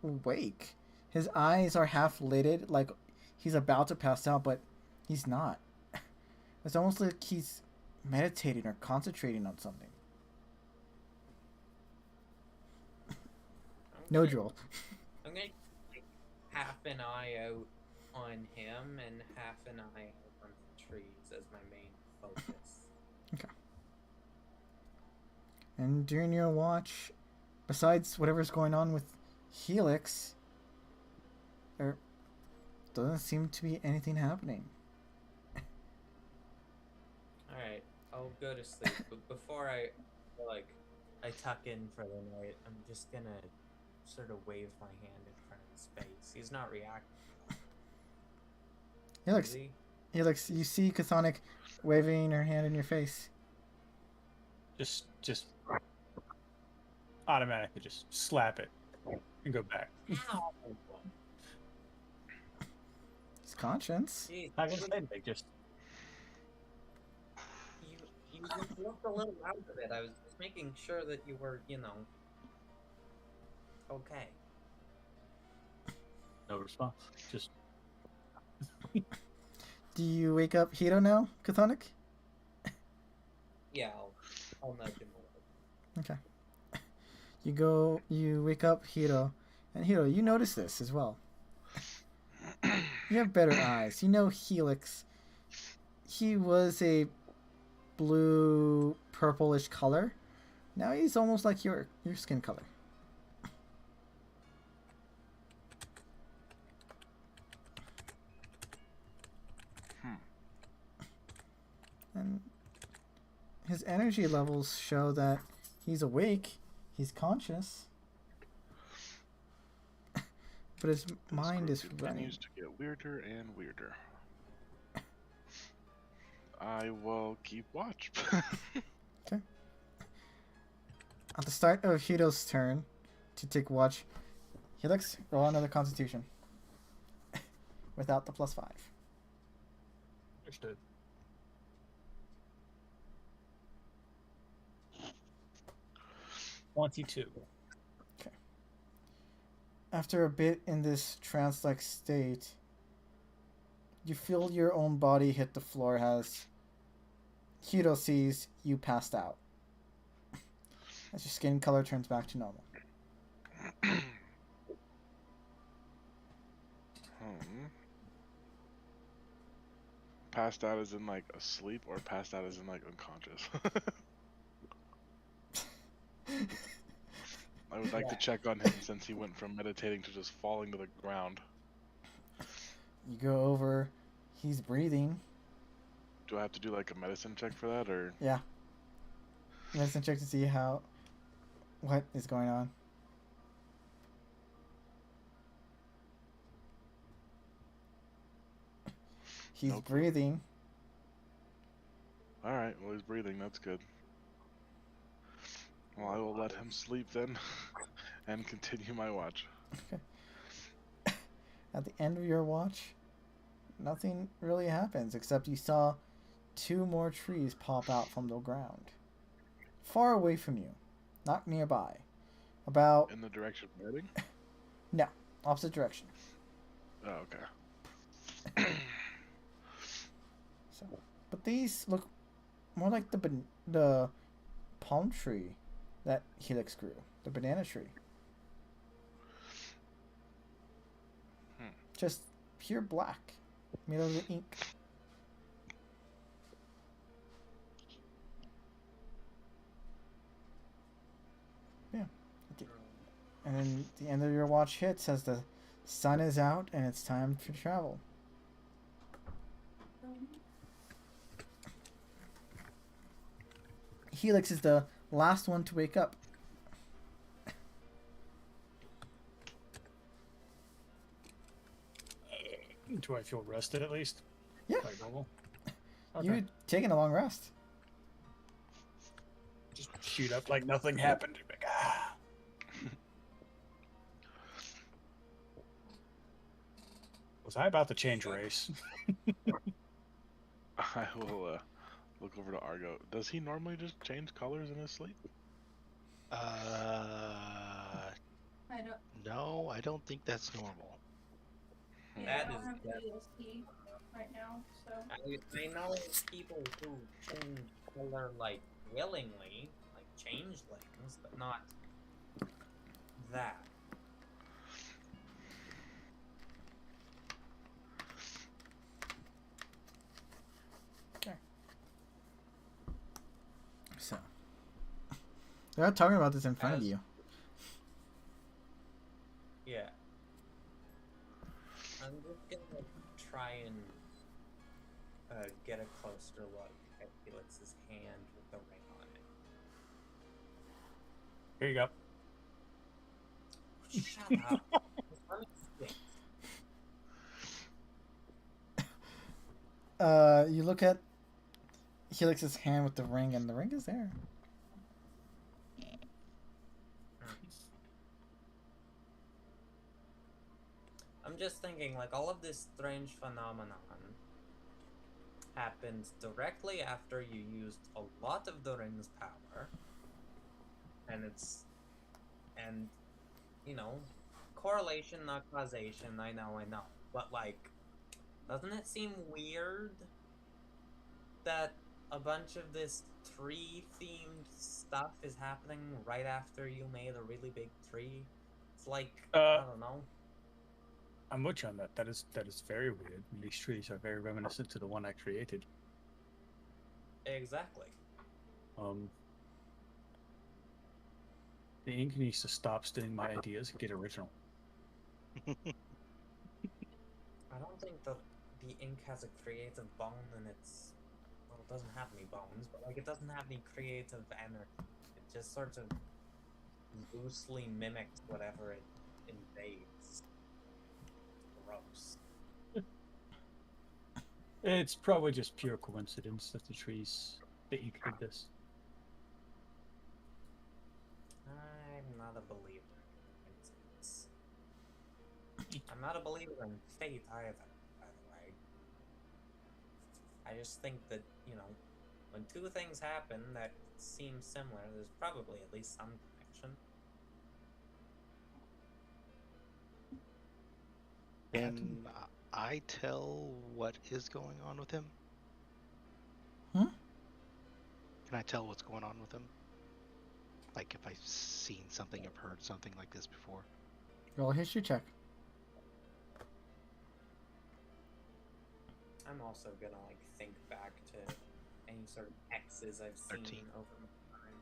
awake. His eyes are half lidded, like he's about to pass out, but he's not. It's almost like he's meditating or concentrating on something. No drill. I'm gonna take half an eye out on him and half an eye out on the trees as my main focus. Okay. And during your watch, besides whatever's going on with Helix, there doesn't seem to be anything happening. Alright, I'll go to sleep, but before I tuck in for the night, I'm just gonna sort of wave my hand in front of his face. He's not reacting. Helix, Is he? Helix, you see Chthonic waving her hand in your face. Just automatically just slap it and go back. Ow! It's conscience. Jeez, Not gonna say anything, just you looked a little out of it. I was just making sure that you were, okay. no response. Just Do you wake up Hito now, Chthonic? Yeah, I'll nudge him a little. Okay. You wake up Hito, and Hito, you notice this as well. You have better eyes. You know Helix. He was a blue, purplish color. Now he's almost like your skin color. And his energy levels show that he's awake, he's conscious, but his mind is running. Continues to get weirder and weirder. I will keep watch. At the start of Hito's turn to take watch, Helix, roll another Constitution without the +5. understood. $22. After a bit in this trance-like state, you feel your own body hit the floor as Hito sees you passed out. As your skin color turns back to normal. Passed out as in like asleep, or passed out as in like unconscious? I would like to check on him since he went from meditating to just falling to the ground. You go over, he's breathing. Do I have to do like a medicine check for that, or? Yeah. Medicine check to see what is going on. He's Nope. breathing. Alright, well he's breathing, that's good. Well, I will let him sleep then, and continue my watch. At the end of your watch, nothing really happens except you saw 2 more trees pop out from the ground. Far away from you, not nearby. About In the direction of heading? opposite direction. Oh, okay. So, but these look more like the palm tree that Helix grew, the banana tree. Just pure black, made out of ink. Yeah. Okay. And then the end of your watch hits as the sun is out and it's time to travel. Helix is the last one to wake up. Do I feel rested at least? Yeah. Like normal? Okay. You taking a long rest. Just shoot up like nothing happened. Like, ah. Was I about to change race? I will look over to Argo. Does he normally just change colors in his sleep? Uh, I don't. no, I don't think that's normal. Yeah, That I don't is have that- DLC right now, so. I know people who change color like willingly, like changelings, but not that. So they're not talking about this in front of As- you. Yeah. I'm just gonna try and get a closer look at Felix's hand with the ring on it. Here you go. Shut up. Let me think. You look at Helix's hand with the ring, and the ring is there. I'm just thinking, like, all of this strange phenomenon happens directly after you used a lot of the ring's power. And, you know, correlation, not causation, I know. But, like, doesn't it seem weird that a bunch of this tree-themed stuff is happening right after you made a really big tree? It's like, I don't know. I'm with you on that. That is very weird. These trees are very reminiscent to the one I created. Exactly. The ink needs to stop stealing my ideas and get original. I don't think the ink has a creative bone in its. Well, it doesn't have any bones, but like it doesn't have any creative energy. It just sort of loosely mimics whatever it invades. Gross. It's probably just pure coincidence that the ink did this. I'm not a believer in coincidence. I'm not a believer in fate either, by the way. I just think that, you know, when two things happen that seem similar, there's probably at least some connection. Can I tell what is going on with him? Hmm? Can I tell what's going on with him? Like if I've seen something, I've heard something like this before. Roll a history check. I'm also gonna like think back to any sort of X's I've seen 13. over time.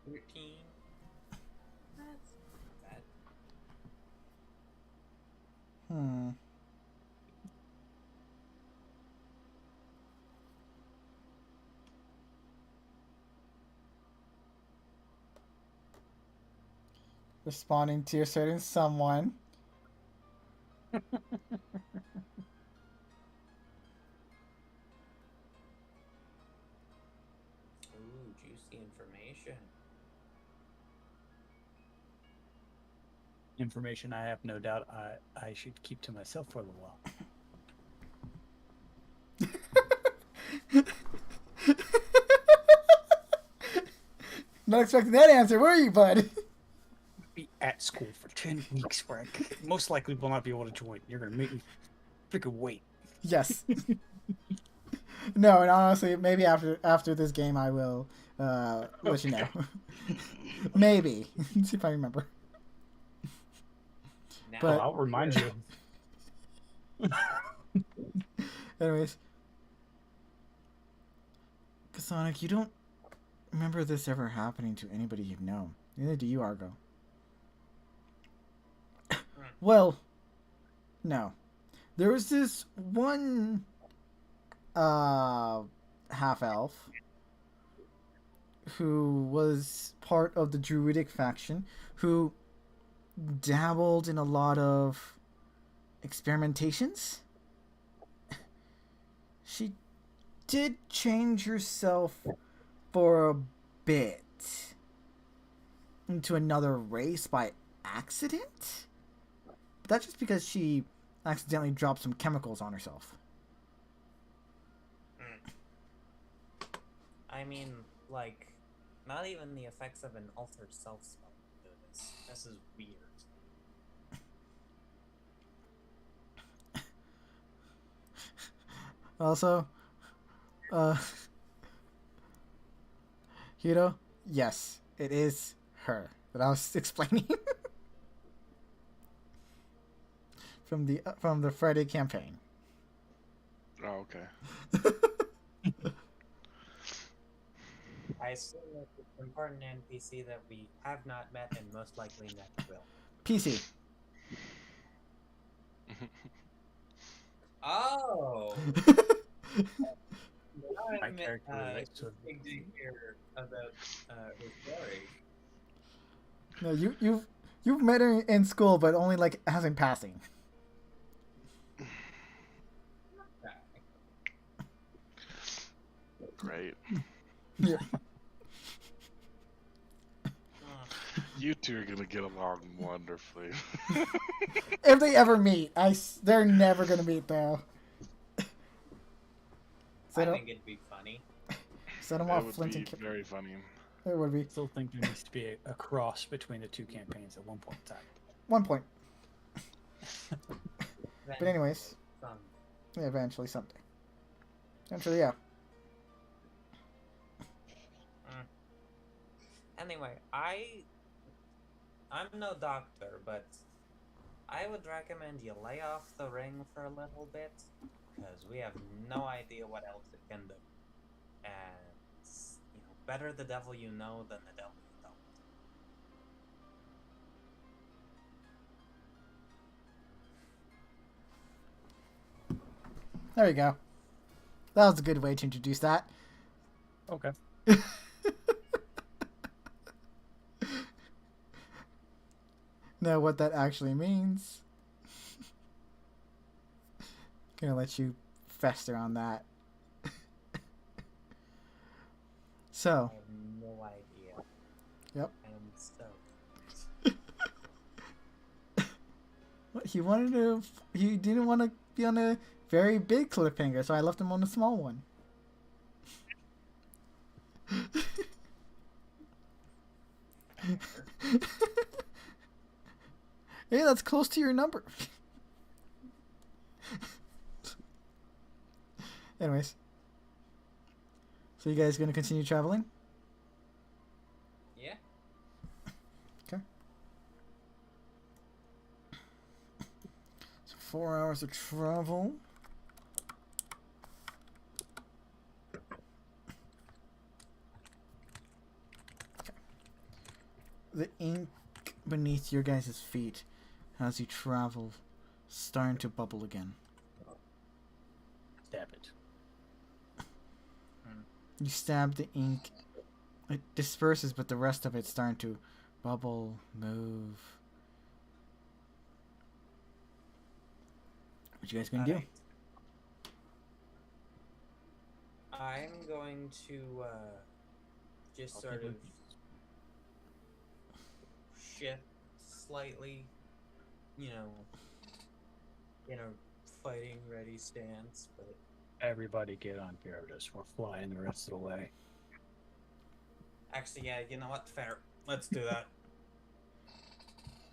13. That's not bad. Hmm. Responding to a certain someone. Ooh, juicy information. Information I have no doubt I should keep to myself for a little while. Not expecting that answer, were you, bud? Be at school for 10 weeks where I most likely will not be able to join. You're going to make me freaking wait. Yes. No, and honestly, maybe after this game, I will let you know. Maybe. See if I remember. Now, But- I'll remind you. Anyways, Sonic, you don't remember this ever happening to anybody you know. Neither do you, Argo. Well, no. There was this one half elf who was part of the druidic faction who dabbled in a lot of experimentations. She did change herself for a bit into another race by accident. But that's just because she accidentally dropped some chemicals on herself. I mean, like, not even the effects of an altered self spell do this. This is weird. Also, Hiro, yes, it is her that I was explaining from the Friday campaign. Oh, okay. I assume that it's an important NPC that we have not met and most likely never will. PC. Oh! My character relates to big to hear about her story. No, you've met her in school, but only like as in passing. Great. Yeah. You two are gonna get along wonderfully. If they ever meet, they're never gonna meet though. So I think it'd be funny. So I don't It want would Flint be and very funny. It would be I still think there needs to be a cross between the two campaigns at one point in time. 1 point. But anyways, Fun. yeah, eventually someday. Eventually, yeah. Anyway, I'm no doctor, but I would recommend you lay off the ring for a little bit, because we have no idea what else it can do. And, you know, better the devil you know than the devil you don't. There we go. That was a good way to introduce that. Okay. Know what that actually means. Gonna let you fester on that. So, I have no idea. Yep. I'm stoked. he wanted to. He didn't want to be on a very big cliffhanger, so I left him on a small one. Hey, that's close to your number. Anyways. So you guys gonna continue traveling? Yeah? Okay. So 4 hours of travel. Okay. The ink beneath your guys' feet as you travel starting to bubble again. Stab it. You stab the ink. It disperses, but the rest of it's starting to bubble, move. What you guys gonna do? Alright. I'm going to just sort of shift slightly, you know, in a fighting ready stance, but Everybody get on Gyarados. We're flying the rest of the way. actually, yeah, you know what? Fair. Let's do that.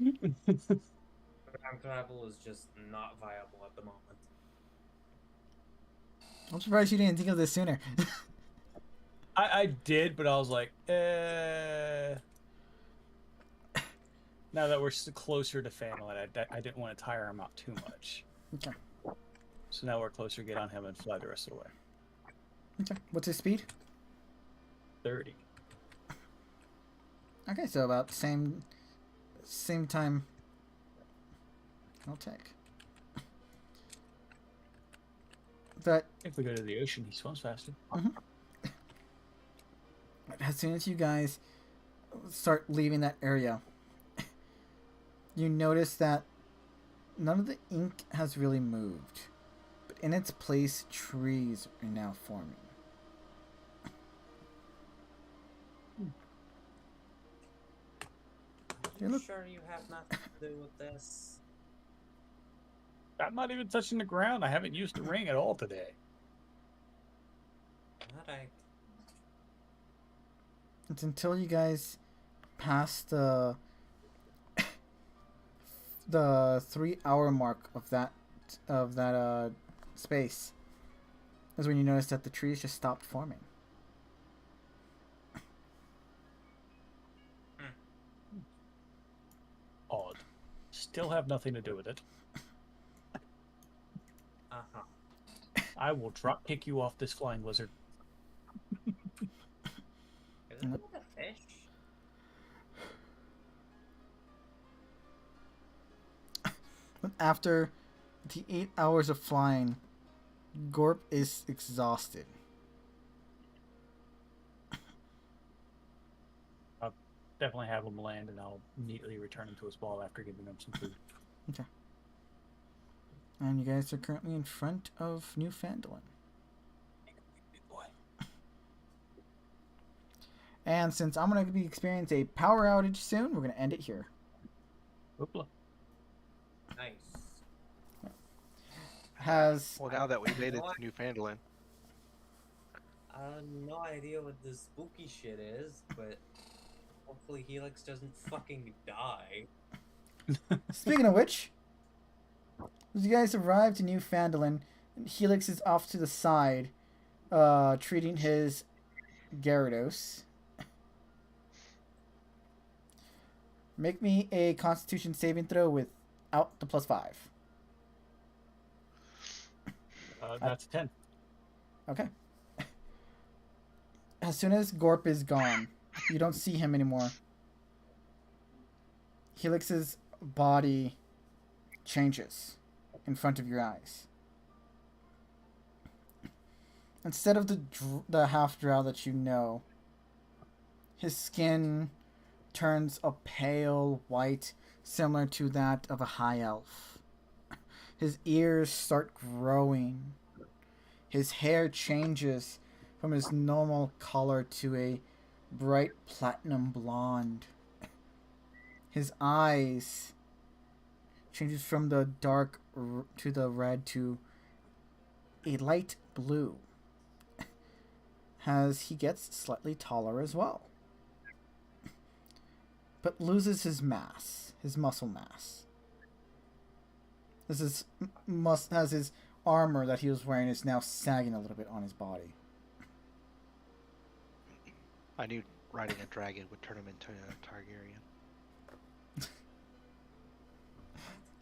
Ground travel is just not viable at the moment. I'm surprised you didn't think of this sooner. I did, but I was like, Now that we're closer to Fanlet, I didn't want to tire him out too much. Okay. So now we're closer, get on him and fly the rest of the way. Okay. What's his speed? 30. Okay, so about same time. I'll take. But If we go to the ocean, he swims faster. as soon as you guys start leaving that area, you notice that none of the ink has really moved, but in its place, trees are now forming. You look- sure you have nothing to do with this? I'm not even touching the ground. I haven't used the ring at all today. Alright. It's until you guys pass the 3-hour mark of that space. Is when you notice that the trees just stopped forming. Odd. Still have nothing to do with it. Uh-huh. I will drop kick you off this flying lizard. Isn't it a fish? After the 8 hours of flying, Gorp is exhausted. Definitely have him land, and I'll immediately return him to his ball after giving him some food. And you guys are currently in front of New Phandalin. Big boy. And since I'm going to be experiencing a power outage soon, we're going to end it here. Oopla. Nice. Has Well, now that we made it to Newfoundland, I have no idea what this spooky shit is, but hopefully Helix doesn't fucking die. Speaking of which, as you guys arrive to New Phandalin, Helix is off to the side, treating his Gyarados. Make me a Constitution saving throw without the +5. That's a 10. Okay. As soon as Gorp is gone, you don't see him anymore. Helix's body changes in front of your eyes. Instead of the half drow that you know, his skin turns a pale white, similar to that of a high elf. His ears start growing. His hair changes from his normal color to a bright platinum blonde. His eyes changes from the dark to the red to a light blue as he gets slightly taller as well, but loses his mass, his muscle mass. This is has his armor that he was wearing is now sagging a little bit on his body. I knew riding a dragon would turn him into a Targaryen.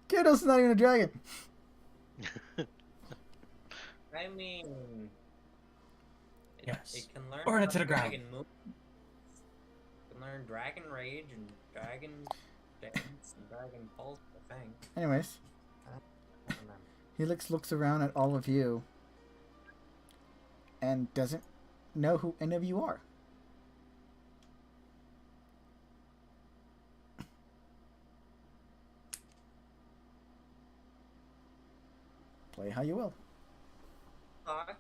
Gyarados is not even a dragon. I mean, Yes. it can learn Burn it to some the ground. dragon moves. It can learn Dragon Rage and Dragon Dance and Dragon Pulse, I think. Anyways, I don't remember. Helix looks around at all of you and doesn't know who any of you are. Play how you will. Fuck.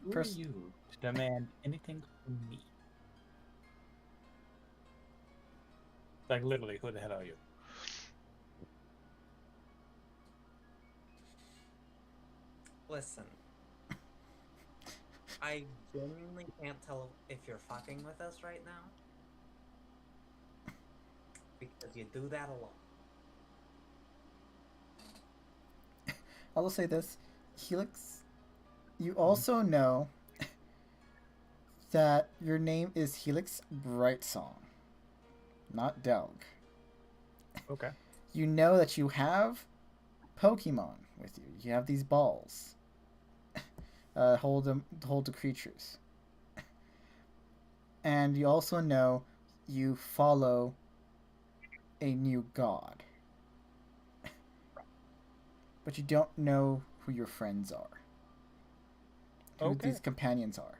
Who Pers- are you to demand anything from me? Like, literally, who the hell are you? Listen. I genuinely can't tell if you're fucking with us right now. Because you do that a lot. I will say this, Helix, you also know that your name is Helix Brightsong, not Delg. Okay. You know that you have Pokemon with you. You have these balls. Hold the creatures. And you also know you follow a new god. But you don't know who your friends are. Who Okay. these companions are.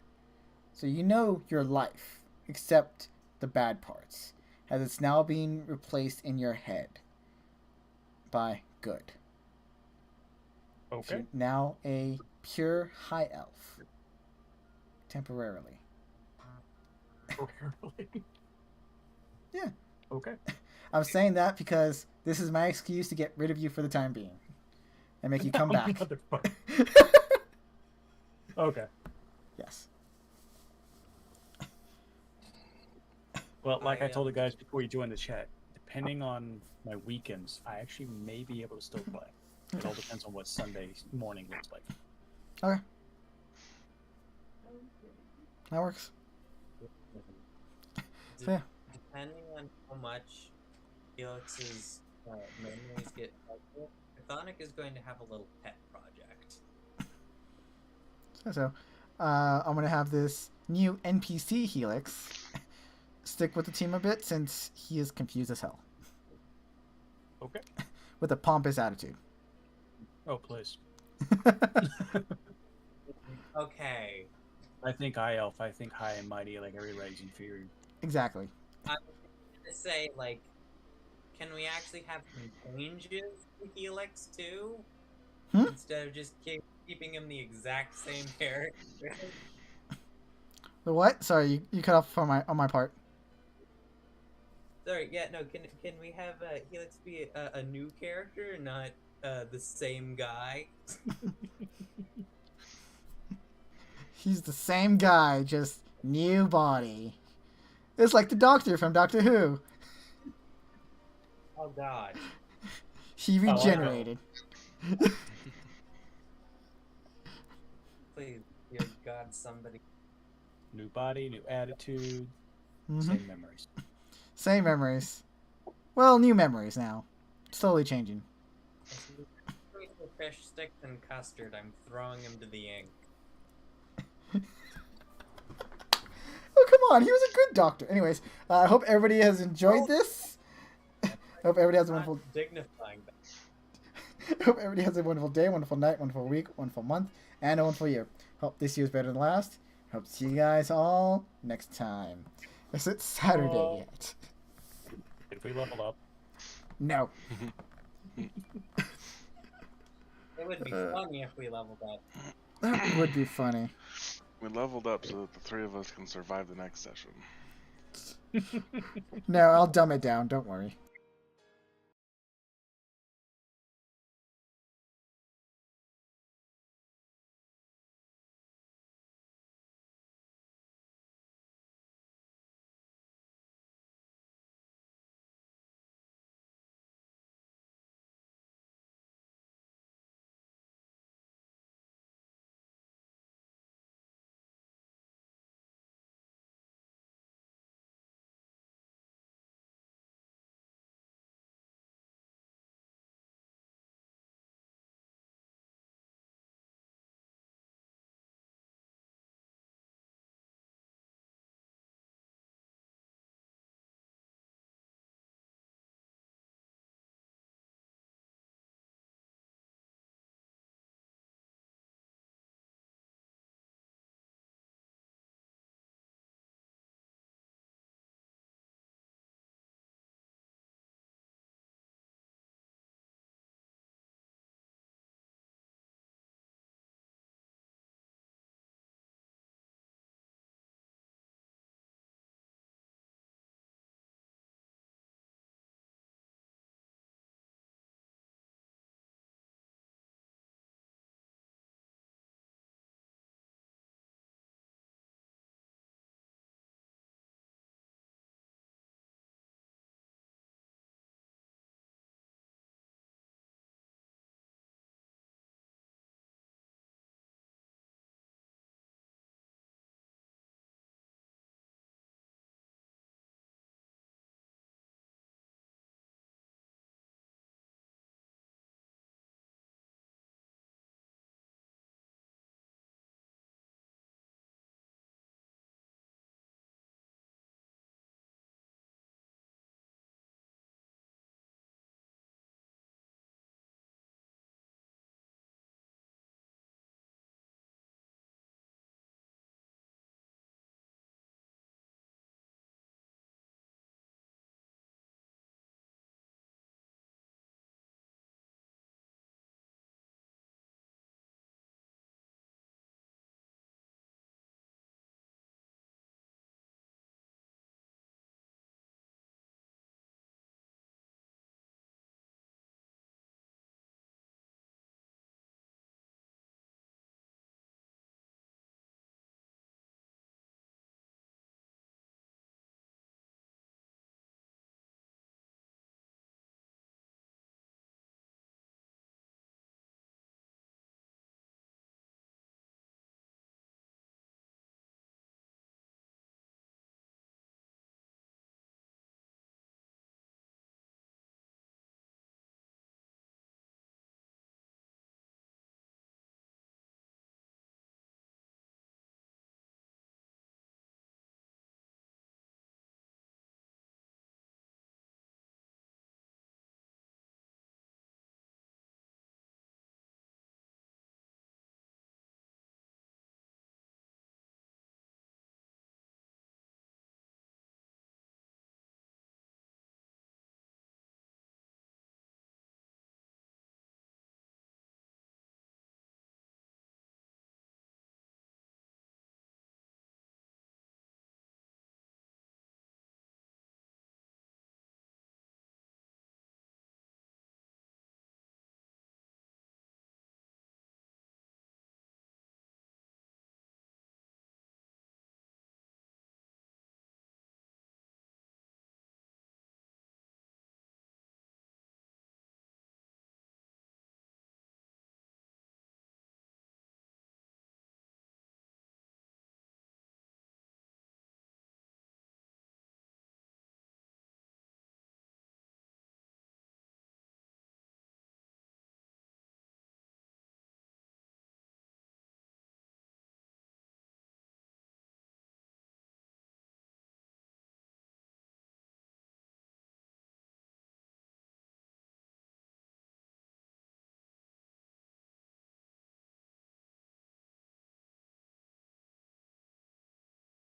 So you know your life. accept the bad parts, as it's now being replaced in your head by good. So Okay. you're now a pure high elf. Temporarily. Yeah. Okay. I'm saying that because this is my excuse to get rid of you for the time being. And make you come back. Motherfucker. Okay. Yes. Well, like I told the guys before you joined the chat, depending on my weekends, I actually may be able to still play. It all depends on what Sunday morning looks like. Okay. That works. So, yeah. Depending on how much Felix's memories get helpful, Chthonic is going to have a little pet project. So, I'm going to have this new NPC Helix stick with the team a bit since he is confused as hell. Okay. With a pompous attitude. Oh, please. Okay. I think high elf. I think high and mighty, like every rising fury. Exactly. I was going to say, like, can we actually have some changes to Helix too? Instead of just keeping him the exact same character? The what? Sorry, you cut off on my part. Sorry, yeah, no, can we have Helix be a new character, not the same guy? He's the same guy, just new body. It's like the Doctor from Doctor Who. Oh god. He regenerated. Please, dear God, somebody. New body, new attitude, Mhm. same memories. Same memories. Well, new memories now. Slowly changing. If he's between the fish sticks and custard, I'm throwing him to the ink. Oh, come on. He was a good doctor. Anyways, I hope everybody has enjoyed this. I hope everybody has a Not wonderful... dignifying that. I hope everybody has a wonderful day, wonderful night, wonderful week, wonderful month, and a wonderful year. Hope this year is better than last. Hope to see you guys all next time. Is it Saturday yet? If we level up, No. It would be funny if we leveled up. That would be funny. We leveled up so that the three of us can survive the next session. No, I'll dumb it down. Don't worry.